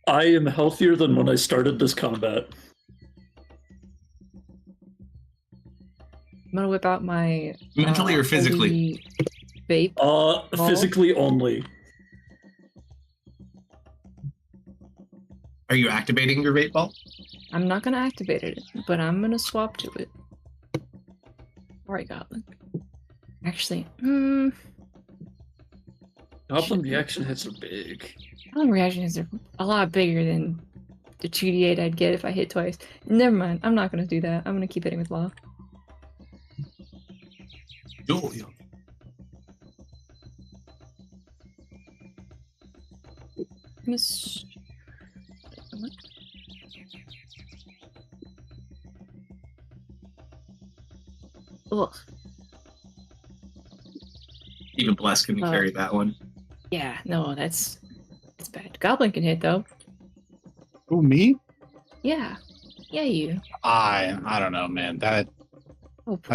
Speaker 5: I am healthier than when I started this combat.
Speaker 7: I'm gonna whip out my
Speaker 2: Mentally or physically?
Speaker 7: holy vape.
Speaker 5: Physically only.
Speaker 2: Are you activating your vape ball?
Speaker 7: I'm not gonna activate it, but I'm gonna swap to it. Alright, Goblin. Actually,
Speaker 5: Goblin reaction hits are big.
Speaker 7: Goblin reactions are a lot bigger than the 2d8 I'd get if I hit twice. Never mind, I'm not gonna do that. I'm gonna keep hitting with law.
Speaker 2: Dual heal.
Speaker 7: Miss. Ugh.
Speaker 2: Even Bless couldn't carry that one.
Speaker 7: Yeah, no, that's bad. Goblin can hit though.
Speaker 3: Who, me?
Speaker 7: Yeah. Yeah, you.
Speaker 3: I don't know, man. That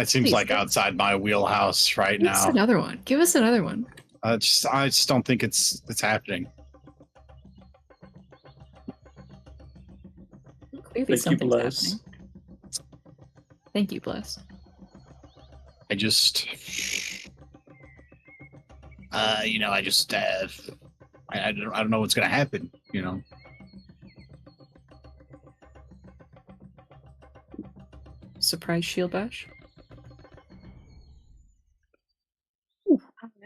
Speaker 3: seems
Speaker 7: please,
Speaker 3: like
Speaker 7: give-
Speaker 3: outside my wheelhouse right
Speaker 7: Give us
Speaker 3: now.
Speaker 7: another one. Give us another one.
Speaker 3: I just don't think it's happening.
Speaker 7: Clearly
Speaker 5: Thank you,
Speaker 7: something's
Speaker 5: Bless.
Speaker 7: happening. Thank you, Bless.
Speaker 3: I just, I don't know what's gonna happen.
Speaker 7: Surprise shield bash.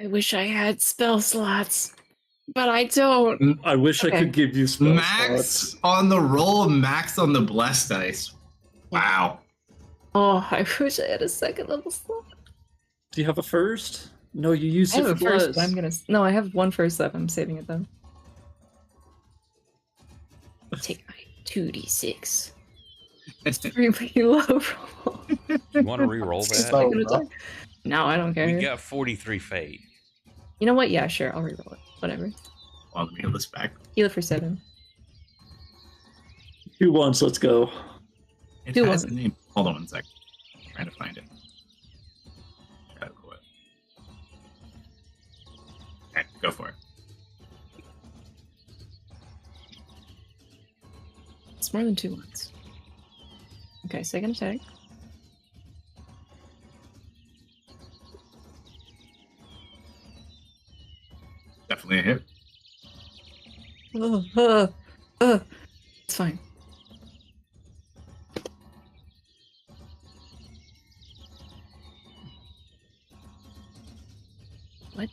Speaker 7: I wish I had spell slots, but I don't.
Speaker 5: I wish I
Speaker 7: Okay.
Speaker 5: could give you spell
Speaker 2: Max
Speaker 5: slots.
Speaker 2: on the roll, max on the Bless dice. Wow.
Speaker 7: Oh, I wish I had a second level slot.
Speaker 5: Do you have a first? No, you used
Speaker 7: I
Speaker 5: it
Speaker 7: have
Speaker 5: for
Speaker 7: a first,
Speaker 5: Bless.
Speaker 7: but I'm gonna. No, I have one first left. I'm saving it though. Take my 2d6. It's really low roll.
Speaker 1: You want to re-roll that?
Speaker 3: So rough.
Speaker 7: No, I don't care.
Speaker 1: We got 43 fate.
Speaker 7: You know what? Yeah, sure. I'll reroll it. Whatever.
Speaker 2: Well, let me heal this back.
Speaker 7: Heal it for 7.
Speaker 5: 2 1s, let's go.
Speaker 2: It
Speaker 7: Do
Speaker 2: has
Speaker 7: one.
Speaker 2: a name. Hold on one sec. I'm trying to find it. Gotta go it. Okay, go for it.
Speaker 7: It's more than 2 ones. Okay, second attack.
Speaker 2: Definitely a hit.
Speaker 7: It's fine. What?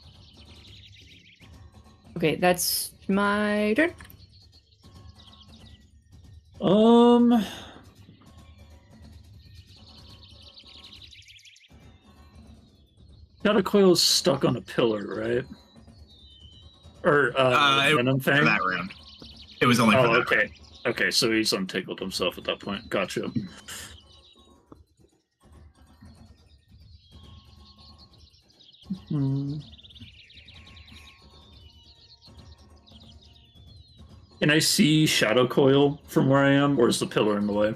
Speaker 7: Okay, that's my turn.
Speaker 5: Shadow Coil's stuck on a pillar, right? Or Venom
Speaker 2: For
Speaker 5: Fang?
Speaker 2: that round. It was only for
Speaker 5: Oh,
Speaker 2: that
Speaker 5: okay.
Speaker 2: round.
Speaker 5: Okay, so he's untangled himself at that point. Gotcha. Hmm. Can I see Shadow Coil from where I am, or is the pillar in the way?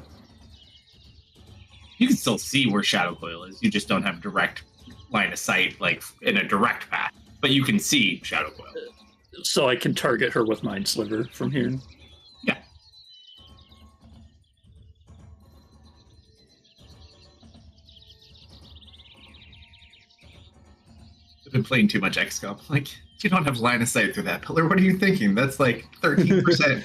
Speaker 2: You can still see where Shadow Coil is. You just don't have direct line of sight, like in a direct path. But you can see Shadow Coil.
Speaker 5: So I can target her with Mind Sliver from here.
Speaker 2: Yeah. I've been playing too much XCOM. Like, you don't have line of sight through that pillar. What are you thinking? That's like 13%.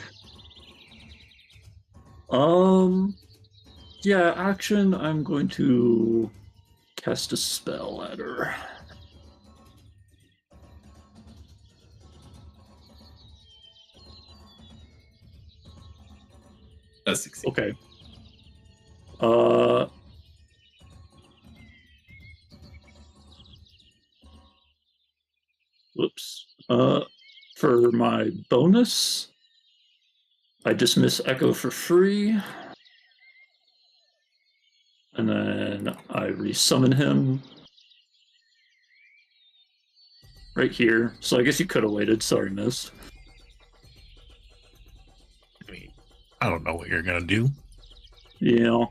Speaker 5: Yeah, action. I'm going to cast a spell at her.
Speaker 2: Does succeed.
Speaker 5: Okay. Whoops. For my bonus, I dismiss Echo for free. And then I resummon him right here. So I guess you could have waited. Sorry, miss.
Speaker 6: I mean, I don't know what you're gonna do.
Speaker 5: Yeah.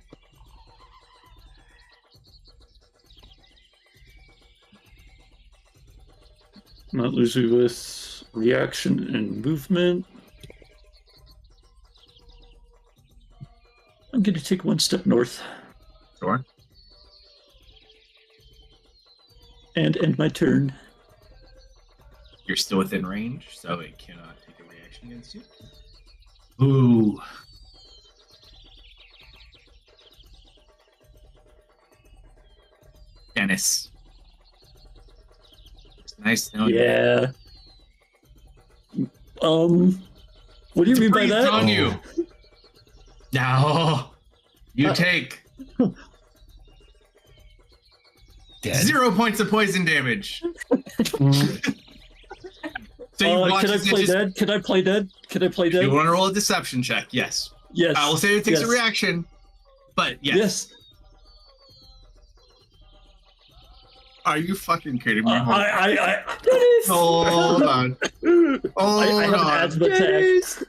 Speaker 5: Not losing with reaction and movement. I'm going to take one step north.
Speaker 2: Sure.
Speaker 5: And end my turn.
Speaker 2: You're still within range, so it cannot take a reaction against you. Ooh. Dennis. It's nice knowing you.
Speaker 5: Yeah. What do you mean by
Speaker 2: Breathe
Speaker 5: that?
Speaker 2: on you. No. You take
Speaker 6: Dead.
Speaker 2: 0 points of poison damage. So you watch
Speaker 5: can I
Speaker 2: as it
Speaker 5: play
Speaker 2: just-
Speaker 5: dead? Can I play dead? Can I play
Speaker 2: If
Speaker 5: dead?
Speaker 2: you want to roll a deception check, yes.
Speaker 5: Yes.
Speaker 2: I will say it takes
Speaker 5: yes.
Speaker 2: a reaction, but yes.
Speaker 5: Yes.
Speaker 2: Are you fucking kidding me?
Speaker 5: Dennis!
Speaker 2: Hold on.
Speaker 5: I have an
Speaker 2: on.
Speaker 5: asthma attack.
Speaker 7: Dennis!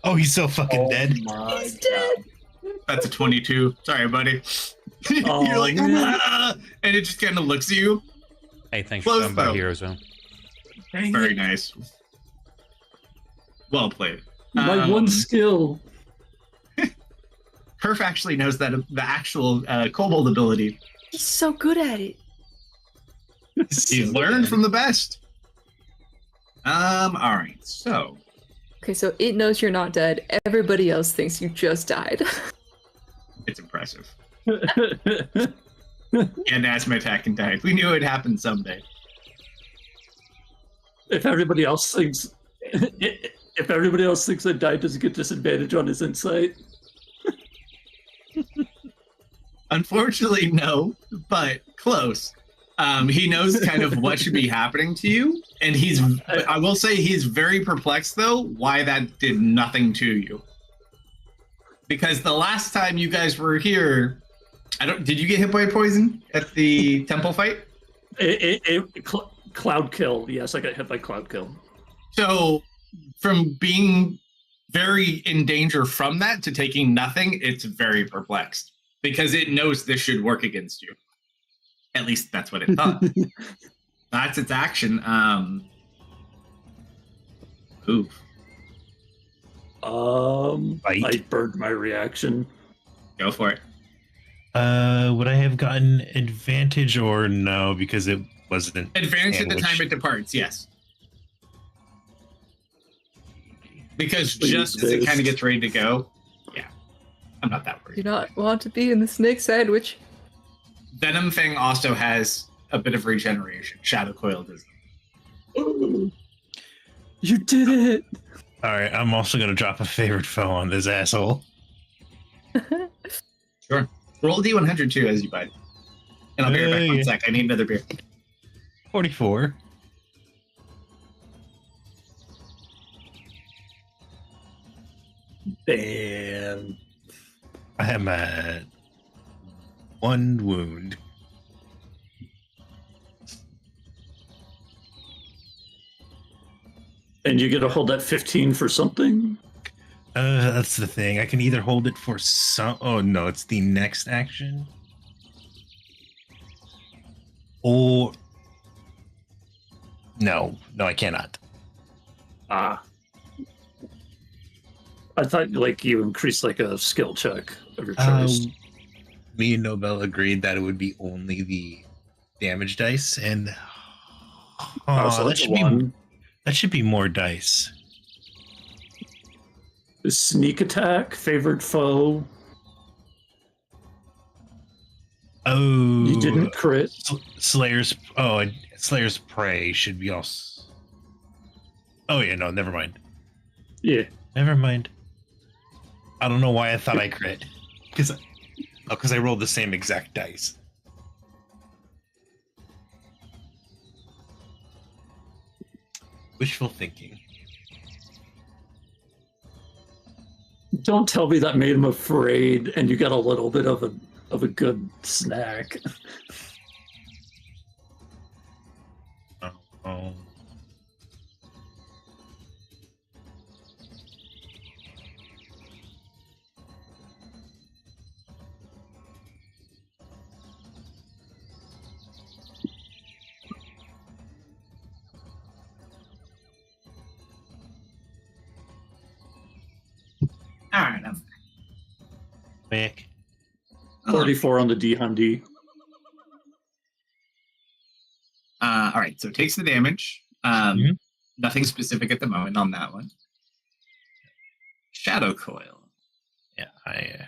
Speaker 6: Oh, he's so fucking dead.
Speaker 7: He's dead!
Speaker 2: That's a 22. Sorry, buddy.
Speaker 5: Oh,
Speaker 2: You're like,
Speaker 5: man.
Speaker 2: "Ah," and it just kind of looks at you.
Speaker 1: Hey, thanks
Speaker 2: Close
Speaker 1: for coming by
Speaker 2: though.
Speaker 1: Hero Zone.
Speaker 2: Very nice. Well played.
Speaker 5: My one skill.
Speaker 2: Kerf actually knows that the actual kobold ability.
Speaker 7: He's so good at it.
Speaker 2: He's learned from the best. All right. So
Speaker 7: Okay, so it knows you're not dead. Everybody else thinks you just died.
Speaker 2: it's impressive. And asthma attack and died. We knew it would happen someday.
Speaker 5: If everybody else thinks I died, does he get disadvantage on his insight?
Speaker 2: Unfortunately, no, but close. He knows kind of what should be happening to you, and I will say he's very perplexed though why that did nothing to you. Because the last time you guys were here, did you get hit by poison at the temple fight?
Speaker 5: Cloud kill. Yes, I got hit by cloud kill.
Speaker 2: So from being very in danger from that to taking nothing, it's very perplexed because it knows this should work against you. At least that's what it thought. That's its action. Oof.
Speaker 6: Bite.
Speaker 5: I burned my reaction.
Speaker 2: Go for it.
Speaker 6: Would I have gotten advantage or no? Because it wasn't
Speaker 2: Advantage at the
Speaker 6: sandwich.
Speaker 2: time it departs, yes. Because
Speaker 5: Please,
Speaker 2: just as it
Speaker 5: Dave.
Speaker 2: kind of gets ready to go, yeah. I'm not that
Speaker 7: Do
Speaker 2: worried.
Speaker 7: not want to be in the snake sandwich.
Speaker 2: Venom Fang also has a bit of regeneration. Shadow Coil does.
Speaker 5: You did it!
Speaker 6: All right, I'm also gonna drop a favorite foe on this asshole.
Speaker 2: Sure. Roll a D100 too as you bite. And I'll be right back one
Speaker 6: Yeah.
Speaker 2: sec. I need another beer.
Speaker 6: 44.
Speaker 5: Damn.
Speaker 6: I am at 1 wound.
Speaker 5: And you get to hold that 15 for something?
Speaker 6: That's the thing. I can either hold it for some. Oh no, it's the next action. Or no, I cannot.
Speaker 5: Ah. I thought like you increased like a skill check of your choice.
Speaker 6: Me and Nobel agreed that it would be only the damage dice, and
Speaker 5: So
Speaker 6: that
Speaker 5: it's
Speaker 6: should be
Speaker 5: one.
Speaker 6: that should be more dice.
Speaker 5: Sneak attack, favored foe.
Speaker 6: Oh,
Speaker 5: You didn't crit.
Speaker 6: Slayer's Prey should be also. Oh yeah, no, never mind.
Speaker 5: Yeah.
Speaker 6: Never mind. I don't know why I thought I crit. Because I rolled the same exact dice. Wishful thinking.
Speaker 5: Don't tell me that made him afraid, and you got a little bit of a good snack.
Speaker 6: Oh.
Speaker 2: All right.
Speaker 6: Mick.
Speaker 5: 44 on the D-Hundy.
Speaker 2: All right, so it takes the damage.
Speaker 6: Mhm.
Speaker 2: Nothing specific at the moment on that one. Shadow Coil.
Speaker 6: Yeah, I.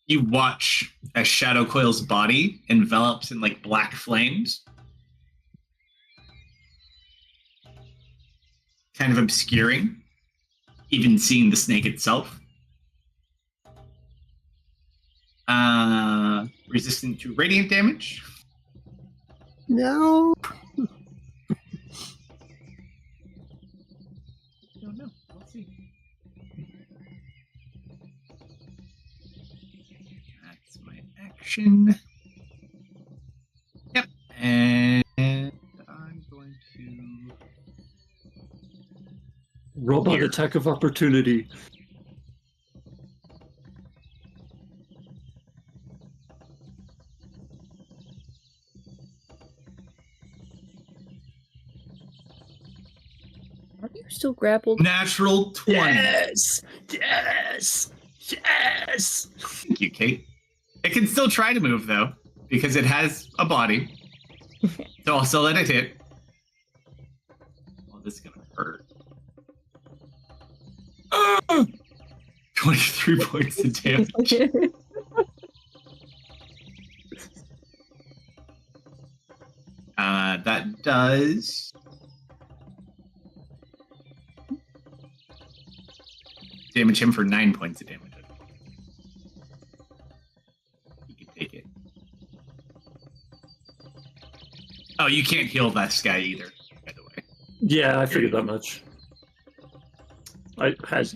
Speaker 2: You watch as Shadow Coil's body envelops in like black flames, kind of obscuring, even seeing the snake itself. Resistant to radiant damage.
Speaker 4: No.
Speaker 2: Don't know. We'll see. That's my action. Yep. And I'm going to.
Speaker 5: Robot
Speaker 2: Here.
Speaker 5: attack of opportunity.
Speaker 7: Are you still grappled?
Speaker 2: Natural 20.
Speaker 5: Yes! Yes! Yes!
Speaker 2: Thank you, Kate. It can still try to move, though, because it has a body. So I'll still let it hit. Oh, this is going to hurt. 23 points of damage. That does... damage him for 9 points of damage. You can take it. Oh, you can't heal that guy either, by the way.
Speaker 5: Yeah, I figured that much. I has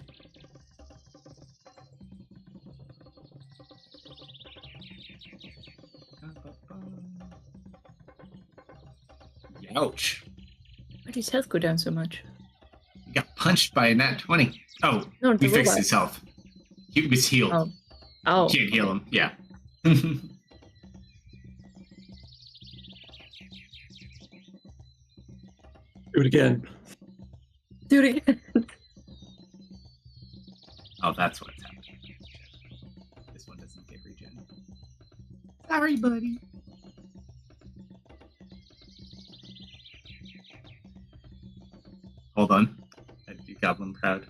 Speaker 2: Ouch.
Speaker 7: Why did his health go down so much?
Speaker 2: He got punched by a nat 20. Oh,
Speaker 7: No,
Speaker 2: he
Speaker 7: the
Speaker 2: fixed
Speaker 7: robot.
Speaker 2: his health. He was healed.
Speaker 7: Oh. Oh.
Speaker 2: You can't heal him. Yeah.
Speaker 5: do it again.
Speaker 7: Do it again.
Speaker 2: Oh, that's what's happening. This one doesn't get regen. Sorry, buddy. Hold on. I'd be goblin proud.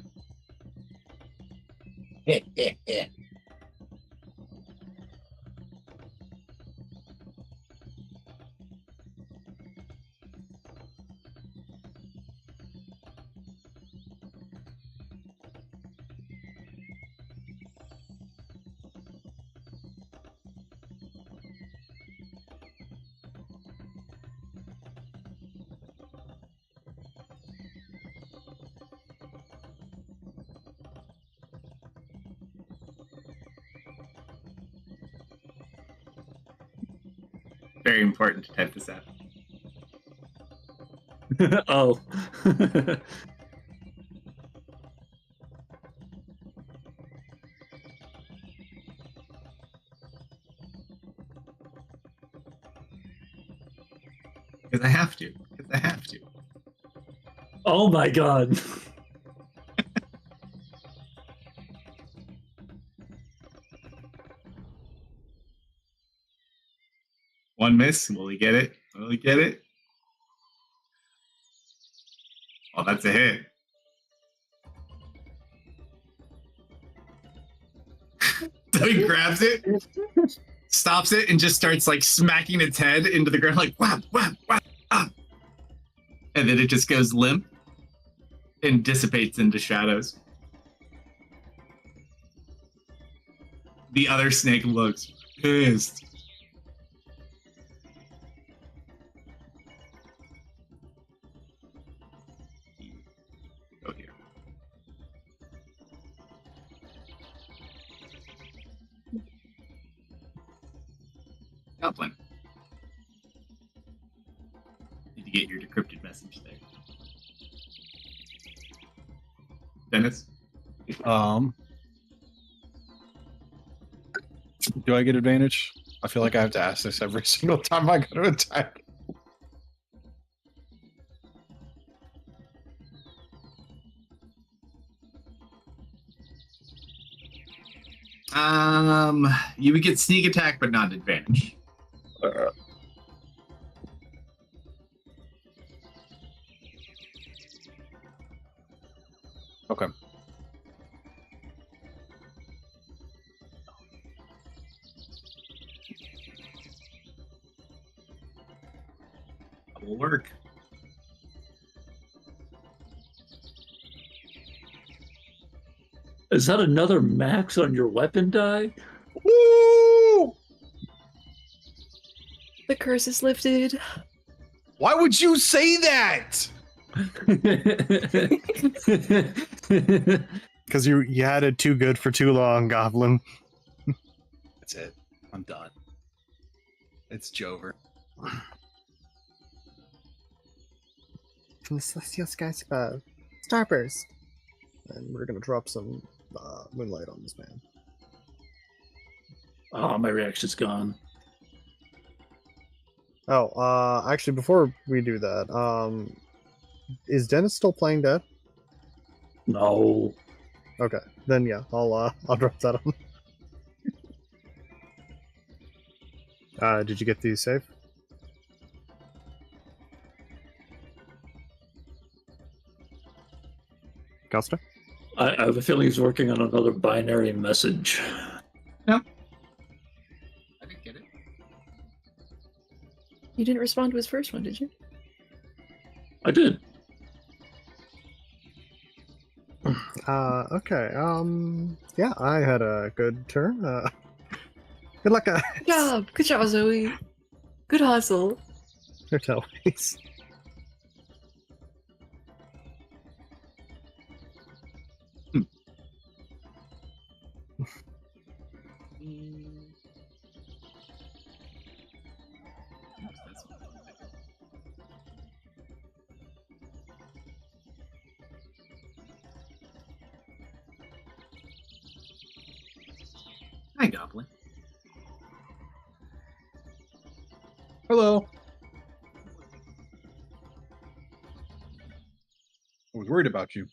Speaker 2: Very important to type this out.
Speaker 5: Oh.
Speaker 2: Because I have to. Because I have to.
Speaker 5: Oh my god.
Speaker 2: One miss. Will he get it? Will he get it? Oh, that's a hit. So he grabs it. stops it and just starts like smacking its head into the ground like whap, whap, whap, ah. And then it just goes limp and dissipates into shadows. The other snake looks pissed. Go here. Goblin. Did you get your decrypted message there? Dennis?
Speaker 3: Do I get advantage? I feel like I have to ask this every single time I go to attack.
Speaker 2: You would get sneak attack, but not advantage.
Speaker 3: Okay.
Speaker 2: That will work.
Speaker 5: Is that another max on your weapon die?
Speaker 3: Woo!
Speaker 7: The curse is lifted.
Speaker 3: Why would you say that?
Speaker 4: Because you had it too good for too long, Goblin.
Speaker 3: That's it. I'm done. It's Jover.
Speaker 4: From the Celestial Sky Starburst. And we're gonna drop some moonlight on this man.
Speaker 5: Oh, my reaction's gone.
Speaker 4: Oh, actually, before we do that, is Dennis still playing dead?
Speaker 5: No.
Speaker 4: Okay, then yeah, I'll drop that on. Did you get these safe? Kalsto?
Speaker 5: I have a feeling he's working on another binary message.
Speaker 2: I didn't get it.
Speaker 7: You didn't respond to his first one, did you?
Speaker 5: I did.
Speaker 4: Okay, yeah, I had a good turn. Good luck, guys.
Speaker 7: Good job. Good job, Zoe. Good hustle.
Speaker 4: There's always.
Speaker 2: Hi, Goblin.
Speaker 3: Hello. I was worried about you.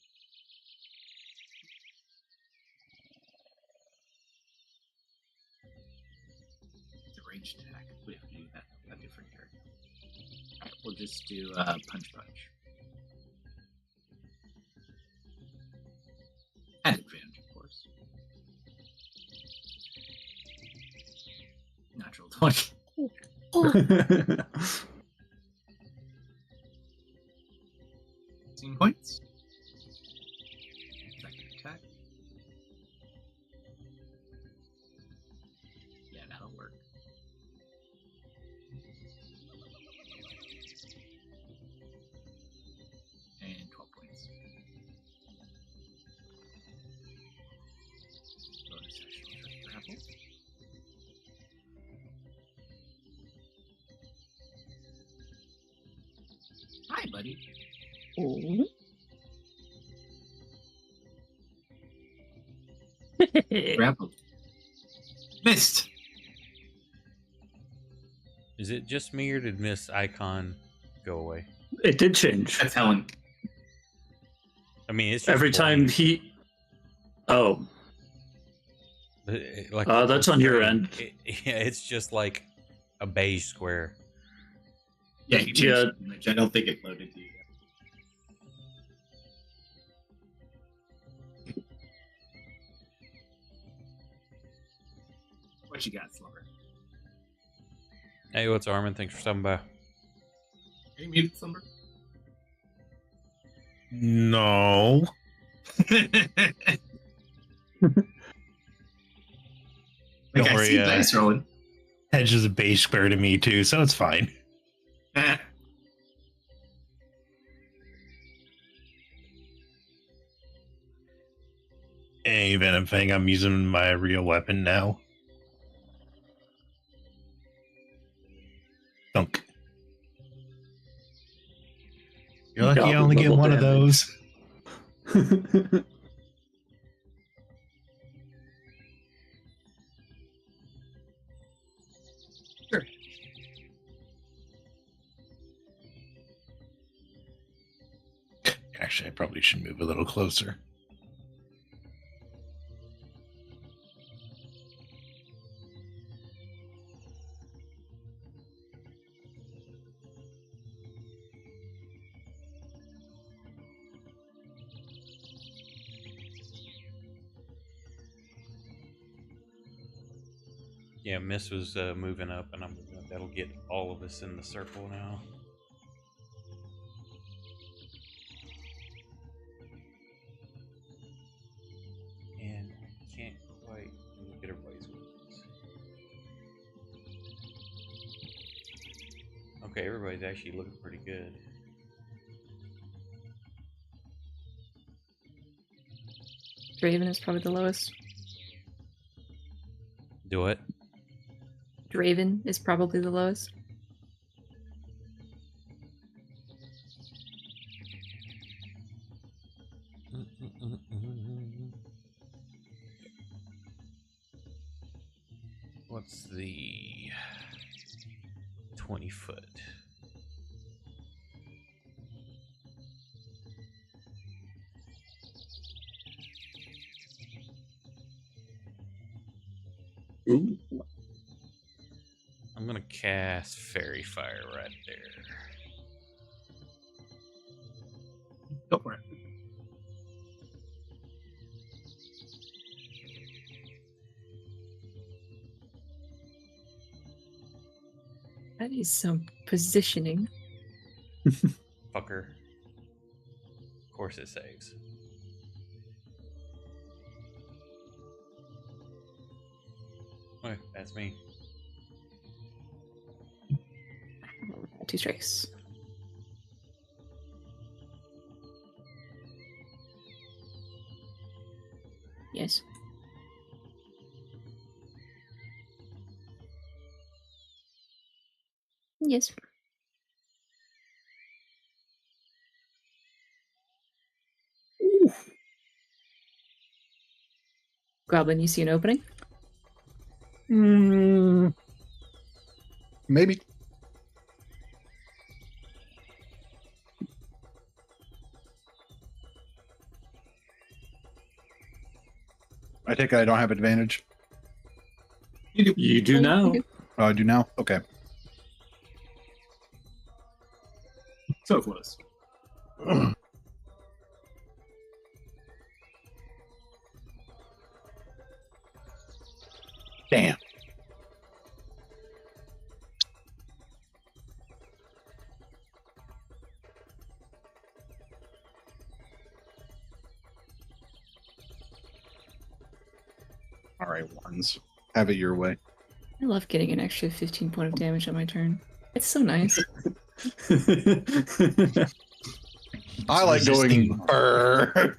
Speaker 2: It's a ranged attack. We have to do that a different turn. Alright, we'll just do punch punch. At advantage, of course. Natural 20.
Speaker 7: Oh,
Speaker 2: 16 points. Second attack. Yeah, that'll work. And 12 points. Bonus action for grapple. Hi, buddy. Grapple. Missed.
Speaker 1: Is it just me or did Miss Icon go away?
Speaker 5: It did change.
Speaker 2: That's Helen.
Speaker 1: I mean, it's just
Speaker 5: Every time
Speaker 1: blank.
Speaker 5: he... Oh,
Speaker 1: Like
Speaker 5: that's on your end.
Speaker 1: Yeah, it's just like a beige square.
Speaker 2: Yeah, he changed
Speaker 5: Yeah.
Speaker 2: the image. I don't think it loaded to you yet. What you got, Slumber?
Speaker 1: Hey, what's Armin? Thanks for stopping by.
Speaker 2: Are you muted, Slumber?
Speaker 6: No.
Speaker 2: Like, I
Speaker 6: worry,
Speaker 2: see dice rolling.
Speaker 6: Hedge is a base square to me too, so it's fine. Even if I'm using my real weapon now. Thunk. You're lucky I
Speaker 5: Goblin
Speaker 6: only get
Speaker 5: level
Speaker 6: one of
Speaker 5: damage.
Speaker 6: those.
Speaker 2: Sure.
Speaker 6: Actually, I probably should move a little closer.
Speaker 1: Yeah, Miss was moving up, and that'll get all of us in the circle now. And I can't quite get everybody's wins. Okay, everybody's actually looking pretty good.
Speaker 7: Draven is probably the lowest.
Speaker 1: Do what?
Speaker 7: Draven is probably the lowest.
Speaker 1: What's the 20 foot?
Speaker 5: Ooh.
Speaker 1: I'm gonna cast Fairy Fire right there.
Speaker 2: Go for it.
Speaker 7: That is some positioning.
Speaker 1: Fucker. Of course it saves. Okay, that's me.
Speaker 7: 2 strikes. Yes. Yes. Goblin, you see an opening?
Speaker 3: Maybe. I take it I don't have advantage.
Speaker 5: You do now.
Speaker 3: Oh, I do now? Okay.
Speaker 2: So close.
Speaker 3: Damn. All right, ones. Have it your way.
Speaker 7: I love getting an extra 15 point of damage on my turn. It's so nice.
Speaker 3: I like going
Speaker 6: Resisting.
Speaker 3: burr.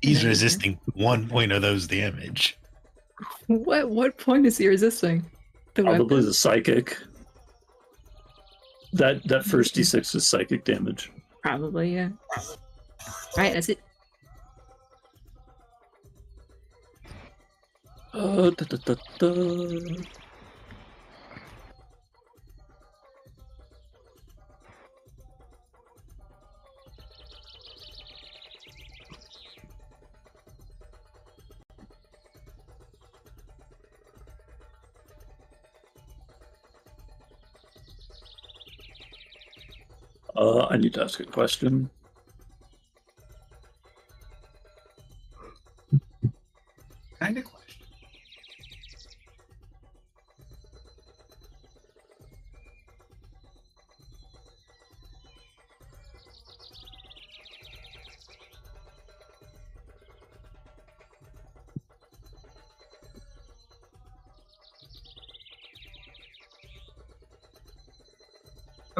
Speaker 6: He's resisting 1 point of those damage.
Speaker 7: What point is he resisting? The
Speaker 5: Probably
Speaker 7: weapon?
Speaker 5: the psychic. That first d6 is psychic damage.
Speaker 7: Probably, yeah. Alright, that's it.
Speaker 5: Da, da, da, da. I need to ask a question.
Speaker 2: Kind of question.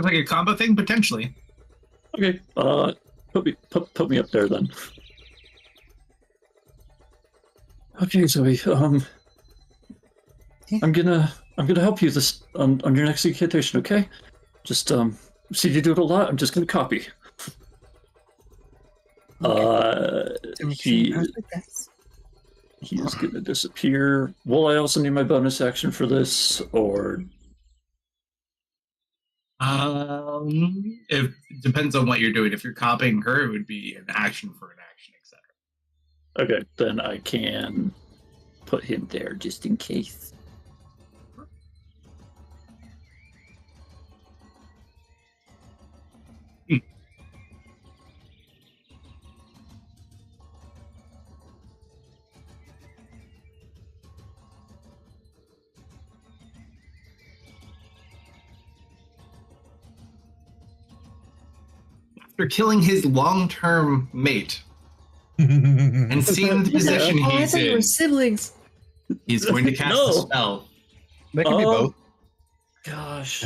Speaker 2: Sounds like a combo thing, potentially.
Speaker 5: Okay. Put me up there then. Okay, Zoe. I'm gonna help you this on your next incantation. Okay. Just see you do it a lot. I'm just gonna copy. He is gonna disappear. Will I also need my bonus action for this, or?
Speaker 2: It depends on what you're doing. If you're copying her, it would be an action for an action, etc.
Speaker 5: Okay, then I can put him there just in case.
Speaker 2: After killing his long-term mate and seeing the position
Speaker 7: I
Speaker 2: he's
Speaker 7: thought you were
Speaker 2: in,
Speaker 7: siblings.
Speaker 2: he's going to cast a spell.
Speaker 3: They can be both.
Speaker 5: Gosh.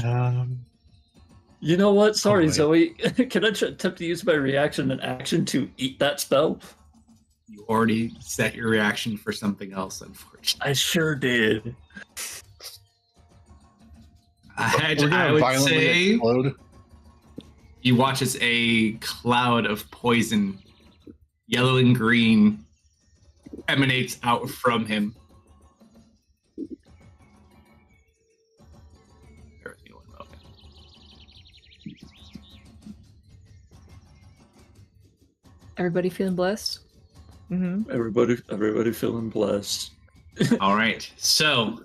Speaker 6: You
Speaker 5: know what? Sorry,
Speaker 6: boy.
Speaker 5: Zoe. Can I attempt to use my reaction and action to eat that spell?
Speaker 2: You already set your reaction for something else, unfortunately.
Speaker 5: I sure did.
Speaker 3: We're gonna
Speaker 2: I would
Speaker 3: violently
Speaker 2: say
Speaker 3: explode.
Speaker 2: you watch as a cloud of poison, yellow and green, emanates out from him. Bear with me one moment.
Speaker 7: Everybody feeling blessed? Mm-hmm.
Speaker 5: Everybody feeling blessed.
Speaker 2: All right, so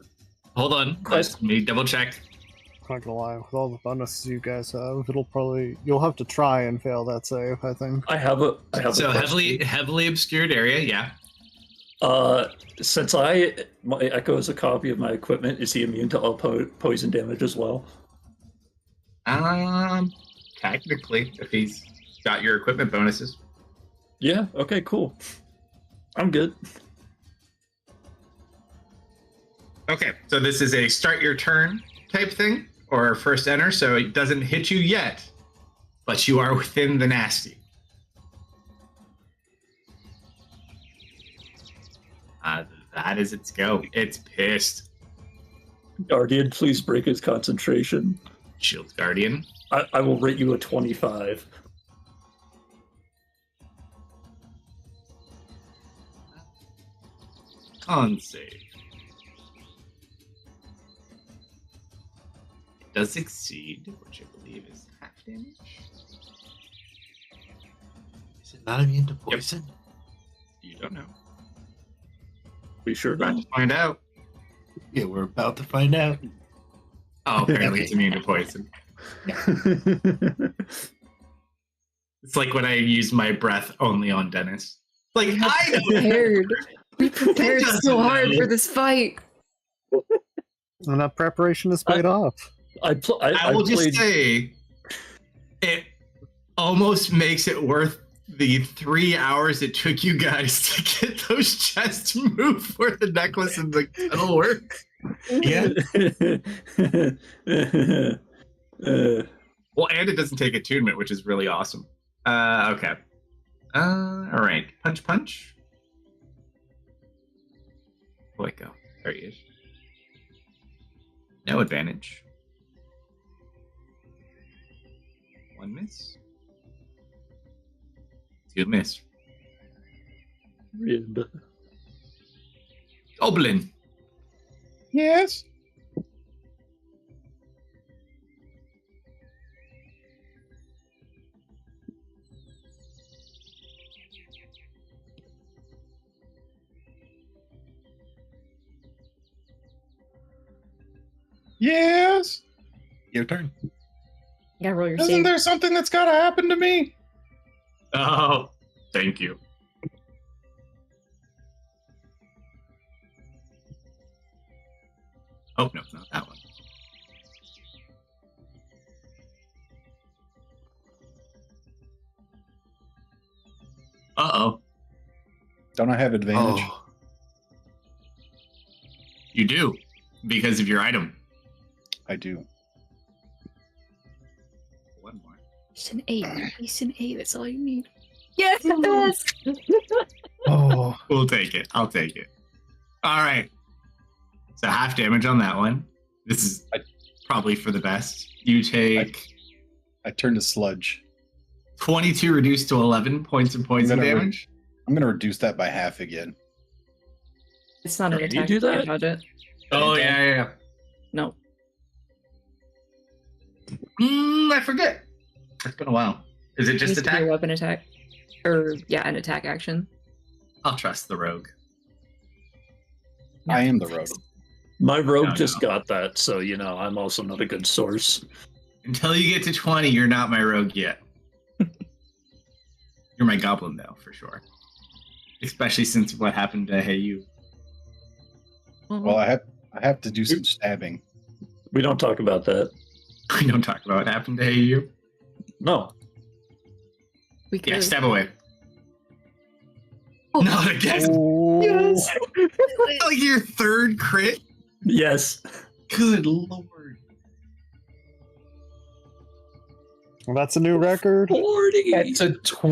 Speaker 2: hold on. Let me double check.
Speaker 4: I'm not gonna lie, with all the bonuses you guys have, you'll have to try and fail that save, I think.
Speaker 5: I have a
Speaker 2: So
Speaker 5: question.
Speaker 2: heavily obscured area, yeah.
Speaker 5: Since my Echo is a copy of my equipment, is he immune to all poison damage as well?
Speaker 2: Technically, if he's got your equipment bonuses.
Speaker 5: Yeah. Okay. Cool. I'm good.
Speaker 2: Okay, so this is a start your turn type thing, or first enter, so it doesn't hit you yet, but you are within the nasty. That is its go. It's pissed.
Speaker 5: Guardian, please break his concentration.
Speaker 2: Shield Guardian.
Speaker 5: I will rate you a 25.
Speaker 2: Con save. It does exceed, which I believe is half damage.
Speaker 6: Is it not immune to poison?
Speaker 2: You don't know.
Speaker 5: We sure
Speaker 2: Trying
Speaker 5: don't.
Speaker 2: to find out.
Speaker 6: Yeah, we're about to find out.
Speaker 2: Oh, apparently it's immune to poison. It's like when I use my breath only on Dennis. Like, I know.
Speaker 7: Prepared. We prepared
Speaker 2: doesn't
Speaker 7: so hard
Speaker 2: know.
Speaker 7: for this fight.
Speaker 4: And that preparation is paid off.
Speaker 2: I will just say, it almost makes it worth the 3 hours it took you guys to get those chests to move for the necklace and the kettle work.
Speaker 6: Yeah.
Speaker 2: Well, and it doesn't take attunement, which is really awesome. Okay. All right. Punch, punch. Where'd it go? There he is. No advantage. One miss. Two miss.
Speaker 5: Rib.
Speaker 2: Goblin.
Speaker 3: Yes. Yes.
Speaker 6: Your turn.
Speaker 7: You gotta roll your
Speaker 3: Isn't
Speaker 7: save.
Speaker 3: there something that's gotta happen to me?
Speaker 2: Oh, thank you. Oh, no, not that one. Uh-oh.
Speaker 3: Don't I have advantage?
Speaker 6: Oh,
Speaker 2: You do, because of your item.
Speaker 3: I do.
Speaker 7: Just an 8. Just an 8. That's all you need.
Speaker 8: Yes.
Speaker 3: Oh,
Speaker 2: We'll take it. I'll take it. All right. So half damage on that one. This is probably for the best. You take
Speaker 3: I turned to sludge.
Speaker 2: 22 reduced to 11 points of poison damage.
Speaker 3: I'm gonna reduce that by half again.
Speaker 7: It's not an
Speaker 5: Can you
Speaker 7: attack.
Speaker 5: do
Speaker 7: You can't
Speaker 5: that?
Speaker 7: dodge it.
Speaker 2: Oh, yeah.
Speaker 7: No.
Speaker 2: I forget. It's been a while. Is it
Speaker 7: It
Speaker 2: just
Speaker 7: needs to be
Speaker 2: attack?
Speaker 7: a weapon attack. Or, yeah, an attack action.
Speaker 2: I'll trust the rogue.
Speaker 3: I am the rogue.
Speaker 5: My rogue
Speaker 2: No,
Speaker 5: just
Speaker 2: no.
Speaker 5: got that, so you know I'm also not a good source.
Speaker 2: Until you get to 20, you're not my rogue yet. You're my goblin, though, for sure. Especially since what happened to Hey You.
Speaker 3: Well, I have to do some stabbing.
Speaker 5: We don't talk about that.
Speaker 2: We don't talk about what happened to Hey You.
Speaker 5: No.
Speaker 7: We could.
Speaker 2: Yeah, stab away.
Speaker 7: Oh.
Speaker 2: Not again.
Speaker 4: Oh,
Speaker 2: Like your third crit?
Speaker 5: Yes.
Speaker 2: Good lord.
Speaker 4: well, that's a new record.
Speaker 5: 40.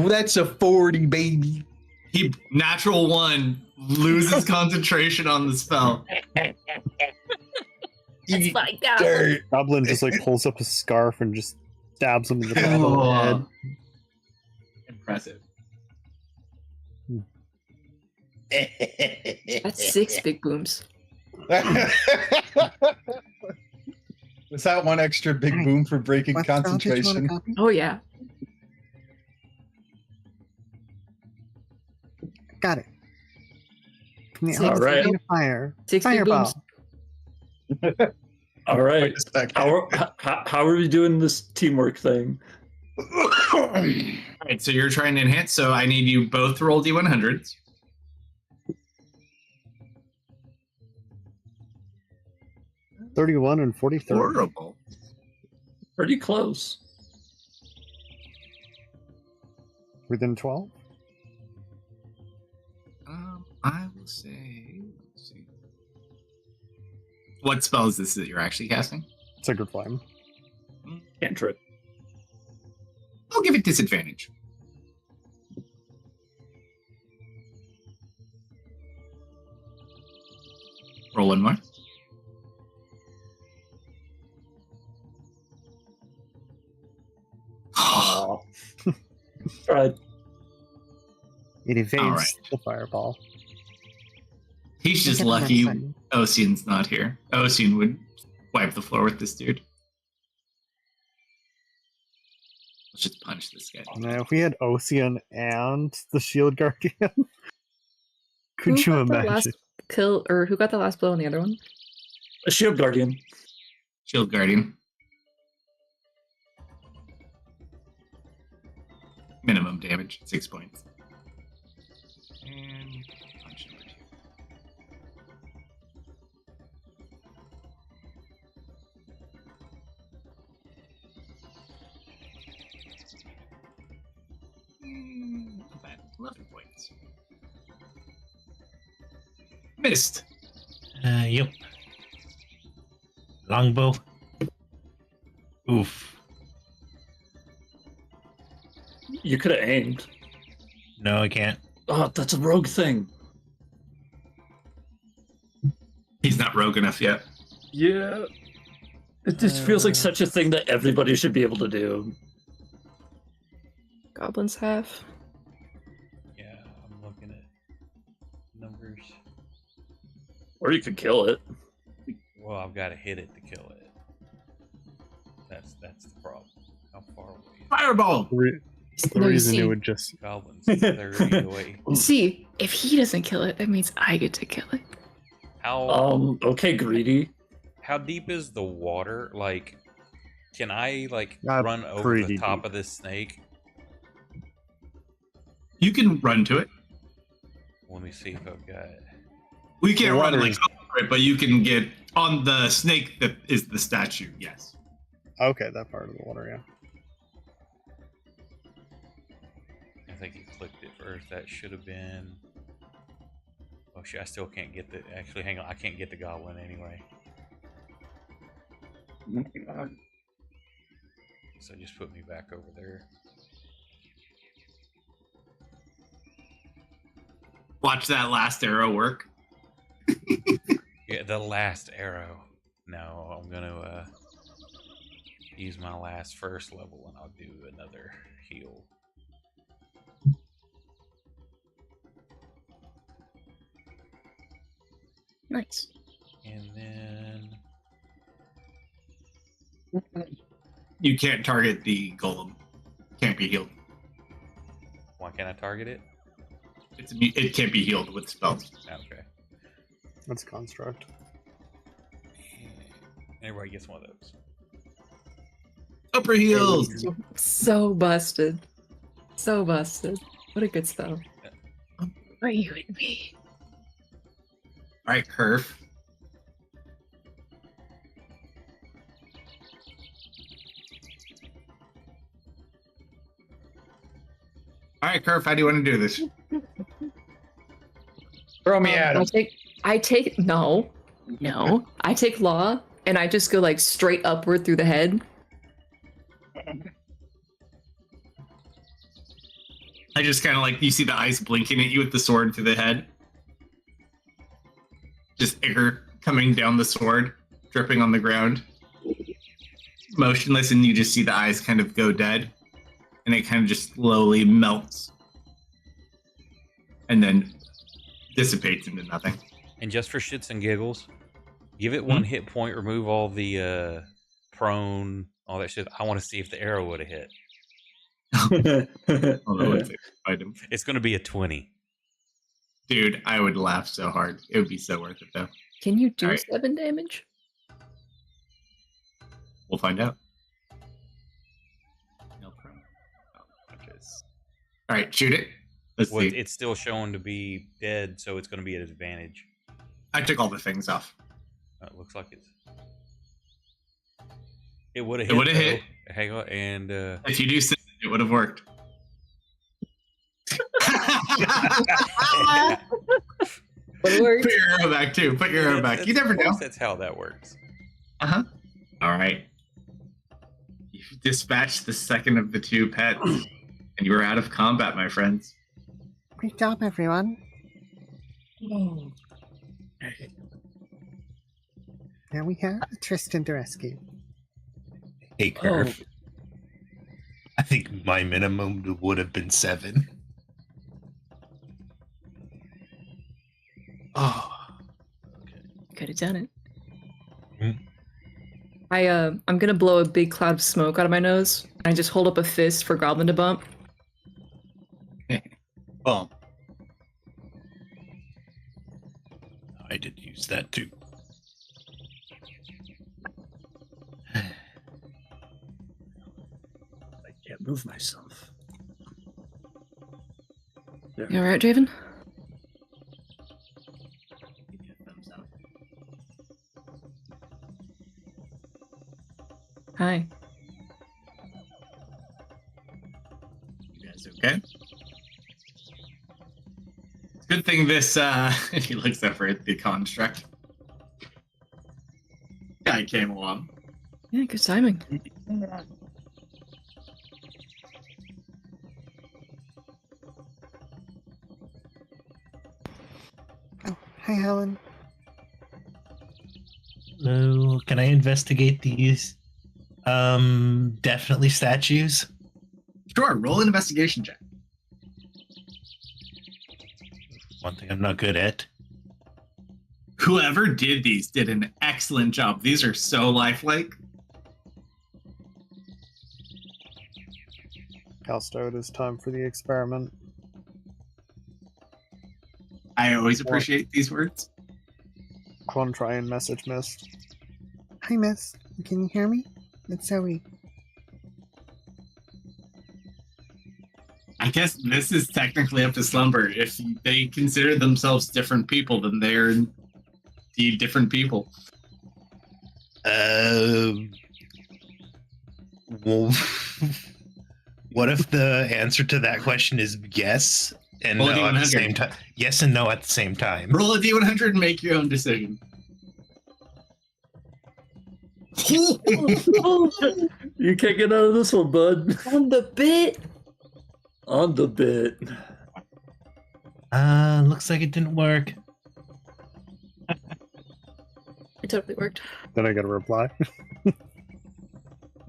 Speaker 3: That's a 40, baby.
Speaker 2: He natural one loses concentration on the spell.
Speaker 7: That's my god.
Speaker 3: Dirt.
Speaker 4: Goblin just like pulls up a scarf and just stabs him in the back of the head.
Speaker 2: Impressive.
Speaker 7: That's 6 big booms.
Speaker 3: Was that one extra big boom for breaking concentration?
Speaker 7: Oh, yeah.
Speaker 8: Got it. From the
Speaker 7: All
Speaker 5: right.
Speaker 8: right. Fire.
Speaker 7: 6 big
Speaker 8: Fireball.
Speaker 7: booms.
Speaker 5: All right.
Speaker 3: Wait a second.
Speaker 5: How are we doing this teamwork thing?
Speaker 2: All right, so you're trying to enhance, so I need you both to roll D100s.
Speaker 4: $31 and 43.
Speaker 2: Horrible.
Speaker 5: Pretty close.
Speaker 4: Within 12?
Speaker 2: I will say, let's see. What spell is this that you're actually casting?
Speaker 4: Sacred Flame.
Speaker 5: Cantrip.
Speaker 2: I'll give it disadvantage. Roll one more.
Speaker 5: Aw. Tried.
Speaker 8: It evades
Speaker 2: All right.
Speaker 8: the fireball.
Speaker 2: He's just
Speaker 8: Look at
Speaker 2: lucky
Speaker 8: that side.
Speaker 2: Ocean's not here. Ocean would wipe the floor with this dude. Let's just punch this guy.
Speaker 4: Now, if we had Ocean and the Shield Guardian, could you
Speaker 7: got the
Speaker 4: imagine?
Speaker 7: last kill, or who got the last blow on the other one?
Speaker 5: A shield guardian.
Speaker 2: Shield Guardian. Minimum damage, 6 points. And punch number 2. Not bad. 11 points. Missed.
Speaker 6: Yep. Longbow. Oof.
Speaker 5: You could have aimed.
Speaker 6: No, I can't.
Speaker 5: Oh, that's a rogue thing.
Speaker 2: He's not rogue enough yet.
Speaker 5: Yeah. It just feels like such a thing that everybody should be able to do.
Speaker 7: Goblins have.
Speaker 1: Yeah, I'm looking at numbers.
Speaker 5: Or you could kill it.
Speaker 1: Well, I've got to hit it to kill it. That's the problem. How far away?
Speaker 2: Fireball!
Speaker 4: The
Speaker 7: No, you
Speaker 4: reason
Speaker 7: see-
Speaker 4: it would just
Speaker 1: Goblins 30 away.
Speaker 7: See, if he doesn't kill it, that means I get to kill it.
Speaker 1: How
Speaker 5: Okay, greedy.
Speaker 1: how deep is the water? Like, can I
Speaker 4: Not
Speaker 1: run over the
Speaker 4: pretty
Speaker 1: top
Speaker 4: deep.
Speaker 1: of this snake?
Speaker 2: You can run to it.
Speaker 1: Let me see if I've got.
Speaker 2: We can't
Speaker 4: The
Speaker 2: run
Speaker 4: water
Speaker 2: like
Speaker 4: is-
Speaker 2: over it, but you can get on the snake that is the statue. Yes.
Speaker 4: okay, that part of the water, yeah.
Speaker 1: I think you clicked it first. That should have been. Oh shit! I still can't get the. Actually, hang on. I can't get the goblin anyway. So just put me back over there.
Speaker 2: Watch that last arrow work.
Speaker 1: Yeah, the last arrow. No, I'm gonna use my last first level and I'll do another heal.
Speaker 7: Nice.
Speaker 1: And then
Speaker 2: You can't target the golem. Can't be healed.
Speaker 1: why can't I target it?
Speaker 2: It can't be healed with spells.
Speaker 1: Okay.
Speaker 4: That's construct.
Speaker 1: Everybody gets one of those.
Speaker 2: Upper heals.
Speaker 7: So busted. So busted. What a good spell. Are you and me?
Speaker 2: All right, Curve. All right, Curve. How do you want to do this?
Speaker 3: Throw me at him.
Speaker 7: I take no. I take law and I just go like straight upward through the head.
Speaker 2: I just kind of like you see the eyes blinking at you with the sword to the head. Just ichor coming down the sword, dripping on the ground. Motionless, and you just see the eyes kind of go dead. And it kind of just slowly melts. And then dissipates into nothing.
Speaker 1: And just for shits and giggles, give it one hit point, remove all the prone, all that shit. I want to see if the arrow would have hit. It's going to be a 20.
Speaker 2: Dude, I would laugh so hard. It would be so worth it, though.
Speaker 7: Can you do
Speaker 2: All right.
Speaker 7: 7 damage?
Speaker 2: We'll find out. All right, shoot it. Let's
Speaker 1: Well,
Speaker 2: see.
Speaker 1: it's still showing to be dead, so it's going to be at advantage.
Speaker 2: I took all the things off.
Speaker 1: It looks like it's. It would have
Speaker 2: It
Speaker 1: hit.
Speaker 2: would've hit.
Speaker 1: Hang on, and
Speaker 2: If you do 6, it would have worked.
Speaker 7: But it worked.
Speaker 2: Put your arrow back, too. Put your arrow back. You never know.
Speaker 1: That's how that works.
Speaker 2: Uh-huh. All right. You've dispatched the second of the 2 pets, and you are out of combat, my friends.
Speaker 8: Great job, everyone. Now we have Tristan to rescue.
Speaker 6: Hey, Curve. I think my minimum would have been 7.
Speaker 2: Oh.
Speaker 7: Could have done it.
Speaker 6: Mm.
Speaker 7: I'm gonna blow a big cloud of smoke out of my nose. I just hold up a fist for Goblin to bump.
Speaker 2: Boom.
Speaker 6: I did use that too.
Speaker 5: I can't move myself. There.
Speaker 7: You alright, Draven? Hi.
Speaker 2: You guys okay? Good thing this, he looks over at the construct. Guy came along.
Speaker 7: Yeah, good timing.
Speaker 8: Oh, hi, Helen.
Speaker 6: Hello, can I investigate these? Definitely statues.
Speaker 2: Sure, roll an investigation check.
Speaker 6: One thing I'm not good at.
Speaker 2: Whoever did these did an excellent job. These are so lifelike.
Speaker 4: Kalsto, it is time for the experiment.
Speaker 2: I always appreciate these words.
Speaker 4: One try and message Mist.
Speaker 8: Hi, Miss. Can you hear me? It's Zoe.
Speaker 2: I guess this is technically up to Slumber. If they consider themselves different people, then they're indeed different people.
Speaker 6: Well, what if the answer to that question is yes and
Speaker 2: Roll a
Speaker 6: no at the
Speaker 2: D100.
Speaker 6: same time? Yes and no at the same time.
Speaker 2: Roll a D100 and make your own decision.
Speaker 5: You can't get out of this one, bud.
Speaker 7: On the bit.
Speaker 5: On the bit.
Speaker 6: Looks like it didn't work.
Speaker 7: It totally worked.
Speaker 4: Then I got a reply.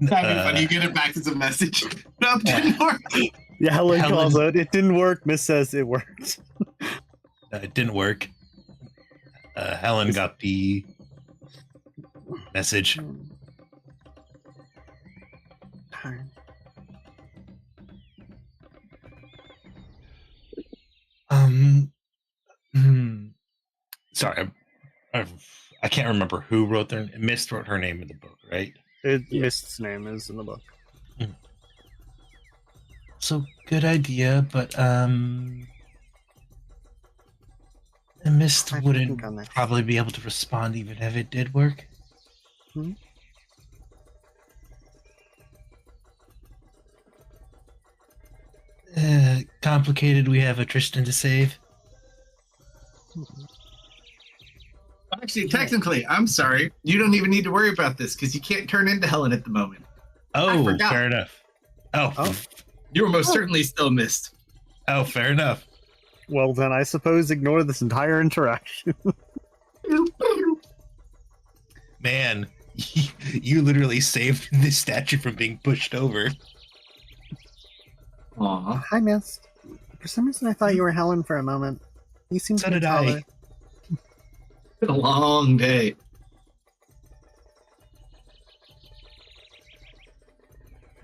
Speaker 2: That'd be funny. You get it back as a message. No, it didn't work.
Speaker 4: Yeah, Helen
Speaker 6: Helen-
Speaker 4: calls out. It didn't work. Miss says it worked.
Speaker 6: It didn't work. Helen got the message.
Speaker 8: Darn.
Speaker 6: Sorry, I can't remember who wrote their. Mist wrote her name in the book, right?
Speaker 4: Mist's name is in the book.
Speaker 6: So good idea, but Mist
Speaker 8: I
Speaker 6: wouldn't
Speaker 8: think on this.
Speaker 6: probably be able to respond even if it did work.
Speaker 8: Hmm?
Speaker 6: Complicated. We have a Tristan to save.
Speaker 2: Actually, technically, I'm sorry. You don't even need to worry about this because you can't turn into Helen at the moment.
Speaker 6: Oh,
Speaker 2: forgot.
Speaker 6: fair enough. Oh,
Speaker 2: You were most certainly still missed.
Speaker 6: oh, fair enough.
Speaker 4: Well, then I suppose ignore this entire interaction.
Speaker 6: Man, you literally saved this statue from being pushed over.
Speaker 2: Aw.
Speaker 8: Hi, Mist. For some reason, I thought you were Helen for a moment. You seem
Speaker 6: So
Speaker 8: to be
Speaker 6: did I.
Speaker 8: taller.
Speaker 2: It's been a long day.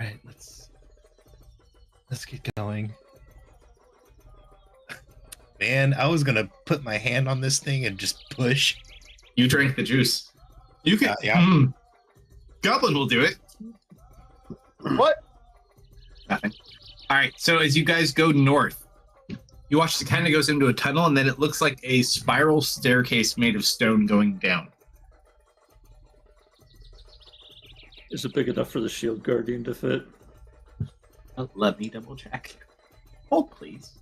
Speaker 6: All right, let's get going. Man, I was gonna put my hand on this thing and just push.
Speaker 2: You drank the juice. You can.
Speaker 6: Yeah.
Speaker 2: Goblin will do it.
Speaker 3: What?
Speaker 2: Nothing. All right. So as you guys go north, you watch it kind of goes into a tunnel, and then it looks like a spiral staircase made of stone going down.
Speaker 5: Is it big enough for the shield guardian to fit?
Speaker 2: Oh, let me double check. Hold, please.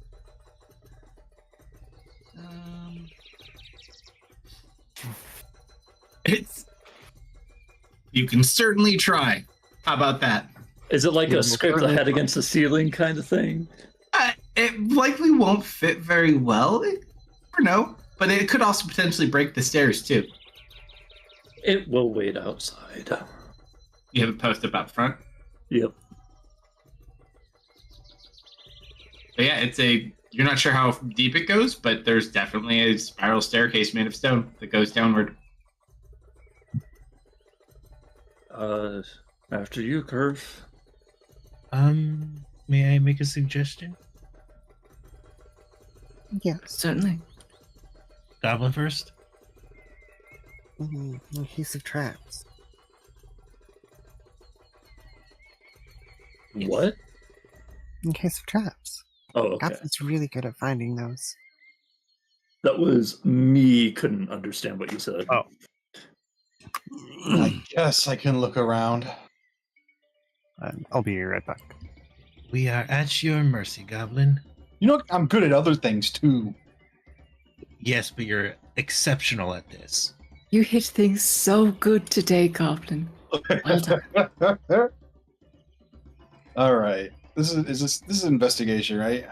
Speaker 2: It's. You can certainly try. How about that?
Speaker 5: Is it like
Speaker 4: Yeah,
Speaker 5: a
Speaker 4: we'll
Speaker 5: scrape the
Speaker 4: certainly
Speaker 5: head
Speaker 4: try.
Speaker 5: against the ceiling kind of thing?
Speaker 2: It likely won't fit very well. Or no, but it could also potentially break the stairs too.
Speaker 5: It will wait outside.
Speaker 2: You have a post up out front.
Speaker 5: Yep.
Speaker 2: But yeah, it's a. You're not sure how deep it goes, but there's definitely a spiral staircase made of stone that goes downward.
Speaker 5: After you, Curve.
Speaker 6: May I make a suggestion?
Speaker 8: Yeah.
Speaker 7: Certainly.
Speaker 6: Goblin first.
Speaker 8: Adhesive traps.
Speaker 5: What?
Speaker 8: In case of traps.
Speaker 5: Oh, okay.
Speaker 8: Goblin's really good at finding those.
Speaker 5: That was me. Couldn't understand what you said.
Speaker 4: Oh.
Speaker 3: I guess I can look around.
Speaker 4: I'll be right back.
Speaker 6: We are at your mercy, Goblin.
Speaker 3: You know, I'm good at other things too.
Speaker 6: Yes, but you're exceptional at this.
Speaker 7: You hit things so good today, Goblin. Well done.
Speaker 3: All right. This is investigation, right?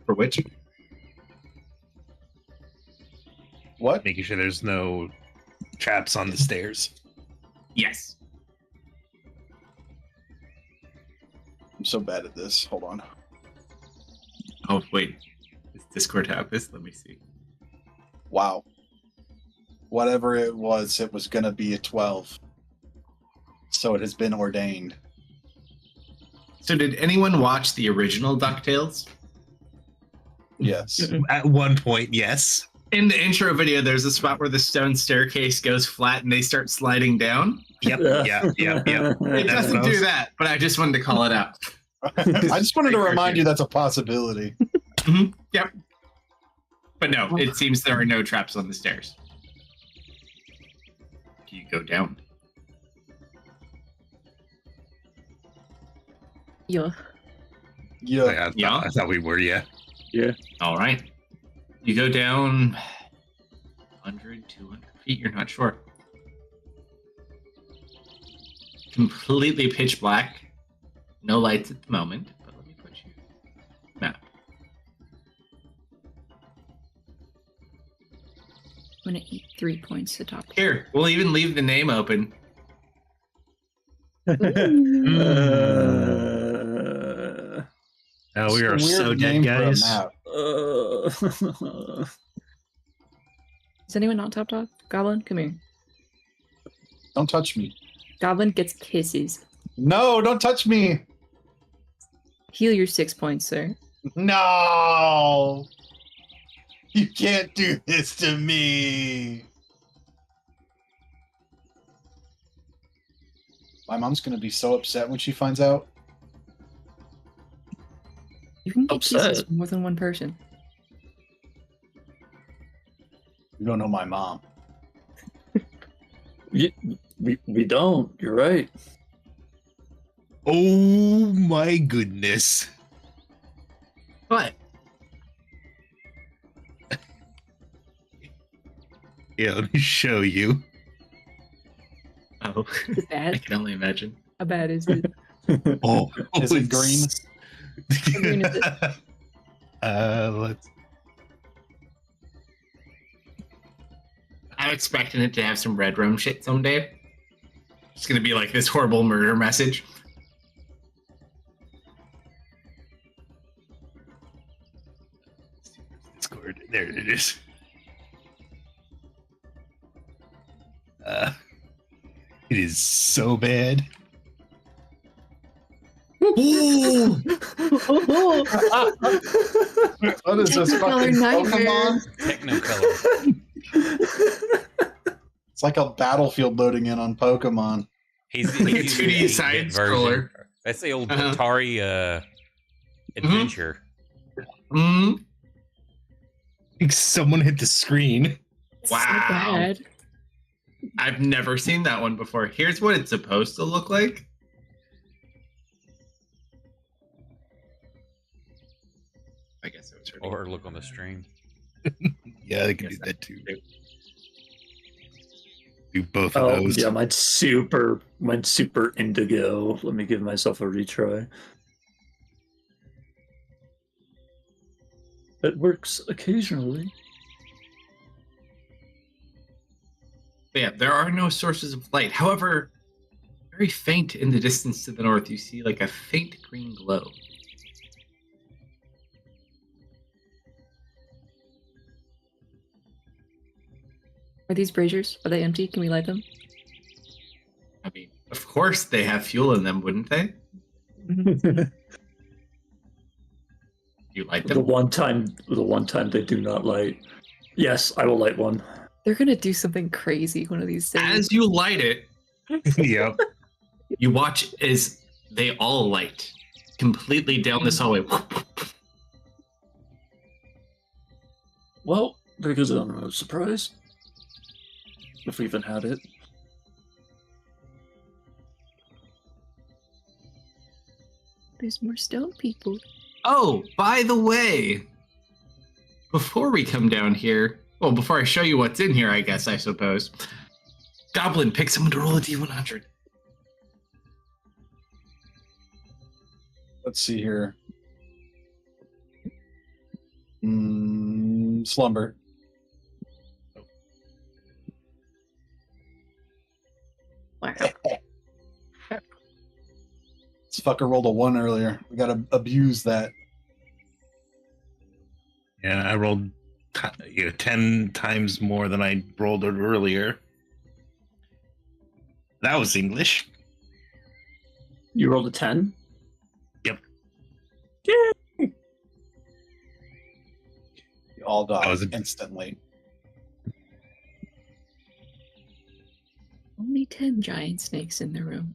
Speaker 2: For which?
Speaker 3: What?
Speaker 6: Making sure there's no traps on the stairs.
Speaker 2: Yes.
Speaker 3: I'm so bad at this. Hold on.
Speaker 2: Oh wait, does Discord have this? Let me see.
Speaker 3: Wow. Whatever it was gonna be a 12. So it has been ordained.
Speaker 2: So did anyone watch the original DuckTales?
Speaker 3: Yes.
Speaker 6: At one point, yes.
Speaker 2: In the intro video, there's a spot where the stone staircase goes flat and they start sliding down.
Speaker 6: Yep, yep.
Speaker 2: It
Speaker 6: That's
Speaker 2: doesn't
Speaker 6: what I
Speaker 2: do
Speaker 6: was-
Speaker 2: that, but I just wanted to call it out.
Speaker 3: I just wanted to remind you that's a possibility.
Speaker 2: Yep. But no, it seems there are no traps on the stairs. You go down.
Speaker 7: Yeah.
Speaker 3: Yeah.
Speaker 6: I thought we were, yeah.
Speaker 2: All right. You go down 100, 200 feet, you're not sure. completely pitch black. No lights at the moment, but let me put you map.
Speaker 7: I'm gonna eat 3 points to top.
Speaker 2: Here, we'll even leave the name open.
Speaker 6: Oh, we
Speaker 3: It's a
Speaker 6: are so
Speaker 3: weird
Speaker 6: dead,
Speaker 3: name for a
Speaker 6: guys.
Speaker 3: map.
Speaker 7: Is anyone not top dog? Goblin, come here.
Speaker 3: Don't touch me.
Speaker 7: Goblin gets kisses.
Speaker 3: No, don't touch me.
Speaker 7: Heal your 6 points, sir.
Speaker 3: No. You can't do this to me. My mom's going to be so upset when she finds out.
Speaker 7: You can get kisses
Speaker 5: Upset.
Speaker 7: from more than one person.
Speaker 3: You don't know my mom.
Speaker 5: We don't. You're right.
Speaker 6: Oh my goodness.
Speaker 2: What?
Speaker 6: Yeah, let me show you.
Speaker 2: Oh,
Speaker 7: Is it
Speaker 2: I
Speaker 7: bad?
Speaker 2: can only imagine.
Speaker 7: How bad is it?
Speaker 6: Oh,
Speaker 3: Is it green?
Speaker 7: How green is it?
Speaker 6: Let's.
Speaker 2: I'm expecting it to have some red room shit someday. It's gonna be like this horrible murder message.
Speaker 6: Discord. There it is. It is so bad. Ooh!
Speaker 3: What is this
Speaker 7: Technicolor
Speaker 3: fucking
Speaker 7: nightmare.
Speaker 3: Pokemon?
Speaker 1: Technicolor.
Speaker 3: It's like a battlefield loading in on Pokemon.
Speaker 1: He's
Speaker 2: Like a
Speaker 1: using
Speaker 2: 2D
Speaker 1: the 8-bit
Speaker 2: side
Speaker 1: version.
Speaker 2: scroller.
Speaker 1: That's the old
Speaker 2: Uh-huh.
Speaker 1: Atari adventure.
Speaker 2: Mm,
Speaker 6: Like someone hit the screen.
Speaker 7: It's so
Speaker 2: Wow.
Speaker 7: bad.
Speaker 2: I've never seen that one before. Here's what it's supposed to look like. I guess it was already.
Speaker 1: Or look on the stream.
Speaker 6: Yeah, they can do that too. Do both of
Speaker 5: Oh
Speaker 6: those.
Speaker 5: yeah, mine's super indigo. Let me give myself a retry. It works occasionally.
Speaker 2: But yeah, there are no sources of light. However, very faint in the distance to the north, you see like a faint green glow.
Speaker 7: Are these braziers? Are they empty? Can we light them?
Speaker 2: I mean, of course they have fuel in them, wouldn't they? You light
Speaker 5: The
Speaker 2: them?
Speaker 5: one time they do not light. Yes, I will light one.
Speaker 7: They're gonna do something crazy one of these days.
Speaker 2: As you light it,
Speaker 6: Yep.
Speaker 2: you watch as they all light completely down this hallway.
Speaker 5: Well, there goes another surprise. If we even had it.
Speaker 7: There's more stone people.
Speaker 2: Oh, by the way, before we come down here, well, before I show you what's in here, I suppose, Goblin, pick someone to roll a D100.
Speaker 3: Let's see here. Slumber.
Speaker 7: Wow.
Speaker 3: This fucker rolled a 1 earlier. We gotta abuse that.
Speaker 6: Yeah, I rolled 10 times more than I rolled it earlier. That was English.
Speaker 5: You rolled a 10?
Speaker 6: Yep.
Speaker 5: Yay!
Speaker 3: You all died
Speaker 6: That was a-
Speaker 3: instantly.
Speaker 7: Only 10 giant snakes in the room.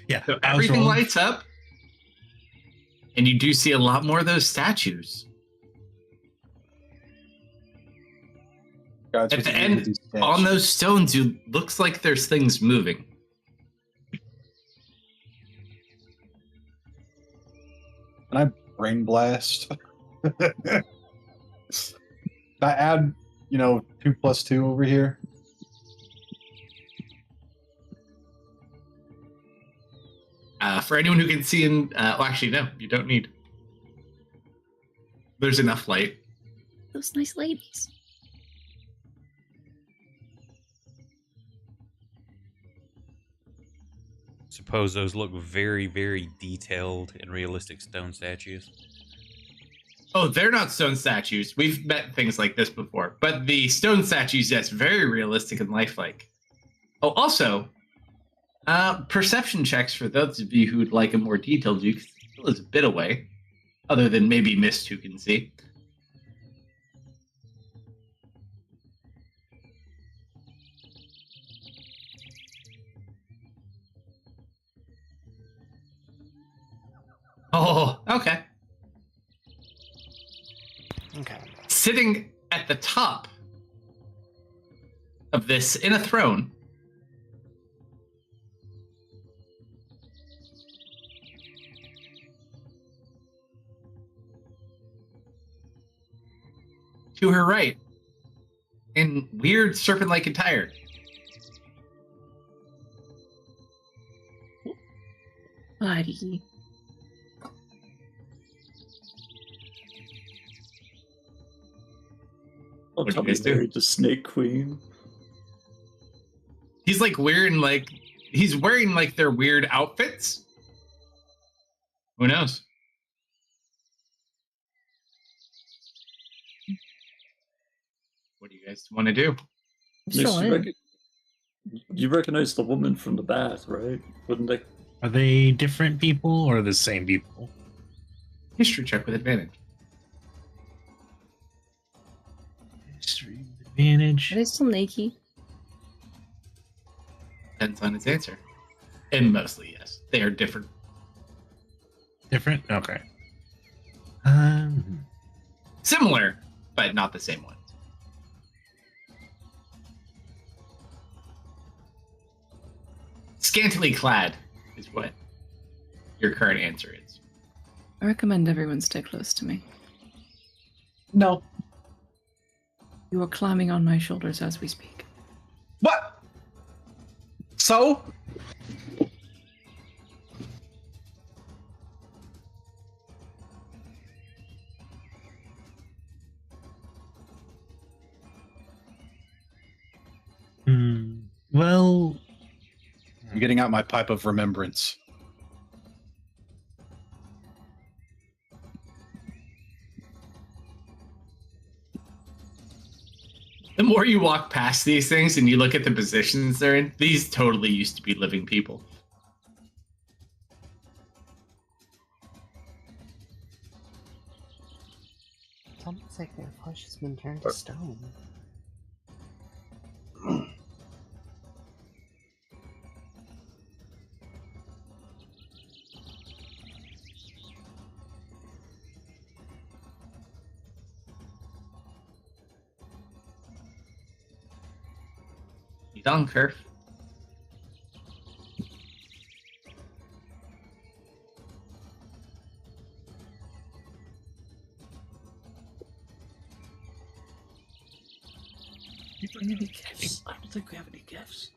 Speaker 6: Yeah,
Speaker 2: So
Speaker 6: I was
Speaker 2: everything
Speaker 6: rolling-
Speaker 2: lights up, and you do see a lot more of those statues.
Speaker 3: Guys,
Speaker 2: At
Speaker 3: what
Speaker 2: the
Speaker 3: you do
Speaker 2: end,
Speaker 3: with these statues?
Speaker 2: on those stones, you looks like there's things moving.
Speaker 3: Can I brain blast? Can I add, 2 + 2 over here?
Speaker 2: for anyone who can see in. Well, actually, no, you don't need. There's enough light.
Speaker 7: Those nice ladies.
Speaker 1: Suppose those look very, very detailed and realistic stone statues.
Speaker 2: Oh, they're not stone statues. We've met things like this before. But the stone statues, yes, very realistic and lifelike. Oh, also, perception checks for those of you who'd like a more detailed view, because it still is a bit away, other than maybe Mist who can see. Oh, okay.
Speaker 8: Okay.
Speaker 2: Sitting at the top of this in a throne to her right in weird serpent-like attire
Speaker 7: Buddy.
Speaker 5: I'll
Speaker 2: What do
Speaker 5: tell
Speaker 2: you
Speaker 5: me
Speaker 2: guys do?
Speaker 5: married the Snake Queen.
Speaker 2: he's like wearing their weird outfits. Who knows? What do you guys want to do?
Speaker 5: Miss,
Speaker 7: Sure.
Speaker 5: you recognize the woman from the bath, right? Wouldn't they?
Speaker 6: Are they different people or the same people?
Speaker 2: History check with advantage.
Speaker 6: History advantage.
Speaker 7: Are they still naked?
Speaker 2: Depends on its answer. And mostly, yes. They are different.
Speaker 6: Different? Okay.
Speaker 2: Similar, but not the same ones. Scantily clad is what your current answer is.
Speaker 7: I recommend everyone stay close to me.
Speaker 3: No.
Speaker 7: You are climbing on my shoulders as we speak.
Speaker 3: What? So?
Speaker 6: Well,
Speaker 3: I'm getting out my pipe of remembrance.
Speaker 2: The more you walk past these things and you look at the positions they're in, these totally used to be living people.
Speaker 8: It's almost like their flesh has been turned to stone.
Speaker 2: You done, Kerf?
Speaker 5: You bring any gifts? I don't think we have any gifts.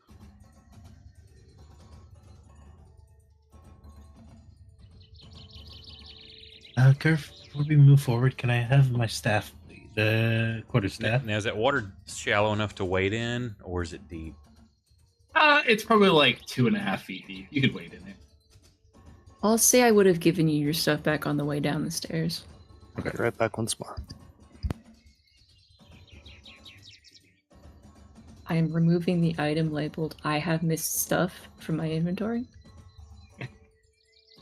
Speaker 6: Kerf, before we move forward, can I have my staff, the quarterstaff?
Speaker 1: Now, is that water shallow enough to wade in, or is it deep?
Speaker 2: It's probably like 2.5 feet deep. You could wade in it.
Speaker 7: I'll say I would have given you your stuff back on the way down the stairs.
Speaker 4: Okay, right back once more.
Speaker 7: I am removing the item labeled I have missed stuff from my inventory.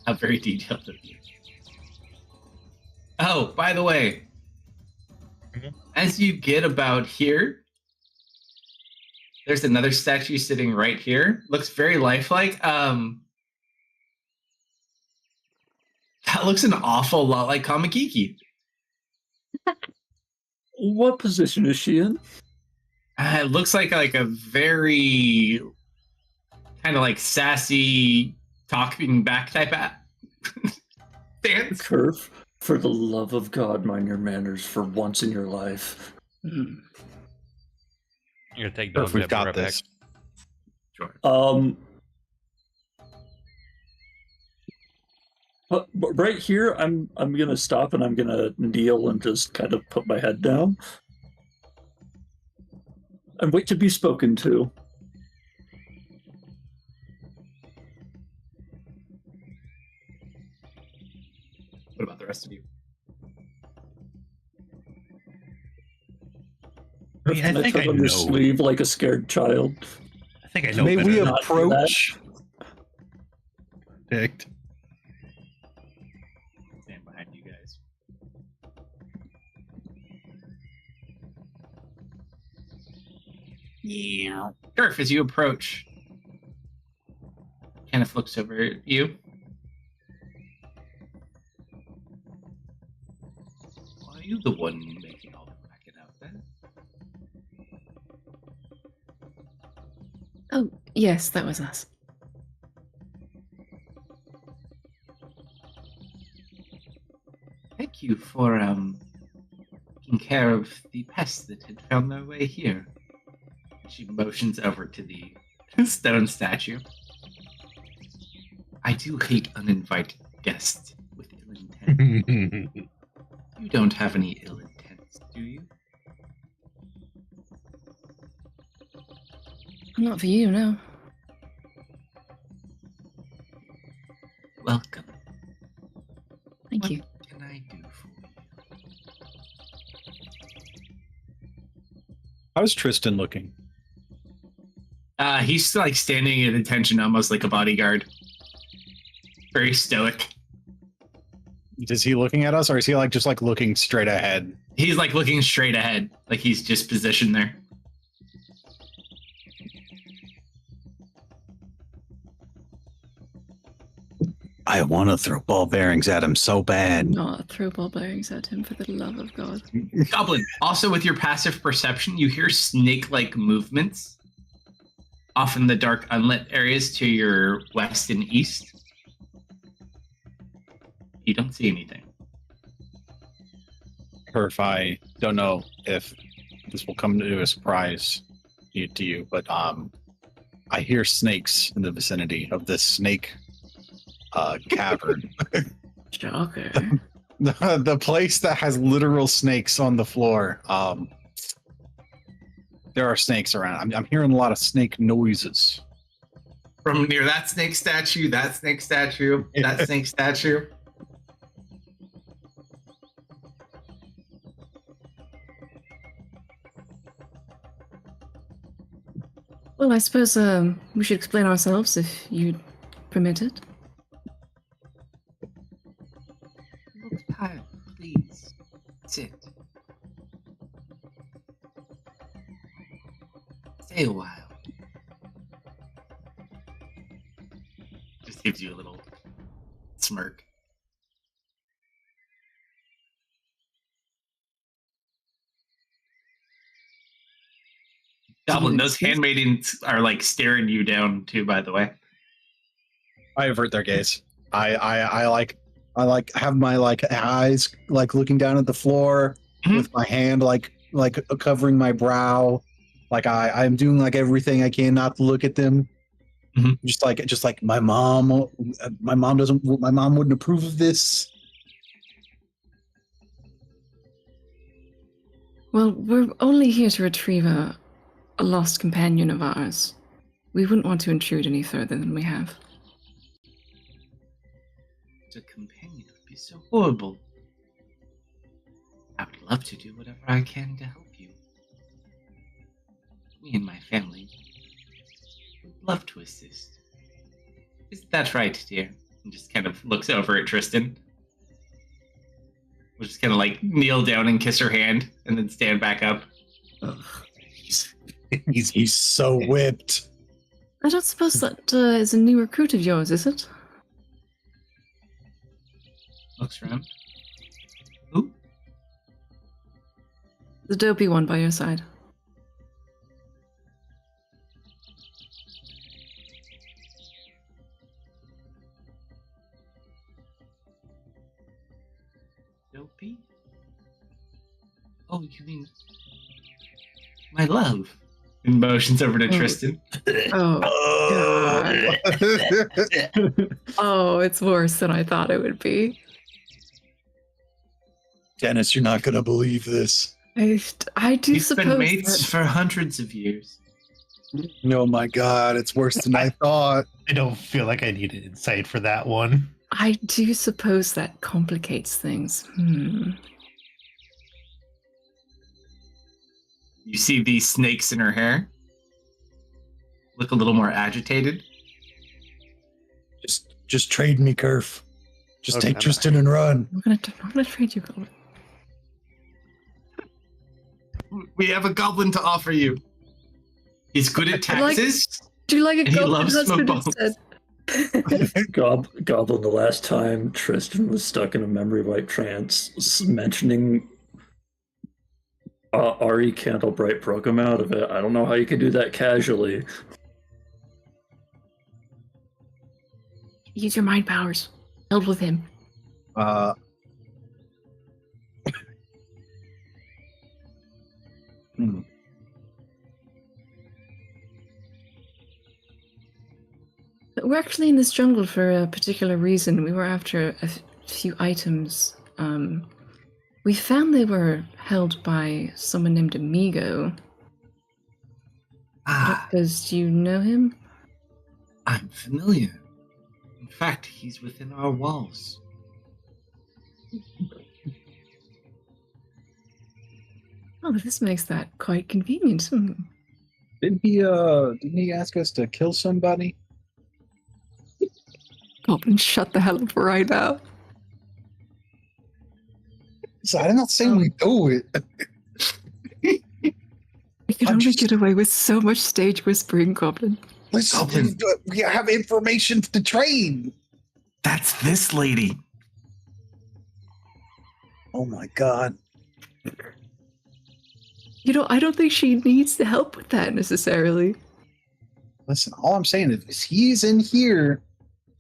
Speaker 2: How very detailed of you. Oh, by the way, as you get about here, there's another statue sitting right here. Looks very lifelike. That looks an awful lot like Kamakiki.
Speaker 5: What position is she in?
Speaker 2: It looks like a very kind of like sassy talking back type stance.
Speaker 5: Curve. For the love of God, mind your manners for once in your life.
Speaker 1: You're gonna take
Speaker 3: If
Speaker 1: dog
Speaker 3: we've
Speaker 1: that
Speaker 3: got
Speaker 1: right
Speaker 3: this.
Speaker 1: back.
Speaker 2: Sure.
Speaker 5: But right here, I'm gonna stop and I'm gonna kneel and just kind of put my head down and wait to be spoken to.
Speaker 2: What about the rest of you?
Speaker 6: I mean, I think I
Speaker 5: on your
Speaker 6: know.
Speaker 5: sleeve like a scared child.
Speaker 6: I think I know.
Speaker 3: May we
Speaker 6: better.
Speaker 5: not do
Speaker 3: approach? Picked.
Speaker 2: Stand behind you guys. Yeah. Garf, as you approach, Kenneth looks over at you. Are you the one making all the racket out there?
Speaker 7: Oh, yes, that was us.
Speaker 2: Thank you for taking care of the pests that had found their way here. She motions over to the stone statue. I do hate uninvited guests with ill intent. You don't have any ill intents, do you?
Speaker 7: Not for you, no.
Speaker 2: Welcome.
Speaker 7: Thank
Speaker 2: What
Speaker 7: you.
Speaker 2: can I do for you?
Speaker 3: How's Tristan looking?
Speaker 2: He's like standing at attention, almost like a bodyguard. Very stoic.
Speaker 3: Is he looking at us, or is he like just like looking straight ahead?
Speaker 2: He's like looking straight ahead, like he's just positioned there.
Speaker 9: I want to throw ball bearings at him so bad.
Speaker 7: Not throw ball bearings at him, for the love of God.
Speaker 2: Goblin, also with your passive perception, you hear snake-like movements off in the dark unlit areas to your west and east. You don't see anything.
Speaker 3: Perf, I don't know if this will come to a surprise to you, but I hear snakes in the vicinity of this snake cavern.
Speaker 7: Shocker.
Speaker 3: The place that has literal snakes on the floor. There are snakes around. I'm hearing a lot of snake noises.
Speaker 2: From near that snake statue, that snake statue, that snake statue.
Speaker 7: Well, I suppose we should explain ourselves if you'd permit it.
Speaker 2: Look tired, please. Sit. Stay a while. Just gives you a little smirk. Goblin, those handmaidens are like staring you down too, by the way.
Speaker 3: I avert their gaze. I like have my like eyes like looking down at the floor with my hand like covering my brow. Like I'm doing like everything I can not to look at them. Just like my mom wouldn't approve of this.
Speaker 7: Well, we're only here to retrieve a lost companion of ours. We wouldn't want to intrude any further than we have.
Speaker 2: A companion would be so horrible. I would love to do whatever I can to help you. Me and my family would love to assist. Isn't that right, dear? And just kind of looks over at Tristan. We'll just kind of like kneel down and kiss her hand and then stand back up.
Speaker 3: He's so whipped.
Speaker 7: I don't suppose that is a new recruit of yours, is it?
Speaker 2: Looks around. Who?
Speaker 7: The dopey one by your side.
Speaker 2: Dopey? Oh, you mean my love? And motions over to Tristan.
Speaker 7: Oh, Oh, it's worse than I thought it would be.
Speaker 3: Dennis, you're not gonna believe this.
Speaker 7: I do
Speaker 2: We've
Speaker 7: suppose
Speaker 2: been mates
Speaker 7: that-
Speaker 2: for hundreds of years.
Speaker 3: Oh my god, it's worse than I thought.
Speaker 6: I don't feel like I need an insight for that one.
Speaker 7: I do suppose that complicates things.
Speaker 2: You see these snakes in her hair? Look a little more agitated.
Speaker 3: Just trade me, Kerf. Just
Speaker 4: Okay.
Speaker 3: take Tristan and run.
Speaker 7: I'm gonna trade you, Goblin.
Speaker 2: We have a goblin to offer you. He's good at taxes.
Speaker 7: Do you like a
Speaker 2: And he
Speaker 7: goblin
Speaker 2: loves
Speaker 7: husband
Speaker 2: smoke
Speaker 7: instead?
Speaker 5: Goblin, the last time Tristan was stuck in a memory wipe trance, mentioning Ari Candlebright broke him out of it. I don't know how you could do that casually.
Speaker 7: Use your mind powers. Held with him. We're actually in this jungle for a particular reason. We were after a few items. We found they were held by someone named Amigo. Do you know him?
Speaker 2: I'm familiar. In fact, he's within our walls.
Speaker 7: Oh, this makes that quite convenient.
Speaker 3: Didn't he ask us to kill somebody?
Speaker 7: Goblin, shut the hell up right now.
Speaker 3: So I'm not saying we do it.
Speaker 7: We can only get away with so much stage whispering, Goblin.
Speaker 3: Listen,
Speaker 2: Goblin.
Speaker 3: we have information to trade.
Speaker 2: That's this lady.
Speaker 3: Oh my god.
Speaker 7: I don't think she needs the help with that necessarily.
Speaker 3: Listen, all I'm saying is he's in here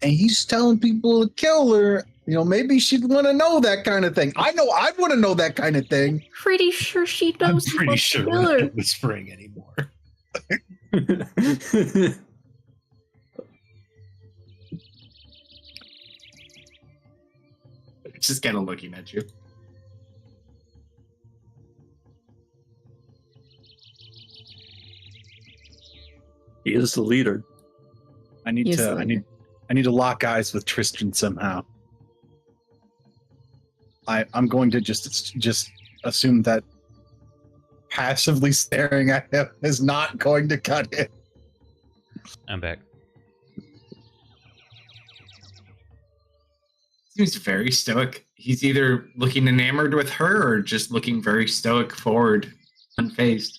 Speaker 3: and he's telling people to kill her. Maybe she'd want to know that kind of thing. I know I'd want to know that kind of thing.
Speaker 7: Pretty sure she
Speaker 6: I'm
Speaker 7: knows.
Speaker 6: pretty sure we're not whispering anymore.
Speaker 2: Just kind of looking at you.
Speaker 5: He is the leader.
Speaker 3: I need to lock eyes with Tristan somehow. I'm going to just assume that passively staring at him is not going to cut it.
Speaker 1: I'm back.
Speaker 2: Seems very stoic. He's either looking enamored with her or just looking very stoic forward, unfazed.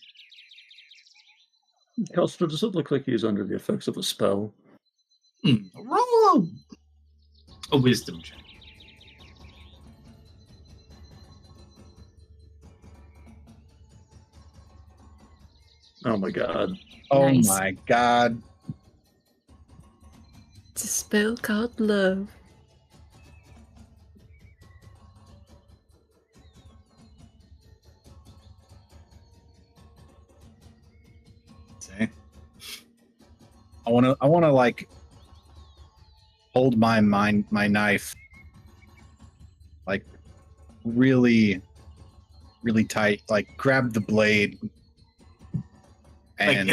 Speaker 5: Kalsto, does it look like he's under the effects of a spell?
Speaker 2: Roll a wisdom check.
Speaker 5: Oh my god.
Speaker 3: Oh
Speaker 7: Nice.
Speaker 3: my god.
Speaker 7: It's a spell called love.
Speaker 3: See? I wanna like hold my knife like really tight, like grab the blade and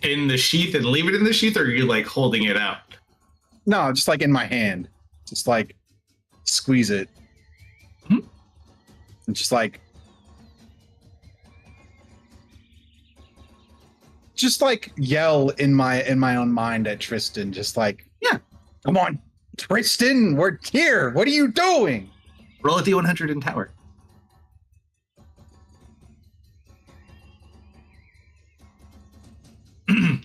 Speaker 2: in the sheath and leave it in the sheath, or are you like holding it out?
Speaker 3: no, just like in my hand, just like squeeze it, and just yell in my own mind at Tristan, just like, yeah, come on, Tristan, we're here. What are you doing?
Speaker 2: Roll a d100 in tower. You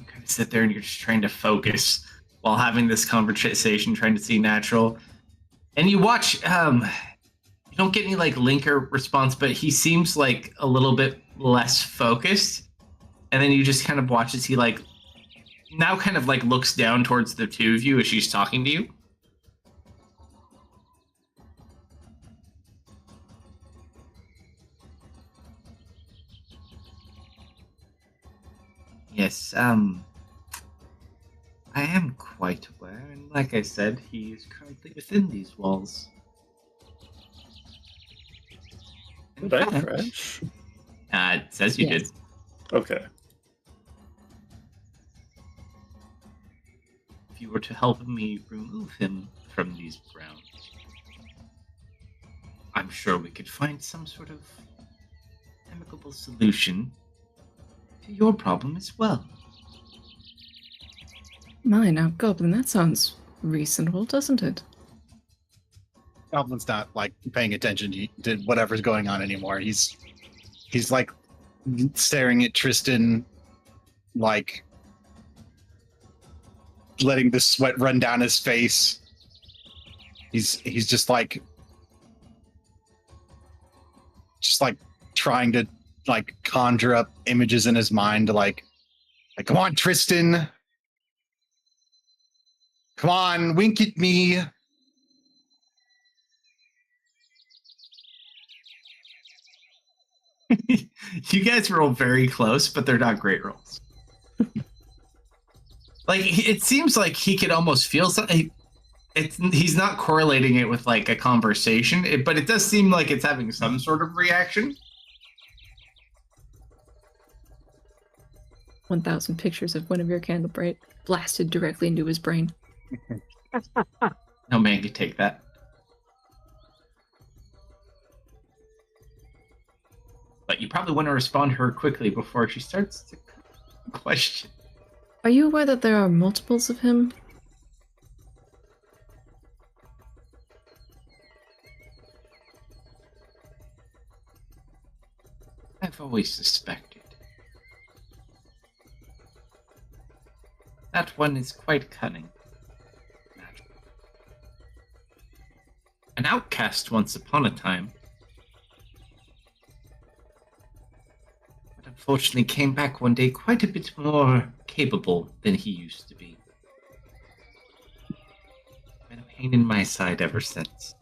Speaker 2: kind of sit there and you're just trying to focus while having this conversation, trying to see natural. And you watch, you don't get any like linker response, but he seems like a little bit less focused. And then you just kind of watch as he like now kind of like looks down towards the two of you as she's talking to you. Yes, I am quite aware, and like I said, he is currently within these walls. In
Speaker 5: Did I
Speaker 2: fact,
Speaker 5: crash?
Speaker 2: it says you
Speaker 7: Yes.
Speaker 2: did.
Speaker 5: Okay.
Speaker 2: If you were to help me remove him from these grounds, I'm sure we could find some sort of amicable solution to your problem as well.
Speaker 7: My, now, Goblin, that sounds reasonable, doesn't it?
Speaker 3: Goblin's not like paying attention to whatever's going on anymore. He's like staring at Tristan, like letting the sweat run down his face. He's just like trying to like conjure up images in his mind to like come on, Tristan. Come on, wink at me.
Speaker 2: You guys roll very close, but they're not great rolls. Like, it seems like he could almost feel something. He's not correlating it with like a conversation, but it does seem like it's having some sort of reaction.
Speaker 7: 1,000 pictures of Guinevere Candlebright blasted directly into his brain.
Speaker 2: No man could take that. But you probably want to respond to her quickly before she starts to question.
Speaker 7: Are you aware that there are multiples of him?
Speaker 2: I've always suspected. That one is quite cunning. An outcast once upon a time. But unfortunately came back one day quite a bit more capable than he used to be. Been a pain in my side ever since.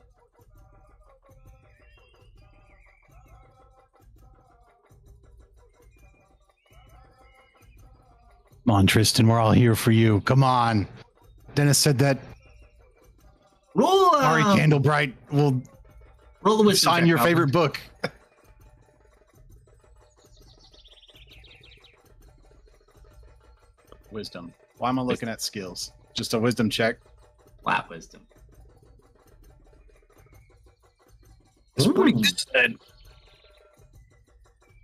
Speaker 9: Come on, Tristan, we're all here for you. Come on. Dennis said that
Speaker 2: Roll
Speaker 9: Ari Candlebright will
Speaker 2: roll the wisdom
Speaker 9: sign
Speaker 2: check,
Speaker 9: your
Speaker 2: Goblin.
Speaker 9: favorite book.
Speaker 3: Wisdom. Why am I looking at skills? Just a wisdom check.
Speaker 2: Flat wisdom.
Speaker 6: It's pretty good.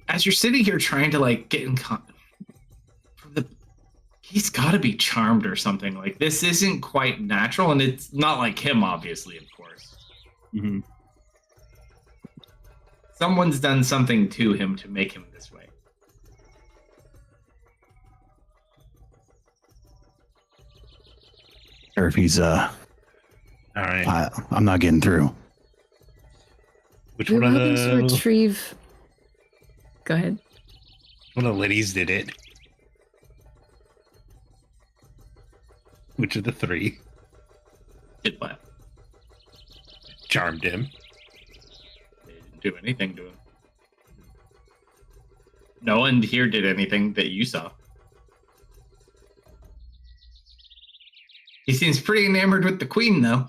Speaker 2: As you're sitting here trying to like get in he's got to be charmed or something. Like, this isn't quite natural, and it's not like him, obviously, of course.
Speaker 3: Mm-hmm.
Speaker 2: Someone's done something to him to make him this way.
Speaker 9: Or if he's
Speaker 6: All right.
Speaker 9: I'm not getting through.
Speaker 6: Which
Speaker 7: We
Speaker 6: one
Speaker 7: were
Speaker 6: of
Speaker 7: hoping to
Speaker 6: the
Speaker 7: retrieve. Go ahead.
Speaker 6: one of the ladies did it? Which of the three
Speaker 2: Did what?
Speaker 6: charmed him?
Speaker 2: They didn't do anything to him. No one here did anything that you saw. He seems pretty enamored with the queen, though.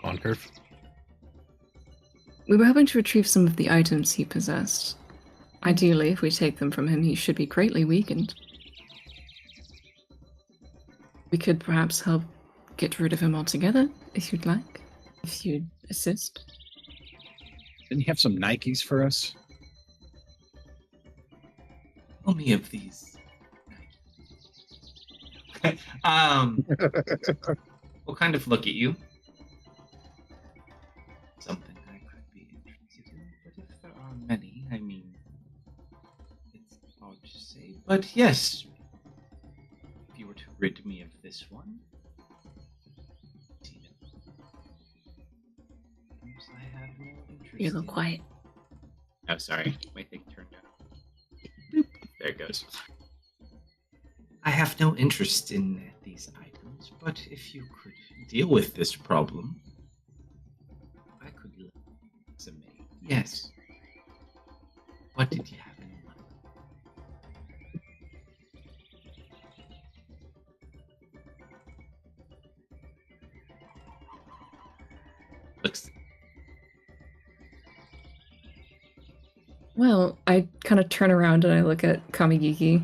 Speaker 6: On Curve.
Speaker 7: We were hoping to retrieve some of the items he possessed. Ideally, if we take them from him, he should be greatly weakened. We could perhaps help get rid of him altogether, if you'd like. If you'd assist.
Speaker 3: Didn't you have some Nikes for us?
Speaker 2: Tell me of these. We'll kind of look at you. Something I could be interested in, but if there are many, I mean, it's hard to say. But yes, if you were to rid me of this one, I have no interest.
Speaker 7: You're a little
Speaker 2: in-
Speaker 7: quiet.
Speaker 2: Oh, sorry, my thing turned out. Boop. There it goes. I have no interest in these items, but if you could deal with this problem, I could some. Yes. What did you have in mind? Looks.
Speaker 7: Well, I kind of turn around and I look at Kamigiki.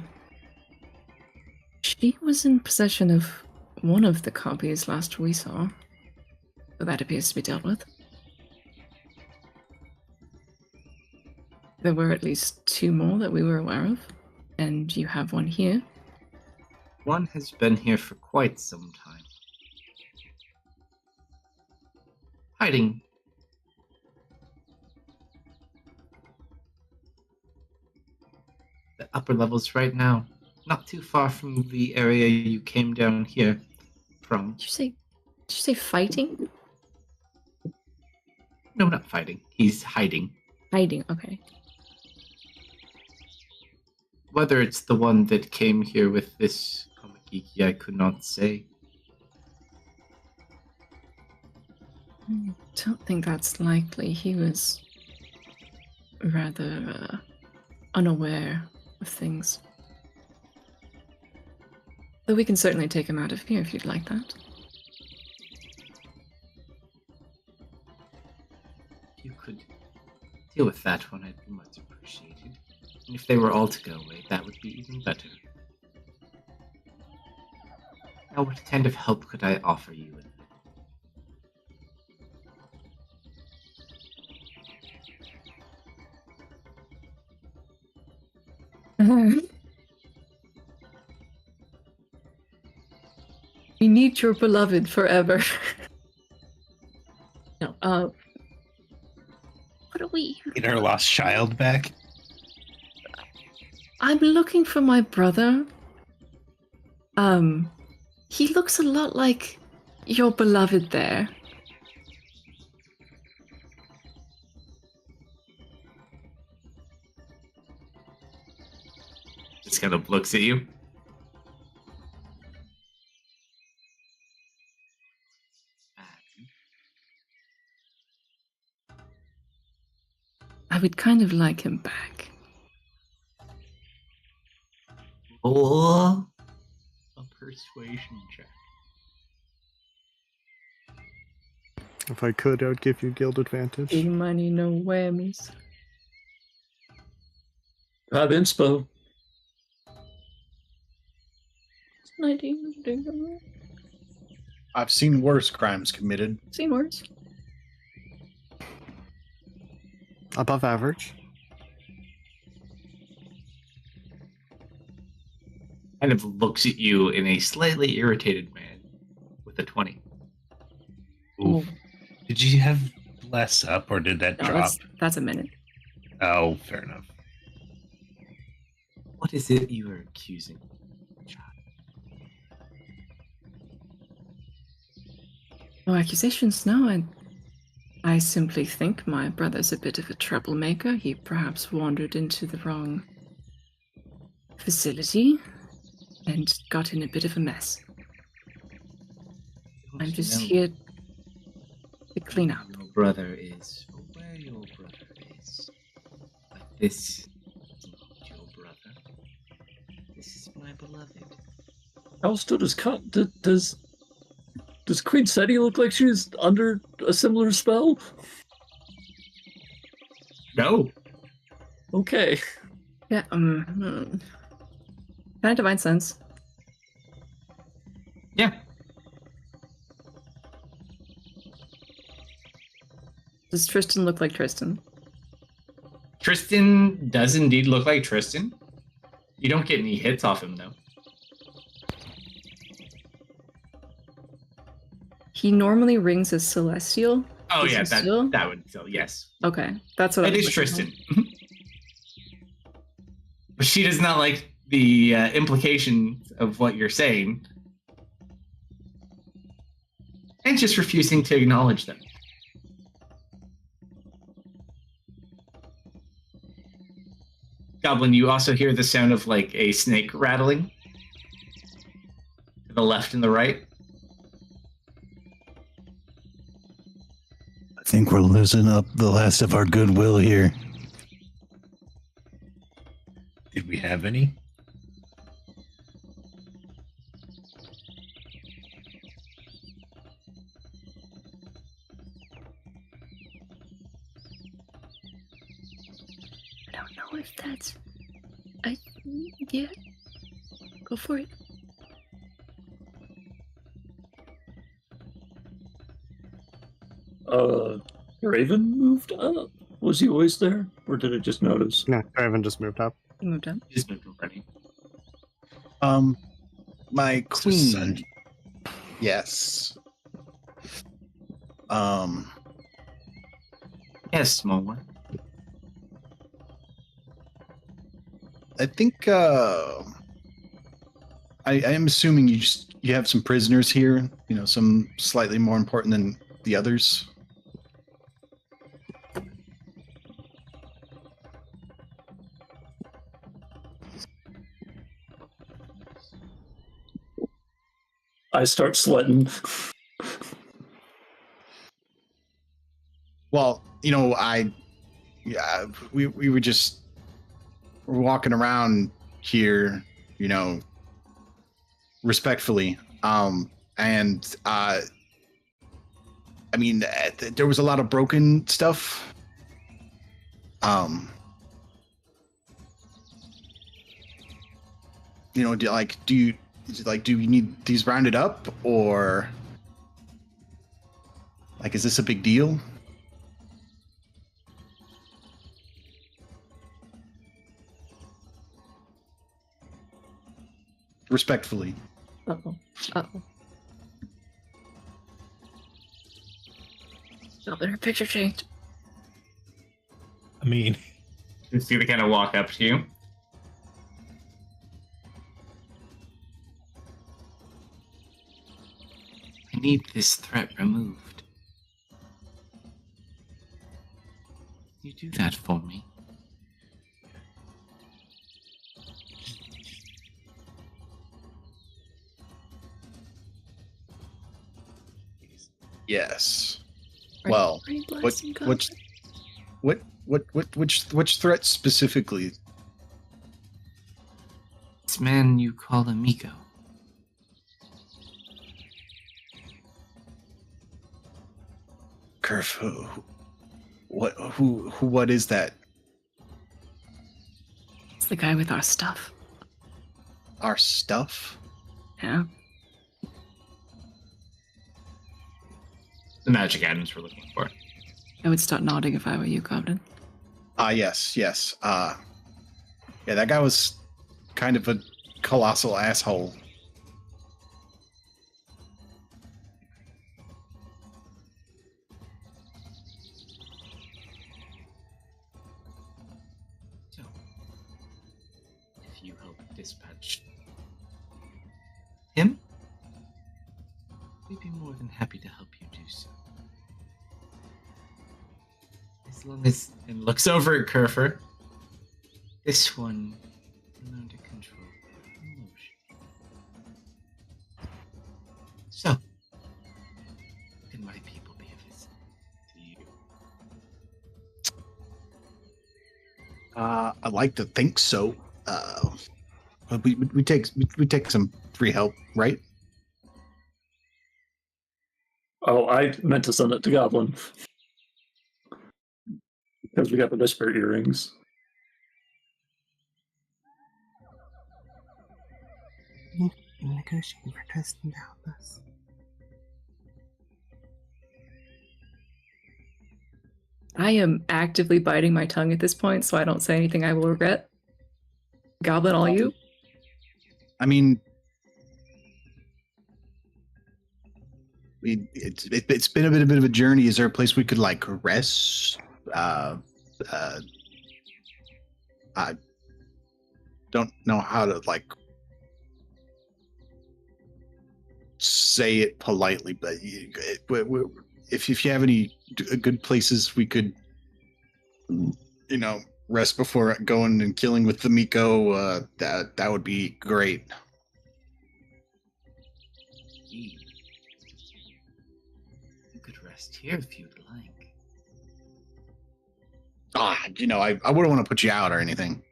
Speaker 7: She was in possession of one of the copies last we saw. So that appears to be dealt with. There were at least 2 more that we were aware of, and you have one here.
Speaker 2: One has been here for quite some time. Hiding. The upper levels right now. Not too far from the area you came down here from.
Speaker 7: Did you say fighting?
Speaker 2: No, not fighting. He's hiding.
Speaker 7: Hiding, okay.
Speaker 2: Whether it's the one that came here with this Komagiki, I could not say.
Speaker 7: I don't think that's likely. He was rather unaware of things. Though we can certainly take him out of here if you'd like that.
Speaker 2: If you could deal with that one, I'd be much appreciated. And if they were all to go away, that would be even better. Now, what kind of help could I offer you?
Speaker 7: We need your beloved forever. No, what are we?
Speaker 6: Get our lost child back.
Speaker 7: I'm looking for my brother. He looks a lot like your beloved there.
Speaker 2: Just kind of looks at you.
Speaker 7: I would kind of like him back.
Speaker 2: Or a persuasion check.
Speaker 4: If I could, I would give you guild advantage.
Speaker 7: Big money, no whammies.
Speaker 5: Have inspo.
Speaker 7: 19.
Speaker 3: I've seen worse crimes committed.
Speaker 7: Seen worse.
Speaker 4: Above average.
Speaker 2: Kind of looks at you in a slightly irritated man with a 20.
Speaker 6: Oof. Did you have less up, or did that
Speaker 7: No,
Speaker 6: drop?
Speaker 7: that's a minute.
Speaker 6: Oh, fair enough.
Speaker 2: What is it you are accusing?
Speaker 7: No accusations, no. I simply think my brother's a bit of a troublemaker. He perhaps wandered into the wrong facility and got in a bit of a mess. I'm just here to clean up.
Speaker 2: Your brother is, or where your brother is. But this is not your brother. This is my beloved.
Speaker 5: Kalsto, does Queen Seti look like she's under a similar spell?
Speaker 2: No.
Speaker 5: Okay.
Speaker 7: Yeah, Can I divine sense?
Speaker 2: Yeah.
Speaker 7: Does Tristan look like Tristan?
Speaker 2: Tristan does indeed look like Tristan. You don't get any hits off him, though.
Speaker 7: He normally rings as Celestial.
Speaker 2: Oh,
Speaker 7: Is
Speaker 2: yeah,
Speaker 7: he
Speaker 2: that
Speaker 7: still?
Speaker 2: would still, yes.
Speaker 7: Okay, that's what I
Speaker 2: It
Speaker 7: was
Speaker 2: is
Speaker 7: looking
Speaker 2: Tristan. But she does not like the implication of what you're saying. And just refusing to acknowledge them. Goblin, you also hear the sound of like a snake rattling. To the left and the right.
Speaker 9: I think we're losing up the last of our goodwill here.
Speaker 6: Did we have any?
Speaker 7: I don't know if that's. Yeah. Go for it.
Speaker 5: Raven moved up. Was he always there, or did I just notice?
Speaker 4: No, Raven just moved up.
Speaker 7: He moved up.
Speaker 2: He's moved already.
Speaker 3: My
Speaker 6: It's his son.
Speaker 3: queen. Yes.
Speaker 2: Yes, small one.
Speaker 3: I think I am assuming you have some prisoners here, you know, some slightly more important than the others.
Speaker 5: I start sweating.
Speaker 3: Well, you know, we were just walking around here, you know, respectfully. And I mean, there was a lot of broken stuff. You know, do you need these rounded up, or like, is this a big deal? Respectfully.
Speaker 7: Uh-oh. Uh-oh. Oh, her picture changed.
Speaker 6: I mean,
Speaker 2: You see the kind of walk up to you. I need this threat removed. You do that for me.
Speaker 3: Yes.
Speaker 7: Are
Speaker 3: Well,
Speaker 7: you brain
Speaker 3: which
Speaker 7: blasting
Speaker 3: which threat specifically?
Speaker 2: This man you call Amico.
Speaker 3: Kerf, what is that?
Speaker 7: It's the guy with our stuff.
Speaker 3: Our stuff?
Speaker 7: Yeah.
Speaker 2: The magic items we're looking for.
Speaker 7: I would start nodding if I were you, Goblin.
Speaker 3: Yes. Yeah, that guy was kind of a colossal asshole.
Speaker 2: So, if you help dispatch him, we'd be more than happy to help you do so. As long as, and looks over at Kerfer, this one can learn to control emotion. So, can my people be a visit to you?
Speaker 3: I like to think so. But we take some free help, right?
Speaker 5: Oh, I meant to send it to Goblin. Because we got the whisper earrings.
Speaker 8: You've been negotiating for Tristan to help us.
Speaker 7: I am actively biting my tongue at this point, so I don't say anything I will regret. Goblin, all you?
Speaker 3: I mean, it's been a bit of a journey. Is there a place we could like rest? I don't know how to like say it politely, but if you have any good places we could, you know, rest before going and killing with the Miko, that would be great.
Speaker 2: You could rest here if you'd like.
Speaker 3: You know, I wouldn't want to put you out or anything.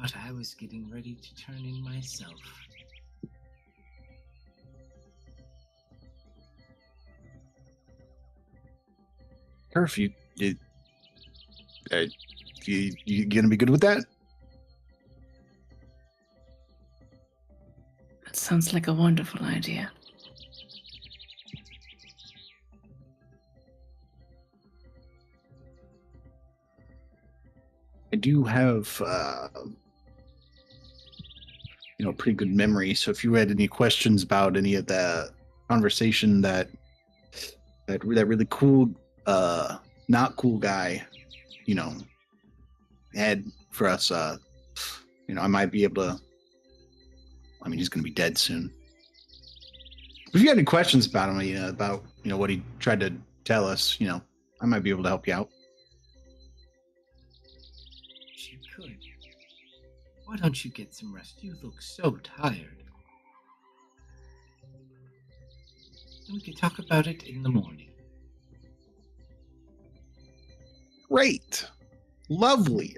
Speaker 10: thought I was getting ready to turn in myself.
Speaker 3: Turf, you gonna be good with that?
Speaker 7: That sounds like a wonderful idea.
Speaker 3: I do have, pretty good memory. So if you had any questions about any of the conversation that really cool, not cool guy, had for us, I might be able to. I mean, he's going to be dead soon. If you had any questions about him, about what he tried to tell us, I might be able to help you out.
Speaker 10: She could. Why don't you get some rest? You look so tired. And we can talk about it in the morning.
Speaker 3: Great. Lovely.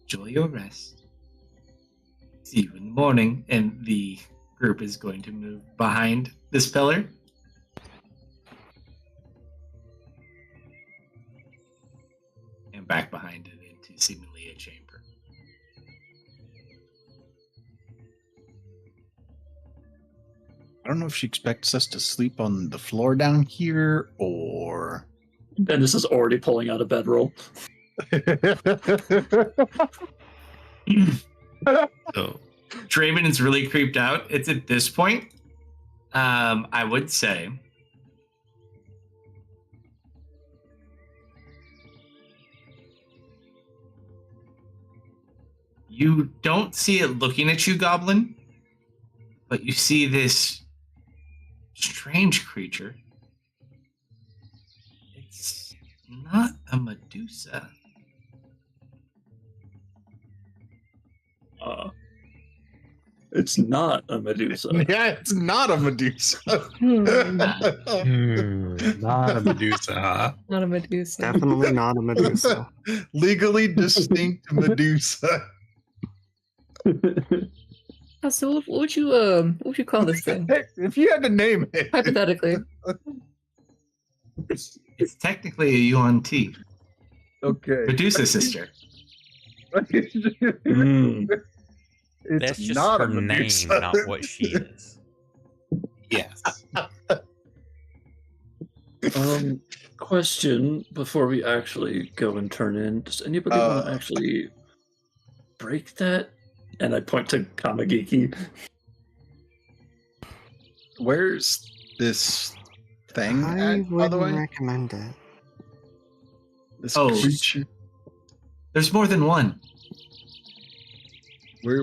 Speaker 10: Enjoy your rest. See you in the morning. And the group is going to move behind this pillar. And back behind it into seemingly a chamber.
Speaker 3: I don't know if she expects us to sleep on the floor down here or.
Speaker 5: Dennis is already pulling out a bedroll.
Speaker 10: So Draven is really creeped out. It's at this point, I would say, you don't see it looking at you, Goblin, but you see this strange creature. It's not a Medusa.
Speaker 5: It's not a Medusa.
Speaker 3: Yeah, it's not a Medusa.
Speaker 6: Not a Medusa, huh?
Speaker 7: Not a Medusa.
Speaker 4: Definitely not a Medusa.
Speaker 3: Legally distinct Medusa.
Speaker 7: So what would you call this thing?
Speaker 3: If you had to name it.
Speaker 7: Hypothetically.
Speaker 10: It's technically a UNT.
Speaker 3: Okay.
Speaker 10: Medusa sister.
Speaker 3: It's
Speaker 1: That's just
Speaker 3: not
Speaker 1: her
Speaker 3: a
Speaker 1: name,
Speaker 3: Medusa.
Speaker 1: not what she is.
Speaker 6: Yes.
Speaker 5: Question before we actually go and turn in. Does anybody want to actually break that? And I point to Kamagiki.
Speaker 3: Where's this thing
Speaker 4: I
Speaker 3: at, by the
Speaker 4: wouldn't
Speaker 3: way?
Speaker 4: recommend it.
Speaker 3: This
Speaker 10: Oh.
Speaker 3: creature.
Speaker 10: There's more than one.
Speaker 3: Where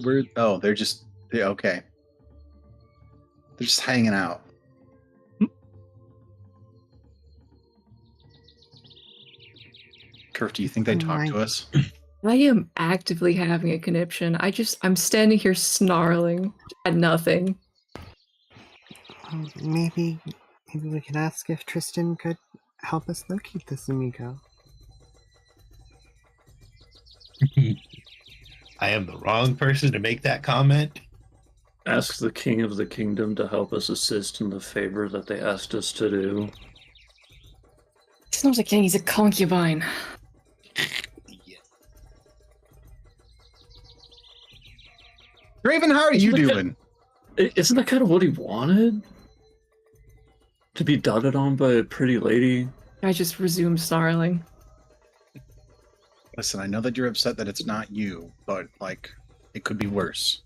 Speaker 3: they're just okay. They're just hanging out. Kirk, do you think they talk to us?
Speaker 7: I am actively having a conniption. I'm standing here snarling at nothing.
Speaker 4: Maybe we could ask if Tristan could help us locate this amigo.
Speaker 6: I am the wrong person to make that comment.
Speaker 5: Ask the king of the kingdom to help us assist in the favor that they asked us to do.
Speaker 7: He's not a king, he's a concubine.
Speaker 3: Raven, how are you doing?
Speaker 5: Isn't that kind of what he wanted? To be doted on by a pretty lady?
Speaker 7: I just resumed snarling.
Speaker 3: Listen, I know that you're upset that it's not you, but it could be worse.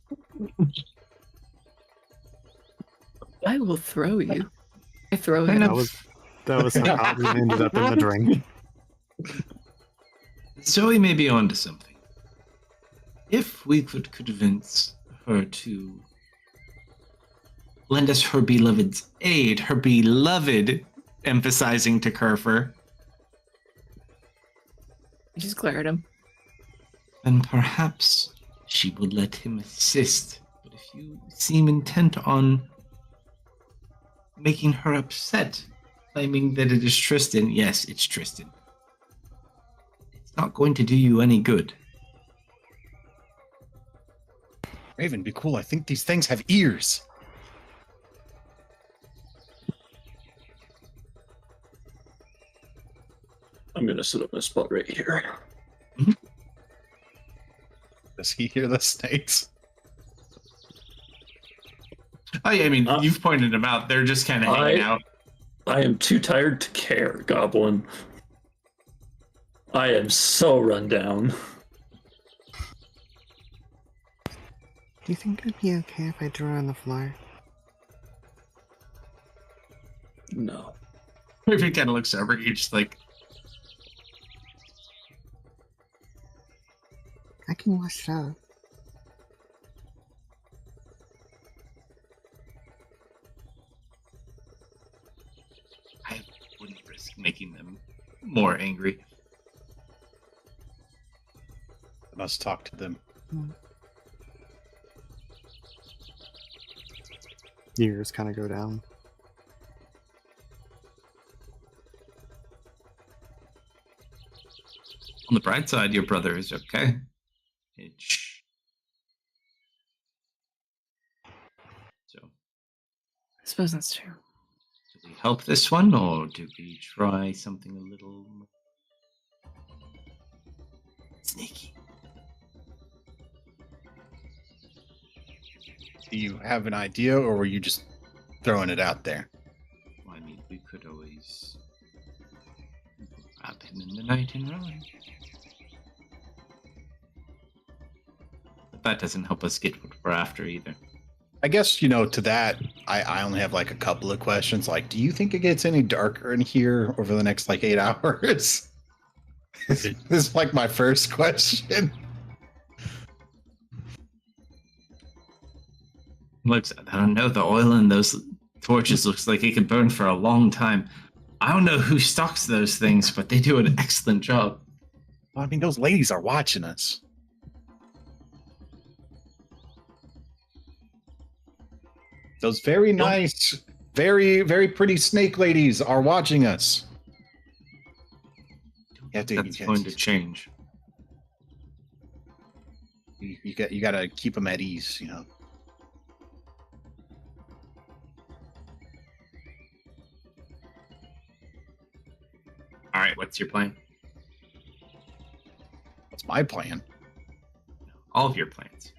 Speaker 7: I will throw you. I throw him.
Speaker 4: That was how we ended up in the drink.
Speaker 10: Zoe may be onto something. If we could convince her to lend us her beloved's aid, her beloved, emphasizing to Kerfer,
Speaker 7: I just glare at him.
Speaker 10: then perhaps she would let him assist. But if you seem intent on making her upset, claiming that it is Tristan, yes, it's Tristan. It's not going to do you any good.
Speaker 3: Raven, be cool. I think these things have ears.
Speaker 5: I'm gonna sit up in a spot right here.
Speaker 3: Does he hear the snakes?
Speaker 10: Oh yeah, I mean, you've pointed them out. They're just kind of hanging out.
Speaker 5: I am too tired to care, Goblin. I am so run down.
Speaker 8: Do you think it'd be okay if I drew on the floor?
Speaker 5: No.
Speaker 10: If he kind of looks over, you're just like,
Speaker 8: I can wash it up.
Speaker 10: I wouldn't risk making them more angry.
Speaker 3: I must talk to them.
Speaker 4: Ears kind of go down.
Speaker 10: On the bright side, your brother is okay. So,
Speaker 7: I suppose that's true.
Speaker 10: do we help this one, or do we try something a little sneaky?
Speaker 3: Do you have an idea, or were you just throwing it out there?
Speaker 10: Well, I mean, we could always wrap him in the night and run. But that doesn't help us get what we're after either.
Speaker 3: I guess, to that, I only have like a couple of questions. Like, do you think it gets any darker in here over the next 8 hours? This is like my first question.
Speaker 10: Looks, I don't know, the oil in those torches looks like it could burn for a long time. I don't know who stocks those things, but they do an excellent job.
Speaker 3: Well, I mean, those ladies are watching us. Those very nice, very, very pretty snake ladies are watching us.
Speaker 10: That's going to change.
Speaker 3: You got to keep them at ease,
Speaker 10: All right, what's your plan?
Speaker 3: What's my plan?
Speaker 10: All of your plans.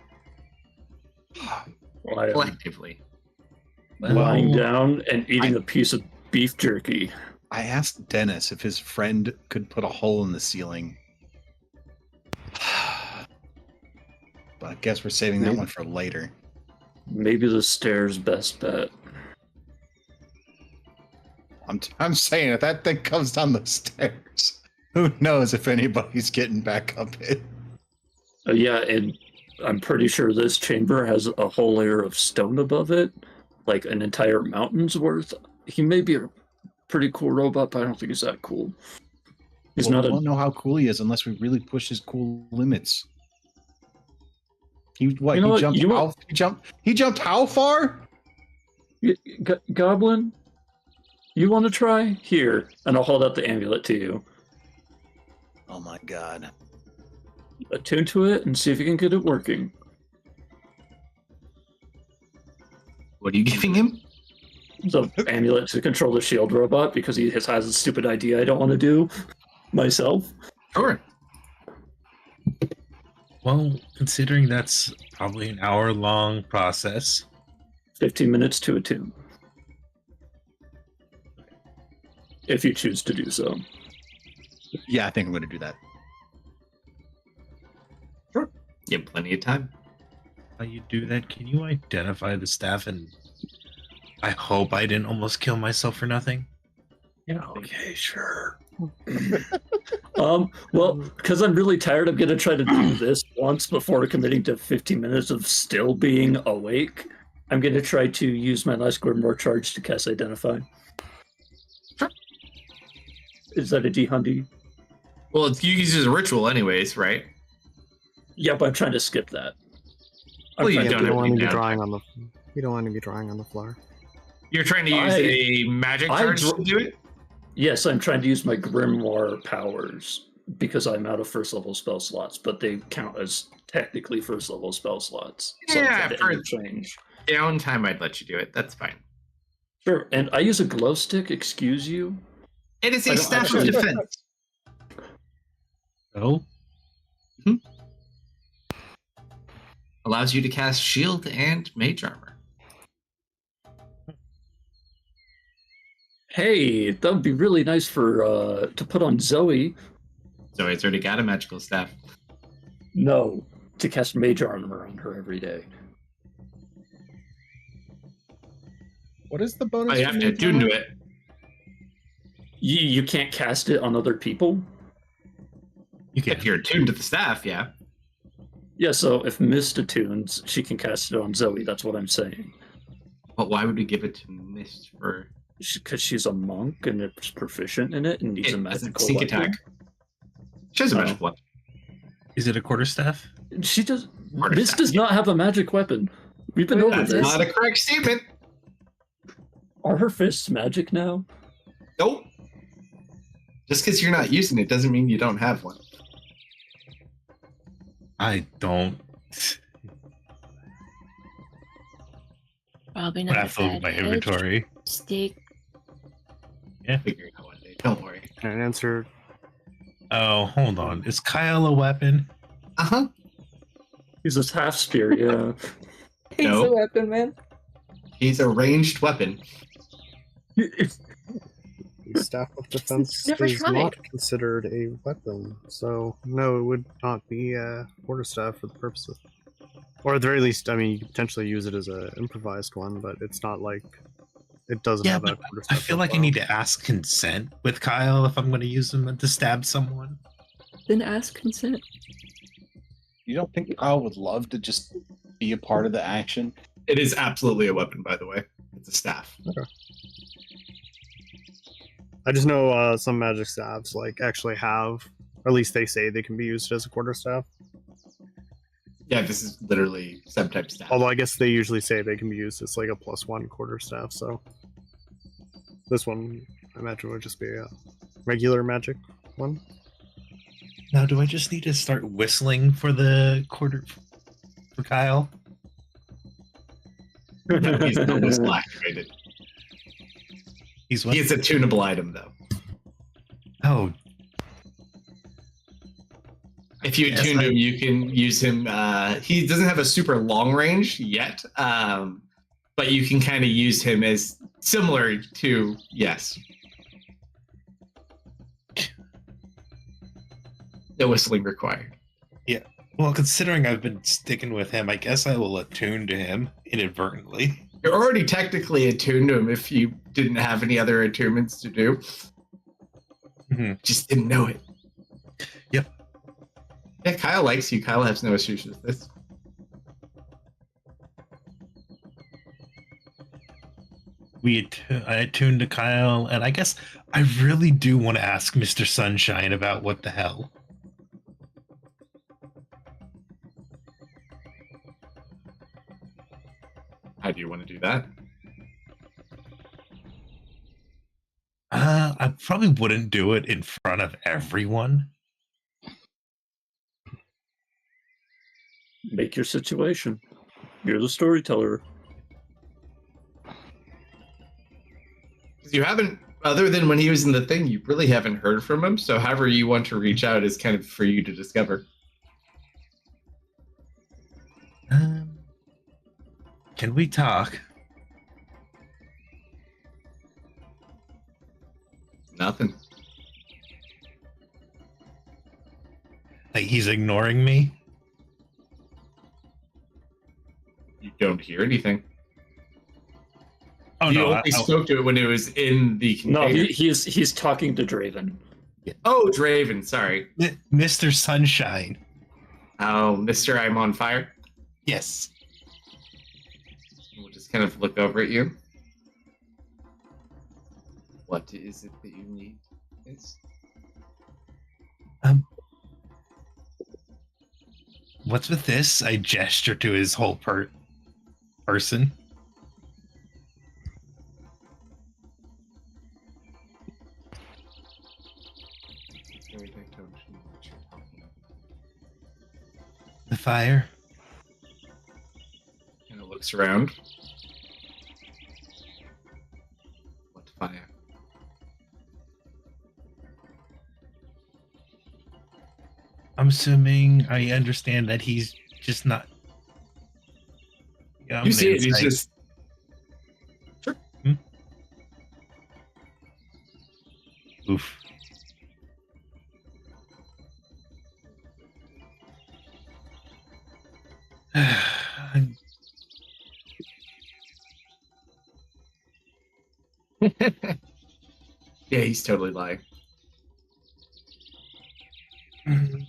Speaker 5: Collectively. Lying down and eating a piece of beef jerky.
Speaker 3: I asked Dennis if his friend could put a hole in the ceiling. But I guess we're saving that one for later.
Speaker 5: Maybe the stairs best bet.
Speaker 3: I'm saying if that thing comes down the stairs, who knows if anybody's getting back up it.
Speaker 5: Yeah, and I'm pretty sure this chamber has a whole layer of stone above it, like an entire mountain's worth. He may be a pretty cool robot, but I don't think he's that cool.
Speaker 3: We don't know how cool he is unless we really push his cool limits. He jumped how far?
Speaker 5: Goblin, you want to try? Here, and I'll hold out the amulet to you.
Speaker 3: Oh my god.
Speaker 5: Attune to it and see if you can get it working.
Speaker 10: What are you giving him?
Speaker 5: The amulet to control the shield robot because he has a stupid idea I don't want to do myself.
Speaker 10: Sure.
Speaker 6: Well, considering that's probably an hour-long process.
Speaker 5: 15 minutes to attune. If you choose to do so.
Speaker 3: Yeah, I think I'm going to do that.
Speaker 10: Sure. You have plenty of time.
Speaker 6: While you do that, can you identify the staff? And I hope I didn't almost kill myself for nothing.
Speaker 5: Yeah, okay, sure. Well, because I'm really tired, I'm going to try to do this once before committing to 15 minutes of still being awake. I'm going to try to use my last Grimoire charge to cast Identify.
Speaker 10: Sure.
Speaker 5: Is that a D-Hundy?
Speaker 10: Well, it's used as a ritual anyways, right?
Speaker 5: Yeah, but I'm trying to skip that.
Speaker 10: Well, you
Speaker 4: don't want to be drawing on the. You don't want to be drawing on the floor.
Speaker 10: You're trying to use a magic charge to do it?
Speaker 5: Yes, I'm trying to use my Grimoire powers. because I'm out of first level spell slots, but they count as technically first level spell slots. So
Speaker 10: Yeah,
Speaker 5: it's
Speaker 10: for
Speaker 5: interchange.
Speaker 10: downtime, I'd let you do it. That's fine.
Speaker 5: Sure, and I use a glow stick. Excuse you.
Speaker 10: It is
Speaker 5: I
Speaker 10: a
Speaker 5: don't
Speaker 10: staff of
Speaker 5: actually-
Speaker 10: defense.
Speaker 6: Oh,
Speaker 10: Allows you to cast shield and mage armor.
Speaker 5: Hey, that would be really nice for to put on Zoe.
Speaker 10: So it's already got a magical staff.
Speaker 5: No, to cast mage armor on her every day.
Speaker 3: What is the bonus?
Speaker 10: Oh, you
Speaker 3: for
Speaker 10: have to
Speaker 3: mage
Speaker 10: attune
Speaker 3: armor?
Speaker 10: to it.
Speaker 5: You can't cast it on other people.
Speaker 6: you can.
Speaker 10: If you're attuned to the staff, yeah.
Speaker 5: Yeah, so if Mist attunes, she can cast it on Zoe. That's what I'm saying.
Speaker 10: But why would we give it to Mist for
Speaker 5: Because she's a monk and it's proficient in it and needs a
Speaker 10: it doesn't
Speaker 5: magical
Speaker 10: sneak
Speaker 5: weapon.
Speaker 10: attack? She has a
Speaker 5: Oh.
Speaker 10: magical weapon.
Speaker 6: Is it a quarterstaff?
Speaker 5: She does.
Speaker 10: Quarter
Speaker 5: Mist
Speaker 10: staff,
Speaker 5: does not have a magic weapon. We've been over
Speaker 10: That's
Speaker 5: this.
Speaker 10: not a correct statement.
Speaker 5: Are her fists magic now?
Speaker 10: Nope. Just because you're not using it doesn't mean you don't have one.
Speaker 6: I don't.
Speaker 7: Probably
Speaker 6: But
Speaker 7: not.
Speaker 6: I
Speaker 7: a
Speaker 6: filled
Speaker 7: bad
Speaker 6: my
Speaker 7: edge
Speaker 6: inventory.
Speaker 7: Stick.
Speaker 10: Figure it out one day. Don't worry.
Speaker 4: And answer.
Speaker 6: Oh, hold on. Is Kyle a weapon?
Speaker 10: Uh-huh.
Speaker 5: He's a half spear, yeah.
Speaker 11: He's
Speaker 10: No.
Speaker 11: a weapon, man.
Speaker 10: He's a ranged weapon.
Speaker 4: The staff of defense
Speaker 7: Never
Speaker 4: is
Speaker 7: tried.
Speaker 4: not considered a weapon, so no, it would not be a quarterstaff for the purposes. Or at the very least, I mean, you could potentially use it as an improvised one, but it's not like it doesn't
Speaker 6: Yeah,
Speaker 4: have a
Speaker 6: but
Speaker 4: quarterstaff.
Speaker 6: I feel like I
Speaker 4: profile.
Speaker 6: need to ask consent with Kyle if I'm going to use him to stab someone.
Speaker 7: Then ask consent.
Speaker 3: You don't think Kyle would love to just be a part of the action?
Speaker 10: It is absolutely a weapon, by the way. It's a staff.
Speaker 4: I just know some magic staffs like actually have, or at least they say they can be used as a quarterstaff.
Speaker 10: Yeah, this is literally subtype staff.
Speaker 4: Although I guess they usually say they can be used as like a +1 quarterstaff. So this one, I imagine, would just be a regular magic one.
Speaker 6: Now, do I just need to start whistling for the quarter for Kyle?
Speaker 10: No, he's no whistle activated.
Speaker 6: He's what?
Speaker 10: He is a tunable item, though.
Speaker 6: Oh,
Speaker 10: If you
Speaker 6: Yes,
Speaker 10: attune to him, you can use him. He doesn't have a super long range yet, but you can kind of use him as similar to, yes. No whistling required.
Speaker 6: well, considering I've been sticking with him, I guess I will attune to him inadvertently.
Speaker 10: You're already technically attuned to him if you didn't have any other attunements to do.
Speaker 6: Mhm.
Speaker 10: Just didn't know it.
Speaker 6: Yep.
Speaker 10: Yeah, Kyle likes you. Kyle has no issues with this.
Speaker 6: I attuned to Kyle, and I guess I really do want to ask Mr. Sunshine about what the hell.
Speaker 10: How do you want to do that?
Speaker 6: I probably wouldn't do it in front of everyone.
Speaker 5: Make your situation. You're the storyteller.
Speaker 10: You haven't, other than when he was in the thing, you really haven't heard from him. So, however you want to reach out is kind of for you to discover.
Speaker 6: Can we talk?
Speaker 10: Nothing.
Speaker 6: Like he's ignoring me?
Speaker 10: You don't hear anything.
Speaker 6: Oh
Speaker 10: you
Speaker 6: no!
Speaker 10: only spoke to it when it was in the
Speaker 5: No,
Speaker 10: container.
Speaker 5: he's talking to Draven.
Speaker 10: Oh, Draven, sorry.
Speaker 6: Mr. Sunshine.
Speaker 10: Oh, Mr. I'm on fire.
Speaker 6: Yes.
Speaker 10: We'll just kind of look over at you. What is it that you need?
Speaker 6: What's with this? I gesture to his whole person. The fire.
Speaker 10: Kind of looks around. What fire?
Speaker 6: I'm assuming I understand that he's just not. Yeah, I'm
Speaker 10: You see
Speaker 6: gonna
Speaker 10: it, he's
Speaker 6: insight.
Speaker 10: just.
Speaker 6: Oof. I'm-
Speaker 10: Yeah, he's totally lying.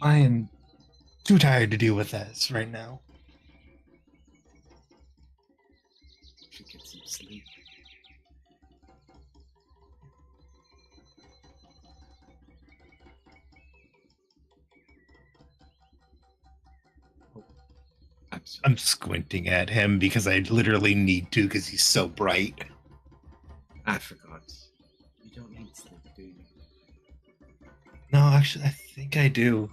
Speaker 6: I am too tired to deal with this right now.
Speaker 10: Should get some sleep. Oh,
Speaker 6: I'm squinting at him because I literally need to because he's so bright.
Speaker 10: I forgot. You don't need sleep, do you?
Speaker 6: No, actually, I think I do.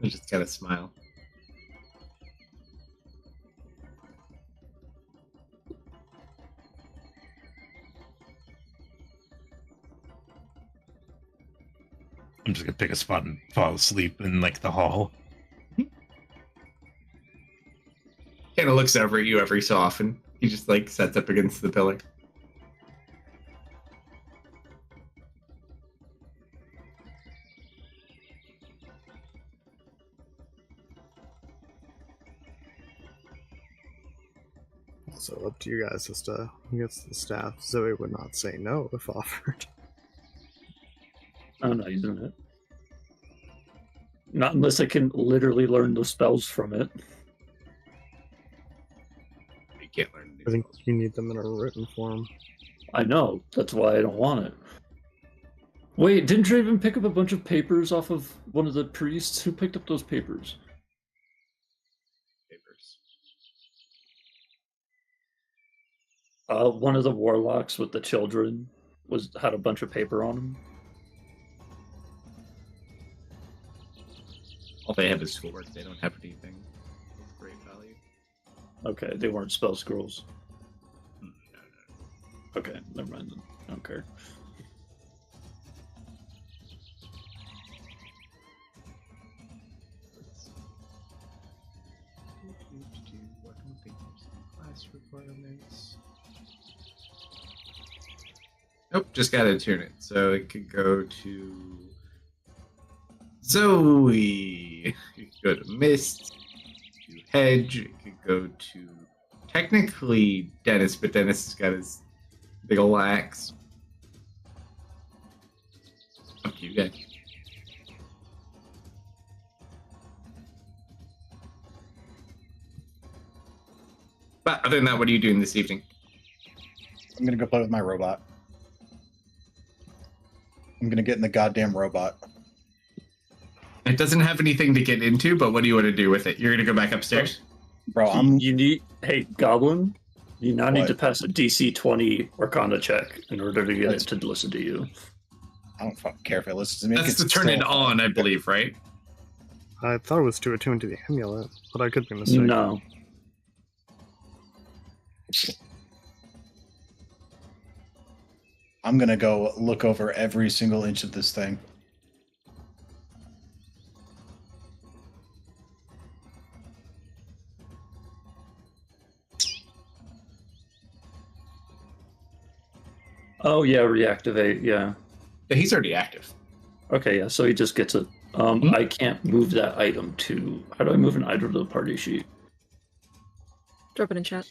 Speaker 10: I just gotta smile.
Speaker 6: I'm just gonna pick a spot and fall asleep in like the hall.
Speaker 10: Kind of looks over at you every so often. He just like sets up against the pillar.
Speaker 4: So up to you guys as to who gets the staff. Zoe would not say no if offered.
Speaker 5: I'm not using it. Not unless I can literally learn the spells from it.
Speaker 10: You can't learn.
Speaker 4: I think you need them in a written form.
Speaker 5: I know. That's why I don't want it. Wait, didn't Draven pick up a bunch of papers off of one of the priests? Who picked up those papers?
Speaker 10: Papers.
Speaker 5: One of the warlocks with the children had a bunch of paper on him.
Speaker 10: All they have is schoolwork. They don't have anything of great value.
Speaker 5: Okay, they weren't spell scrolls.
Speaker 10: No.
Speaker 5: Okay, never mind then. I don't care.
Speaker 10: Class requirements. Nope, just gotta tune it. So it could go to Zoe. It could go to Mist. To Hedge. It could go to technically Dennis, but Dennis has got his big ol' axe. Up to you guys. But other than that, what are you doing this evening?
Speaker 3: I'm gonna go play with my robot. I'm gonna get in the goddamn robot.
Speaker 10: It doesn't have anything to get into, but what do you want to do with it? You're gonna go back upstairs?
Speaker 3: Bro, I'm
Speaker 5: You need, hey, Goblin, you now need
Speaker 3: What?
Speaker 5: to pass a DC 20 Arcana check in order to get
Speaker 3: That's-
Speaker 5: it to listen to you.
Speaker 3: I don't fucking care if it listens to me.
Speaker 10: That's to turn it on, I believe, right?
Speaker 4: I thought it was to attune to the amulet, but I could be mistaken.
Speaker 5: No.
Speaker 3: I'm gonna go look over every single inch of this thing.
Speaker 5: Oh, yeah, reactivate, yeah.
Speaker 10: Yeah, he's already active.
Speaker 5: Okay, yeah, so he just gets it. I can't move that item to... How do I move an item to the party sheet?
Speaker 7: Drop it in chat.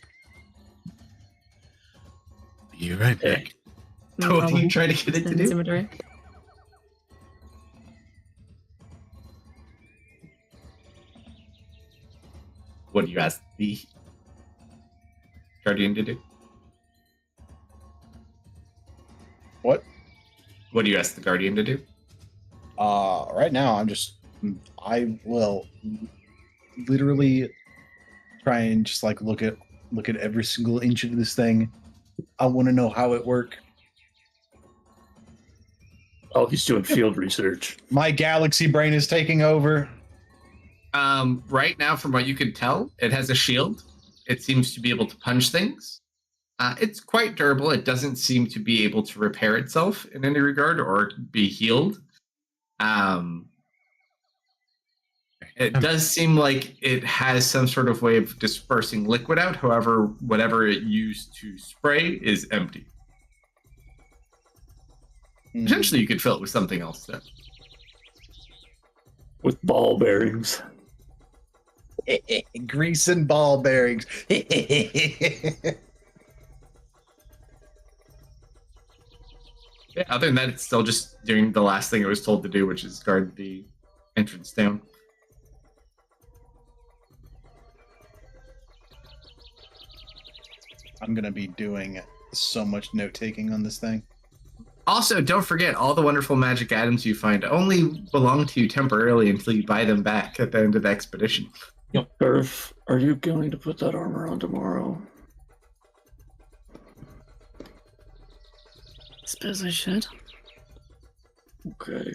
Speaker 6: You're right back.
Speaker 7: No
Speaker 10: What are you
Speaker 7: problem.
Speaker 10: trying to get it to
Speaker 7: In its
Speaker 10: do?
Speaker 7: inventory.
Speaker 10: What do you ask the Guardian to do?
Speaker 3: What?
Speaker 10: What do you ask the Guardian to do?
Speaker 3: Right now I will literally try and just like look at every single inch of this thing. I want to know how it works.
Speaker 5: Oh, he's doing field research.
Speaker 3: My galaxy brain is taking over.
Speaker 10: Right now, from what you can tell, it has a shield. It seems to be able to punch things. It's quite durable. It doesn't seem to be able to repair itself in any regard or be healed. It does seem like it has some sort of way of dispersing liquid out. However, whatever it used to spray is empty. Potentially, you could fill it with something else then.
Speaker 5: With ball bearings.
Speaker 3: Grease and ball bearings.
Speaker 10: Yeah, other than that, it's still just doing the last thing it was told to do, which is guard the entrance down.
Speaker 3: I'm going to be doing so much note-taking on this thing.
Speaker 10: Also, don't forget, all the wonderful magic items you find only belong to you temporarily until you buy them back at the end of the expedition.
Speaker 5: Earth, are you going to put that armor on tomorrow?
Speaker 7: Suppose I should.
Speaker 5: Okay.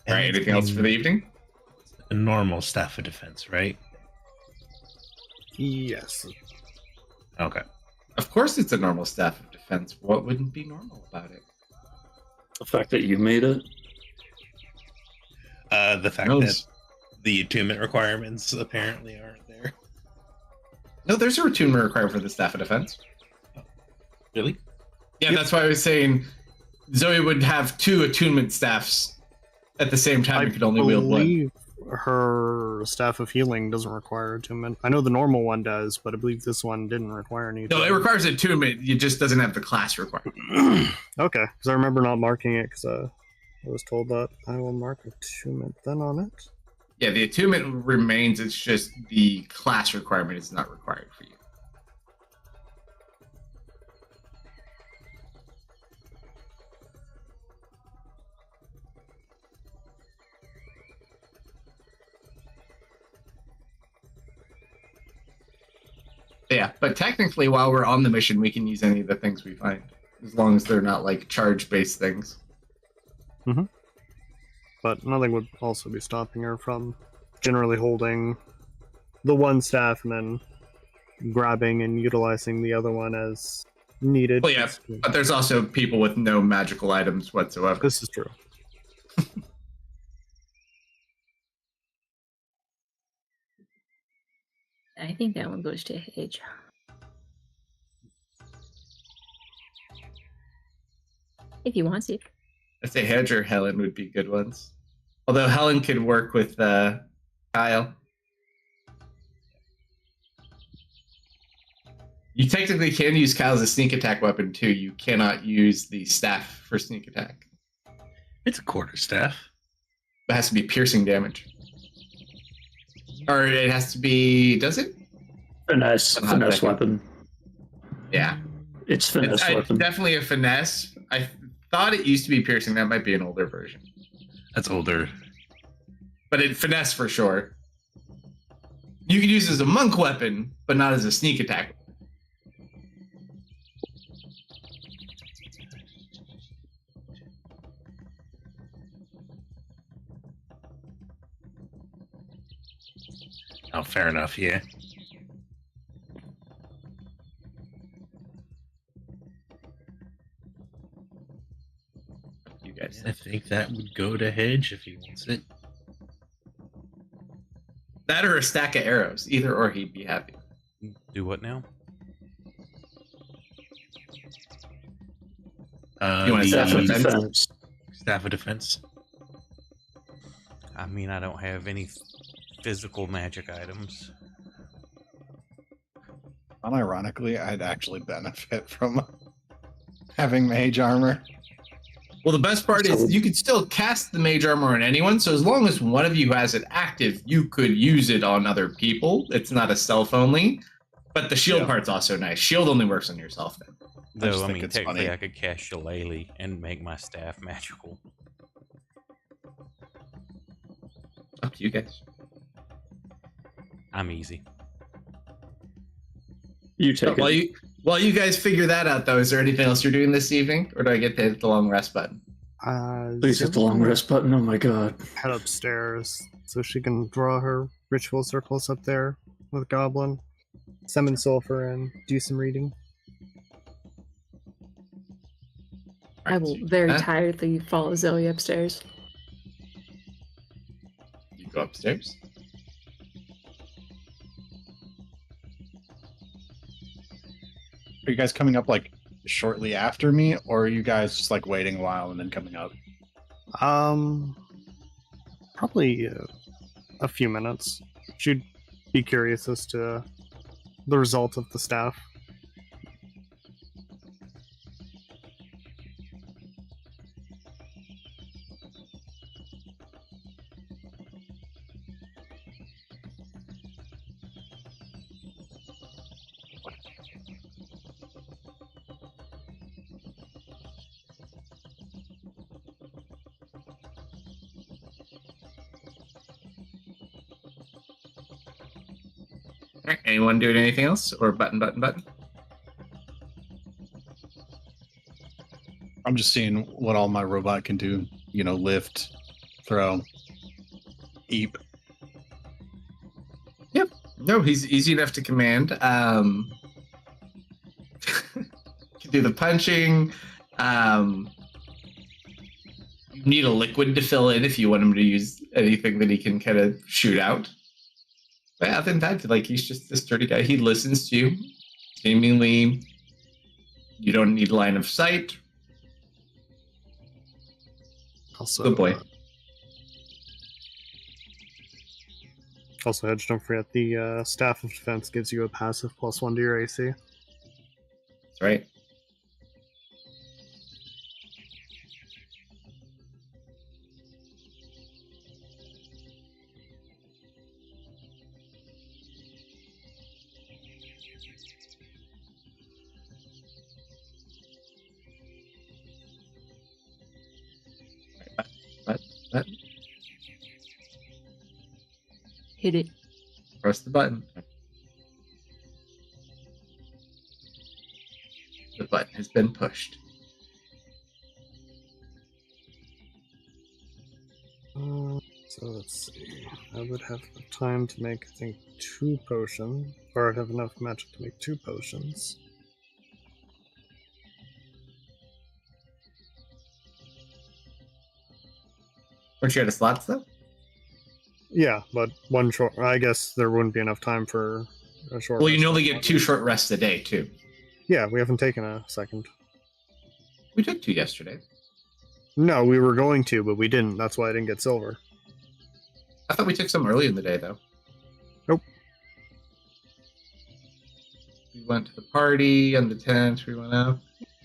Speaker 10: All right, anything else for the evening?
Speaker 6: A normal staff of defense, right?
Speaker 4: Yes.
Speaker 6: Okay.
Speaker 10: Of course it's a normal staff of defense. What wouldn't be normal about it?
Speaker 5: The fact that you made it.
Speaker 6: The fact that the attunement requirements apparently aren't there.
Speaker 10: No, there's a attunement required for the staff of defense.
Speaker 6: Really?
Speaker 10: Yeah, that's why I was saying Zoe would have 2 attunement staffs at the same time. You could only wield one.
Speaker 4: Her staff of healing doesn't require attunement. I know the normal one does, but I believe this one didn't require any.
Speaker 10: No, it requires attunement. It just doesn't have the class requirement.
Speaker 4: Okay, because I remember not marking it because I was told that I will mark attunement then on it.
Speaker 10: Yeah, the attunement remains. It's just the class requirement is not required for you. Yeah, but technically, while we're on the mission, we can use any of the things we find, as long as they're not like charge-based things.
Speaker 4: Mm-hmm. But nothing would also be stopping her from generally holding the one staff and then grabbing and utilizing the other one as needed.
Speaker 10: Well, yeah, but there's also people with no magical items whatsoever.
Speaker 4: This is true.
Speaker 7: I think that one goes to Hedge. If you want to.
Speaker 10: I'd say Hedge or Helen would be good ones. Although Helen could work with Kyle. You technically can use Kyle as a sneak attack weapon too. You cannot use the staff for sneak attack.
Speaker 6: It's a quarterstaff.
Speaker 10: It has to be piercing damage. Or it has to be, does it?
Speaker 5: Finesse weapon.
Speaker 10: Yeah.
Speaker 5: It's finesse weapon.
Speaker 10: Definitely a finesse. I thought it used to be piercing. That might be an older version.
Speaker 6: That's older.
Speaker 10: But it finesse for sure. You could use it as a monk weapon, but not as a sneak attack.
Speaker 6: Oh, fair enough, yeah.
Speaker 10: You guys.
Speaker 6: I think that would go to Hedge if he wants it.
Speaker 10: That or a stack of arrows. Either or he'd be happy.
Speaker 1: Do what now?
Speaker 10: You want a staff of
Speaker 5: defense?
Speaker 6: Staff of defense.
Speaker 1: I mean, I don't have any physical magic items.
Speaker 3: Unironically, I'd actually benefit from having mage armor.
Speaker 10: Well, the best part is you could still cast the mage armor on anyone, so as long as one of you has it active, you could use it on other people. It's not a self only, but the shield part's also nice. Shield only works on yourself then.
Speaker 1: Though, I mean, technically I could cast Shillelagh and make my staff magical.
Speaker 10: Up to you guys.
Speaker 1: I'm easy.
Speaker 5: You take
Speaker 10: While
Speaker 5: it.
Speaker 10: While you guys figure that out, though, is there anything else you're doing this evening, or do I get to hit the long rest button?
Speaker 5: Please hit the long rest button. Oh my god.
Speaker 4: Head upstairs so she can draw her ritual circles up there with Goblin, summon Sulfur, and do some reading.
Speaker 7: I will very tiredly follow Zoe upstairs.
Speaker 10: You go upstairs.
Speaker 3: Are you guys coming up like shortly after me, or are you guys just like waiting a while and then coming up?
Speaker 4: Probably a few minutes. She'd be curious as to the result of the staff.
Speaker 10: All right, anyone doing anything else, or button?
Speaker 3: I'm just seeing what all my robot can do. You know, lift, throw, eep.
Speaker 10: Yep. No, he's easy enough to command. Can do the punching. You need a liquid to fill in if you want him to use anything that he can kind of shoot out. But other than that, like, he's just a sturdy guy. He listens to you. Seemingly, you don't need line of sight.
Speaker 4: Also,
Speaker 10: Good boy.
Speaker 4: Also, Hedge, don't forget the Staff of Defense gives you a passive +1 to your AC.
Speaker 10: That's right. What?
Speaker 7: Hit it.
Speaker 10: Press the button. The button has been pushed.
Speaker 4: So let's see. I would have time to make, I think, 2 potions. Or I'd have enough magic to make 2 potions.
Speaker 10: Weren't you out of slots, though?
Speaker 4: Yeah, but one short. I guess there wouldn't be enough time for a short.
Speaker 10: Well, you
Speaker 4: rest.
Speaker 10: can only get 2 short rests a day, too.
Speaker 4: Yeah, we haven't taken a second.
Speaker 10: We took 2 yesterday.
Speaker 4: No, we were going to, but we didn't. That's why I didn't get silver.
Speaker 10: I thought we took some early in the day, though.
Speaker 4: Nope.
Speaker 10: We went to the party on the 10th. We went out.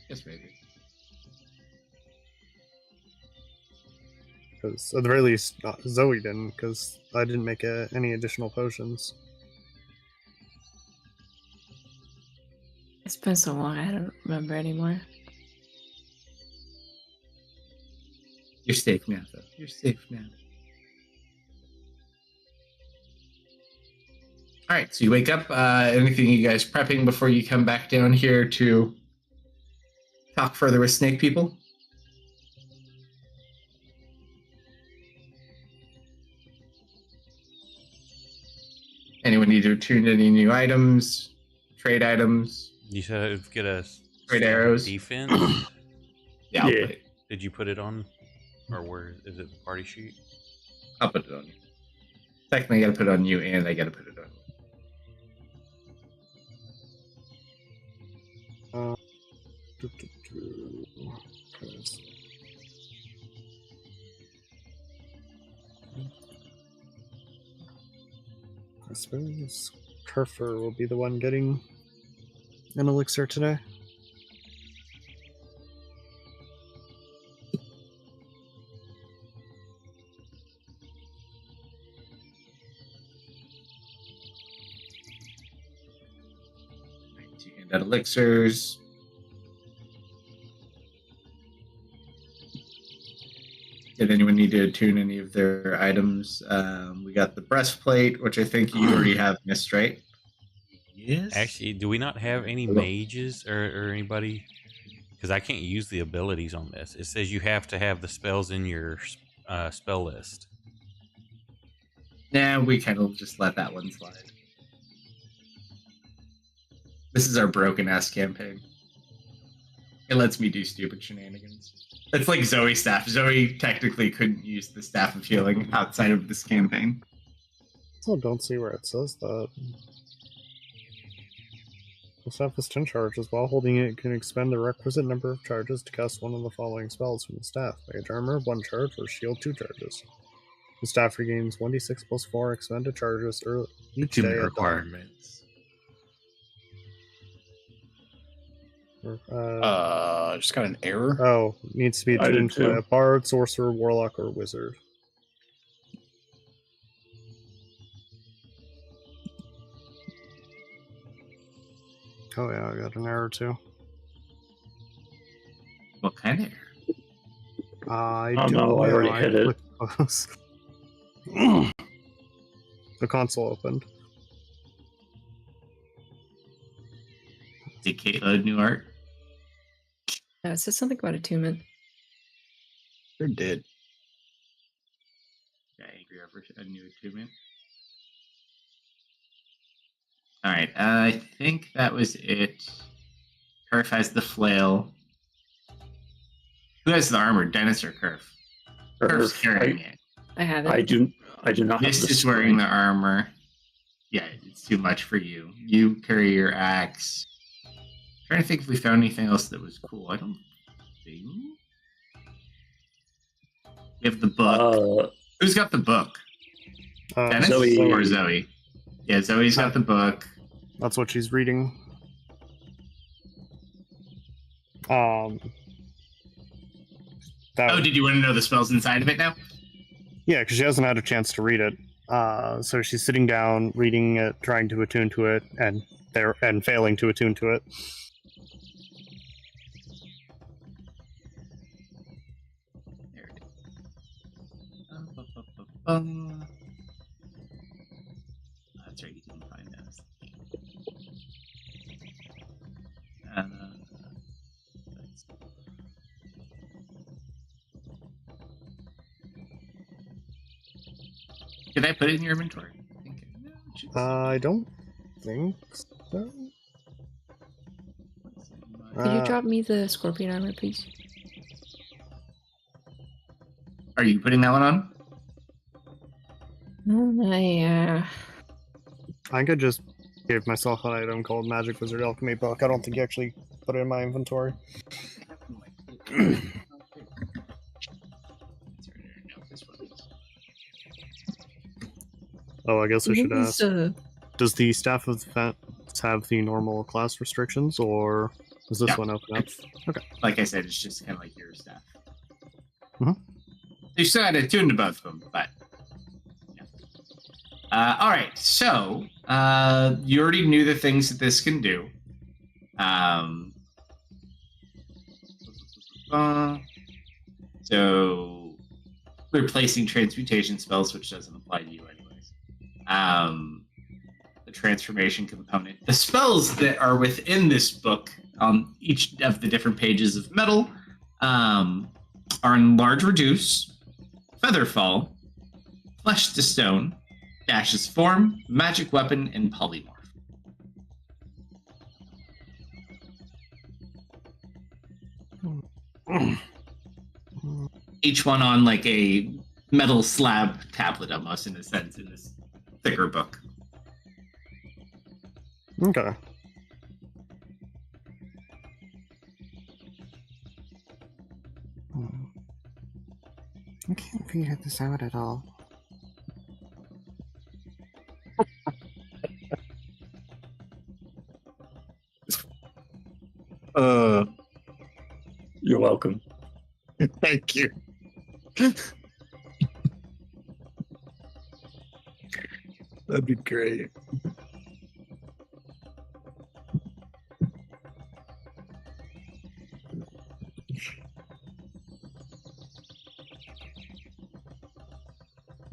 Speaker 10: Yes, maybe.
Speaker 4: Because at the very least, Zoe didn't, because I didn't make any additional potions.
Speaker 7: It's been so long, I don't remember anymore.
Speaker 10: You're safe now, though. You're safe now. All right, so you wake up. Anything you guys prepping before you come back down here to talk further with snake people? Anyone need to tune any new items, trade items,
Speaker 1: You said get a
Speaker 10: trade arrows?
Speaker 1: defense.
Speaker 10: Yeah, I'll
Speaker 5: Yeah.
Speaker 10: put it,
Speaker 1: Did you put it on, or where is it? The party sheet.
Speaker 10: I'll put it on you. Technically, I got to put it on you, and I got to put it on you.
Speaker 4: I suppose Kerfer will be the one getting an elixir today.
Speaker 10: To hand out elixirs. Did anyone need to attune any of their items? We got the breastplate, which I think you already have missed, right?
Speaker 6: Yes.
Speaker 1: Actually, do we not have any mages or anybody? Because I can't use the abilities on this. It says you have to have the spells in your spell list.
Speaker 10: Nah, we kind of just let that one slide. This is our broken ass campaign. It lets me do stupid shenanigans. It's like Zoe's staff. Zoe technically couldn't use the Staff of Healing outside of this campaign.
Speaker 4: Still don't see where it says that. The staff has 10 charges. While holding it, you can expend the requisite number of charges to cast one of the following spells from the staff. Mage Armor, 1 charge, or Shield, 2 charges. The staff regains 1d6 plus 4 expended charges each day.
Speaker 10: Achievement requirements.
Speaker 3: Just got an error.
Speaker 4: Oh, needs to be
Speaker 5: I did
Speaker 4: attuned by
Speaker 5: too.
Speaker 4: a bard, sorcerer, warlock, or wizard. Oh yeah, I got an error too.
Speaker 10: What kind of error?
Speaker 4: I
Speaker 5: Oh,
Speaker 4: don't
Speaker 5: no,
Speaker 4: know.
Speaker 5: I already hit it.
Speaker 4: Close. The console opened.
Speaker 10: Did Kate load new art?
Speaker 7: It says something about attunement.
Speaker 3: Sure did.
Speaker 10: Yeah, angry over a new attunement. Alright, I think that was it. Kerf has the flail. Who has the armor, Dennis or Kerf? Kerf's carrying it.
Speaker 7: I have it.
Speaker 5: I do not
Speaker 10: This
Speaker 5: have the
Speaker 10: is wearing the armor. Yeah, it's too much for you. You carry your axe. Trying to think if we found anything else that was cool. I don't think. We have the book. Who's got the book? Dennis
Speaker 5: Zoe.
Speaker 10: or Zoe? Yeah, Zoe's got the book.
Speaker 4: That's what she's reading. That
Speaker 10: Oh, did you want to know the spells inside of it now?
Speaker 4: Yeah, because she hasn't had a chance to read it. So she's sitting down, reading it, trying to attune to it, and failing to attune to it.
Speaker 10: There it That's right, you didn't find those. Did I put it in your inventory?
Speaker 4: I don't think so.
Speaker 7: Could you drop me the scorpion armor, please?
Speaker 10: Are you putting that one on?
Speaker 4: I could just give myself an item called Magic Wizard Alchemy Book. I don't think you actually put it in my inventory. Oh, I guess I should ask. Does the Staff of Defense have the normal class restrictions, or does this one open up? Okay.
Speaker 10: Like I said, it's just kind of like your staff.
Speaker 4: Mm-hmm.
Speaker 10: You still had to tune to both of them, but yeah. All right, so you already knew the things that this can do. So replacing transmutation spells, which doesn't apply to you anyways. The transformation component. The spells that are within this book on each of the different pages of metal are Enlarge Reduce, Featherfall, Flesh to Stone, Dashes Form, Magic Weapon, and Polymorph. Each one on like a metal slab tablet almost, in a sense, in this thicker book.
Speaker 4: Okay.
Speaker 8: I can't figure this out at all.
Speaker 5: You're welcome.
Speaker 6: Thank you. That'd be great.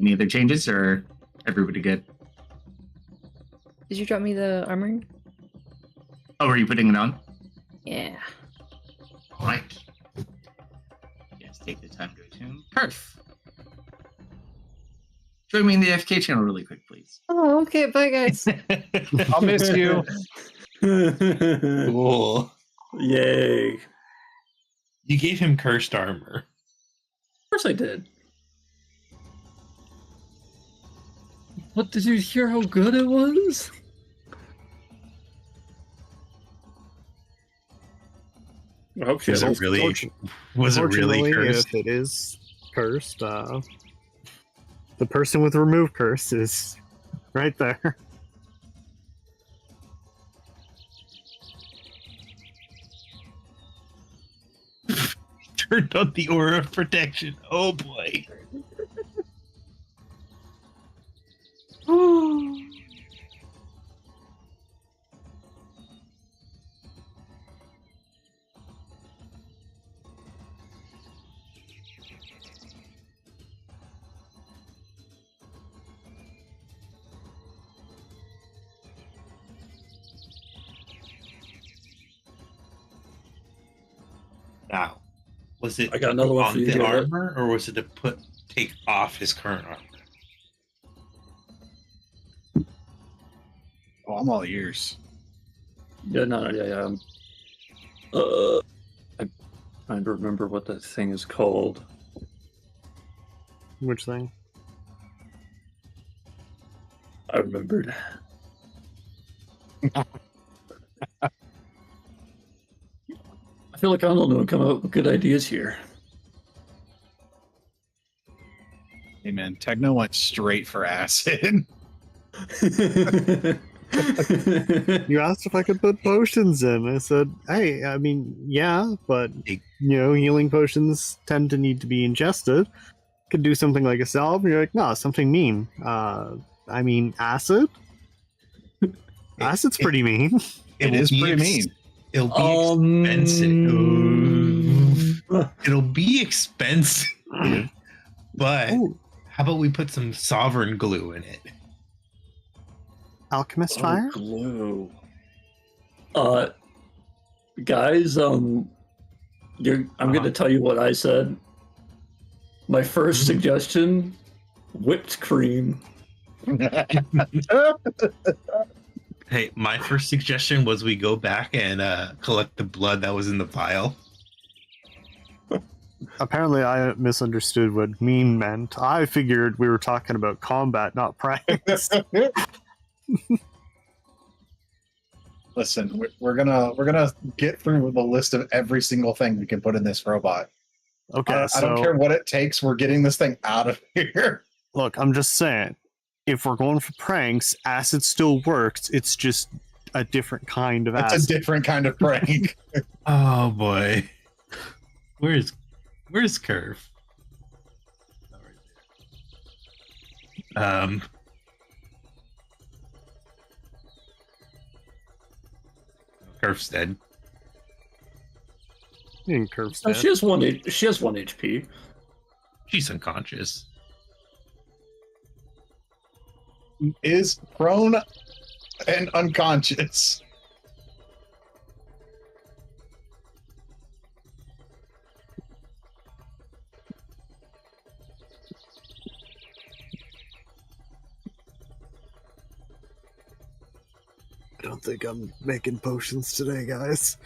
Speaker 10: Any other changes, or everybody good?
Speaker 7: Did you drop me the armor?
Speaker 2: Oh, are you putting it on?
Speaker 7: Yeah.
Speaker 2: All right. Yes, take the time to attune. Perf. Join me in the FK channel really quick, please.
Speaker 7: Oh, okay. Bye, guys.
Speaker 9: I'll miss you.
Speaker 6: Cool.
Speaker 5: Yay.
Speaker 6: You gave him cursed armor.
Speaker 5: Of course I did. What, did you hear how good it was? I hope she
Speaker 6: Was
Speaker 5: has
Speaker 6: it really? Was it really
Speaker 4: Unfortunately,
Speaker 6: cursed?
Speaker 4: if it is cursed, the person with remove curse is right there.
Speaker 6: Turned on the aura of protection. Oh boy. Now, was it
Speaker 5: I got another one
Speaker 6: on
Speaker 5: for you,
Speaker 6: the
Speaker 5: Garrett.
Speaker 6: armor, or was it to take off his current armor?
Speaker 3: Oh, I'm all ears.
Speaker 5: Yeah, no, yeah. I'm trying to remember what that thing is called.
Speaker 4: Which thing?
Speaker 5: I remembered. I feel like I'm the only one coming up with good ideas here.
Speaker 3: Hey man, Techno went straight for acid.
Speaker 4: You asked if I could put potions in. I said, hey, I mean, yeah, but, healing potions tend to need to be ingested. Could do something like a salve. And you're like, no, something mean. I mean, acid? Acid's pretty mean.
Speaker 3: It is pretty mean.
Speaker 6: It'll be expensive. It'll be expensive. But how about we put some sovereign glue in it?
Speaker 4: Alchemist fire?
Speaker 5: Glue. Guys, I'm gonna tell you what I said. My first suggestion: whipped cream.
Speaker 6: Hey, my first suggestion was we go back and collect the blood that was in the vial.
Speaker 4: Apparently, I misunderstood what mean meant. I figured we were talking about combat, not pranks.
Speaker 3: Listen, we're gonna get through the list of every single thing we can put in this robot.
Speaker 4: Okay,
Speaker 3: I don't care what it takes. We're getting this thing out of here.
Speaker 4: Look, I'm just saying, if we're going for pranks, acid still works. It's just a different kind of acid.
Speaker 3: It's a different kind of prank.
Speaker 6: Oh boy, where's Curve? Curve's dead.
Speaker 4: Curve's
Speaker 5: Oh,
Speaker 4: dead.
Speaker 5: she has one HP.
Speaker 6: She's unconscious.
Speaker 3: Is prone and unconscious.
Speaker 4: I don't think I'm making potions today, guys.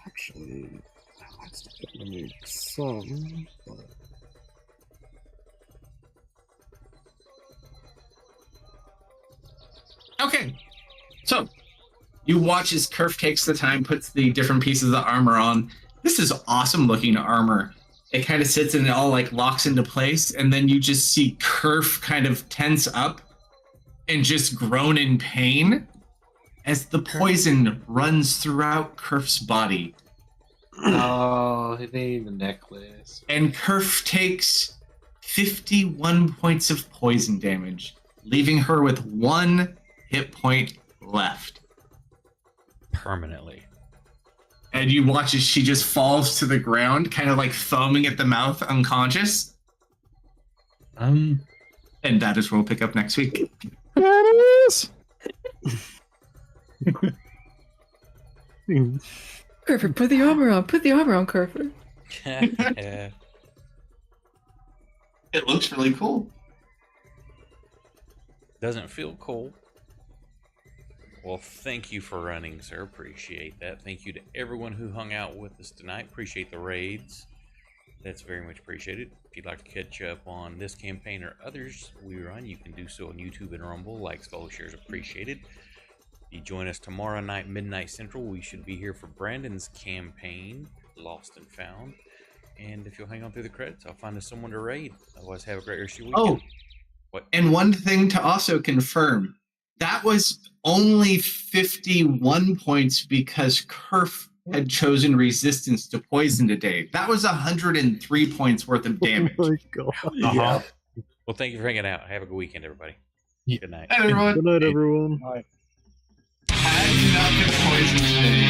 Speaker 4: Actually, I might still make some, but...
Speaker 2: Okay. So, you watch as Kerf takes the time, puts the different pieces of the armor on. This is awesome looking armor. It kind of sits and it all like locks into place, and then you just see Kerf kind of tense up and just groan in pain as the poison runs throughout Kerf's body.
Speaker 1: Oh, he needs a necklace.
Speaker 2: And Kerf takes 51 points of poison damage, leaving her with 1 hit point left.
Speaker 1: Permanently.
Speaker 2: And you watch as she just falls to the ground, kind of like foaming at the mouth, unconscious. And that is where we'll pick up next week.
Speaker 9: That is.
Speaker 7: Kerford, put the armor on. Put the armor on, Kerford.
Speaker 1: Yeah.
Speaker 2: It looks really cool.
Speaker 1: Doesn't feel cool. Well, thank you for running, sir. Appreciate that. Thank you to everyone who hung out with us tonight. Appreciate the raids. That's very much appreciated. If you'd like to catch up on this campaign or others we run, you can do so on YouTube and Rumble. Likes, follows, shares appreciated. If you join us tomorrow night, midnight central, we should be here for Brandon's campaign, Lost and Found. And if you'll hang on through the credits, I'll find us someone to raid. Otherwise, have a great rest of your weekend.
Speaker 2: Oh,
Speaker 1: what?
Speaker 2: And one thing to also confirm, that was only 51 points because Kerf had chosen resistance to poison today. That was 103 points worth of damage.
Speaker 4: Oh my God.
Speaker 5: Yeah.
Speaker 1: Well, thank you for hanging out. Have a good weekend, everybody.
Speaker 6: Yeah.
Speaker 1: Good night.
Speaker 2: Hey, everyone.
Speaker 4: Good night, everyone.
Speaker 3: Bye.
Speaker 2: Had you not been poisoned today,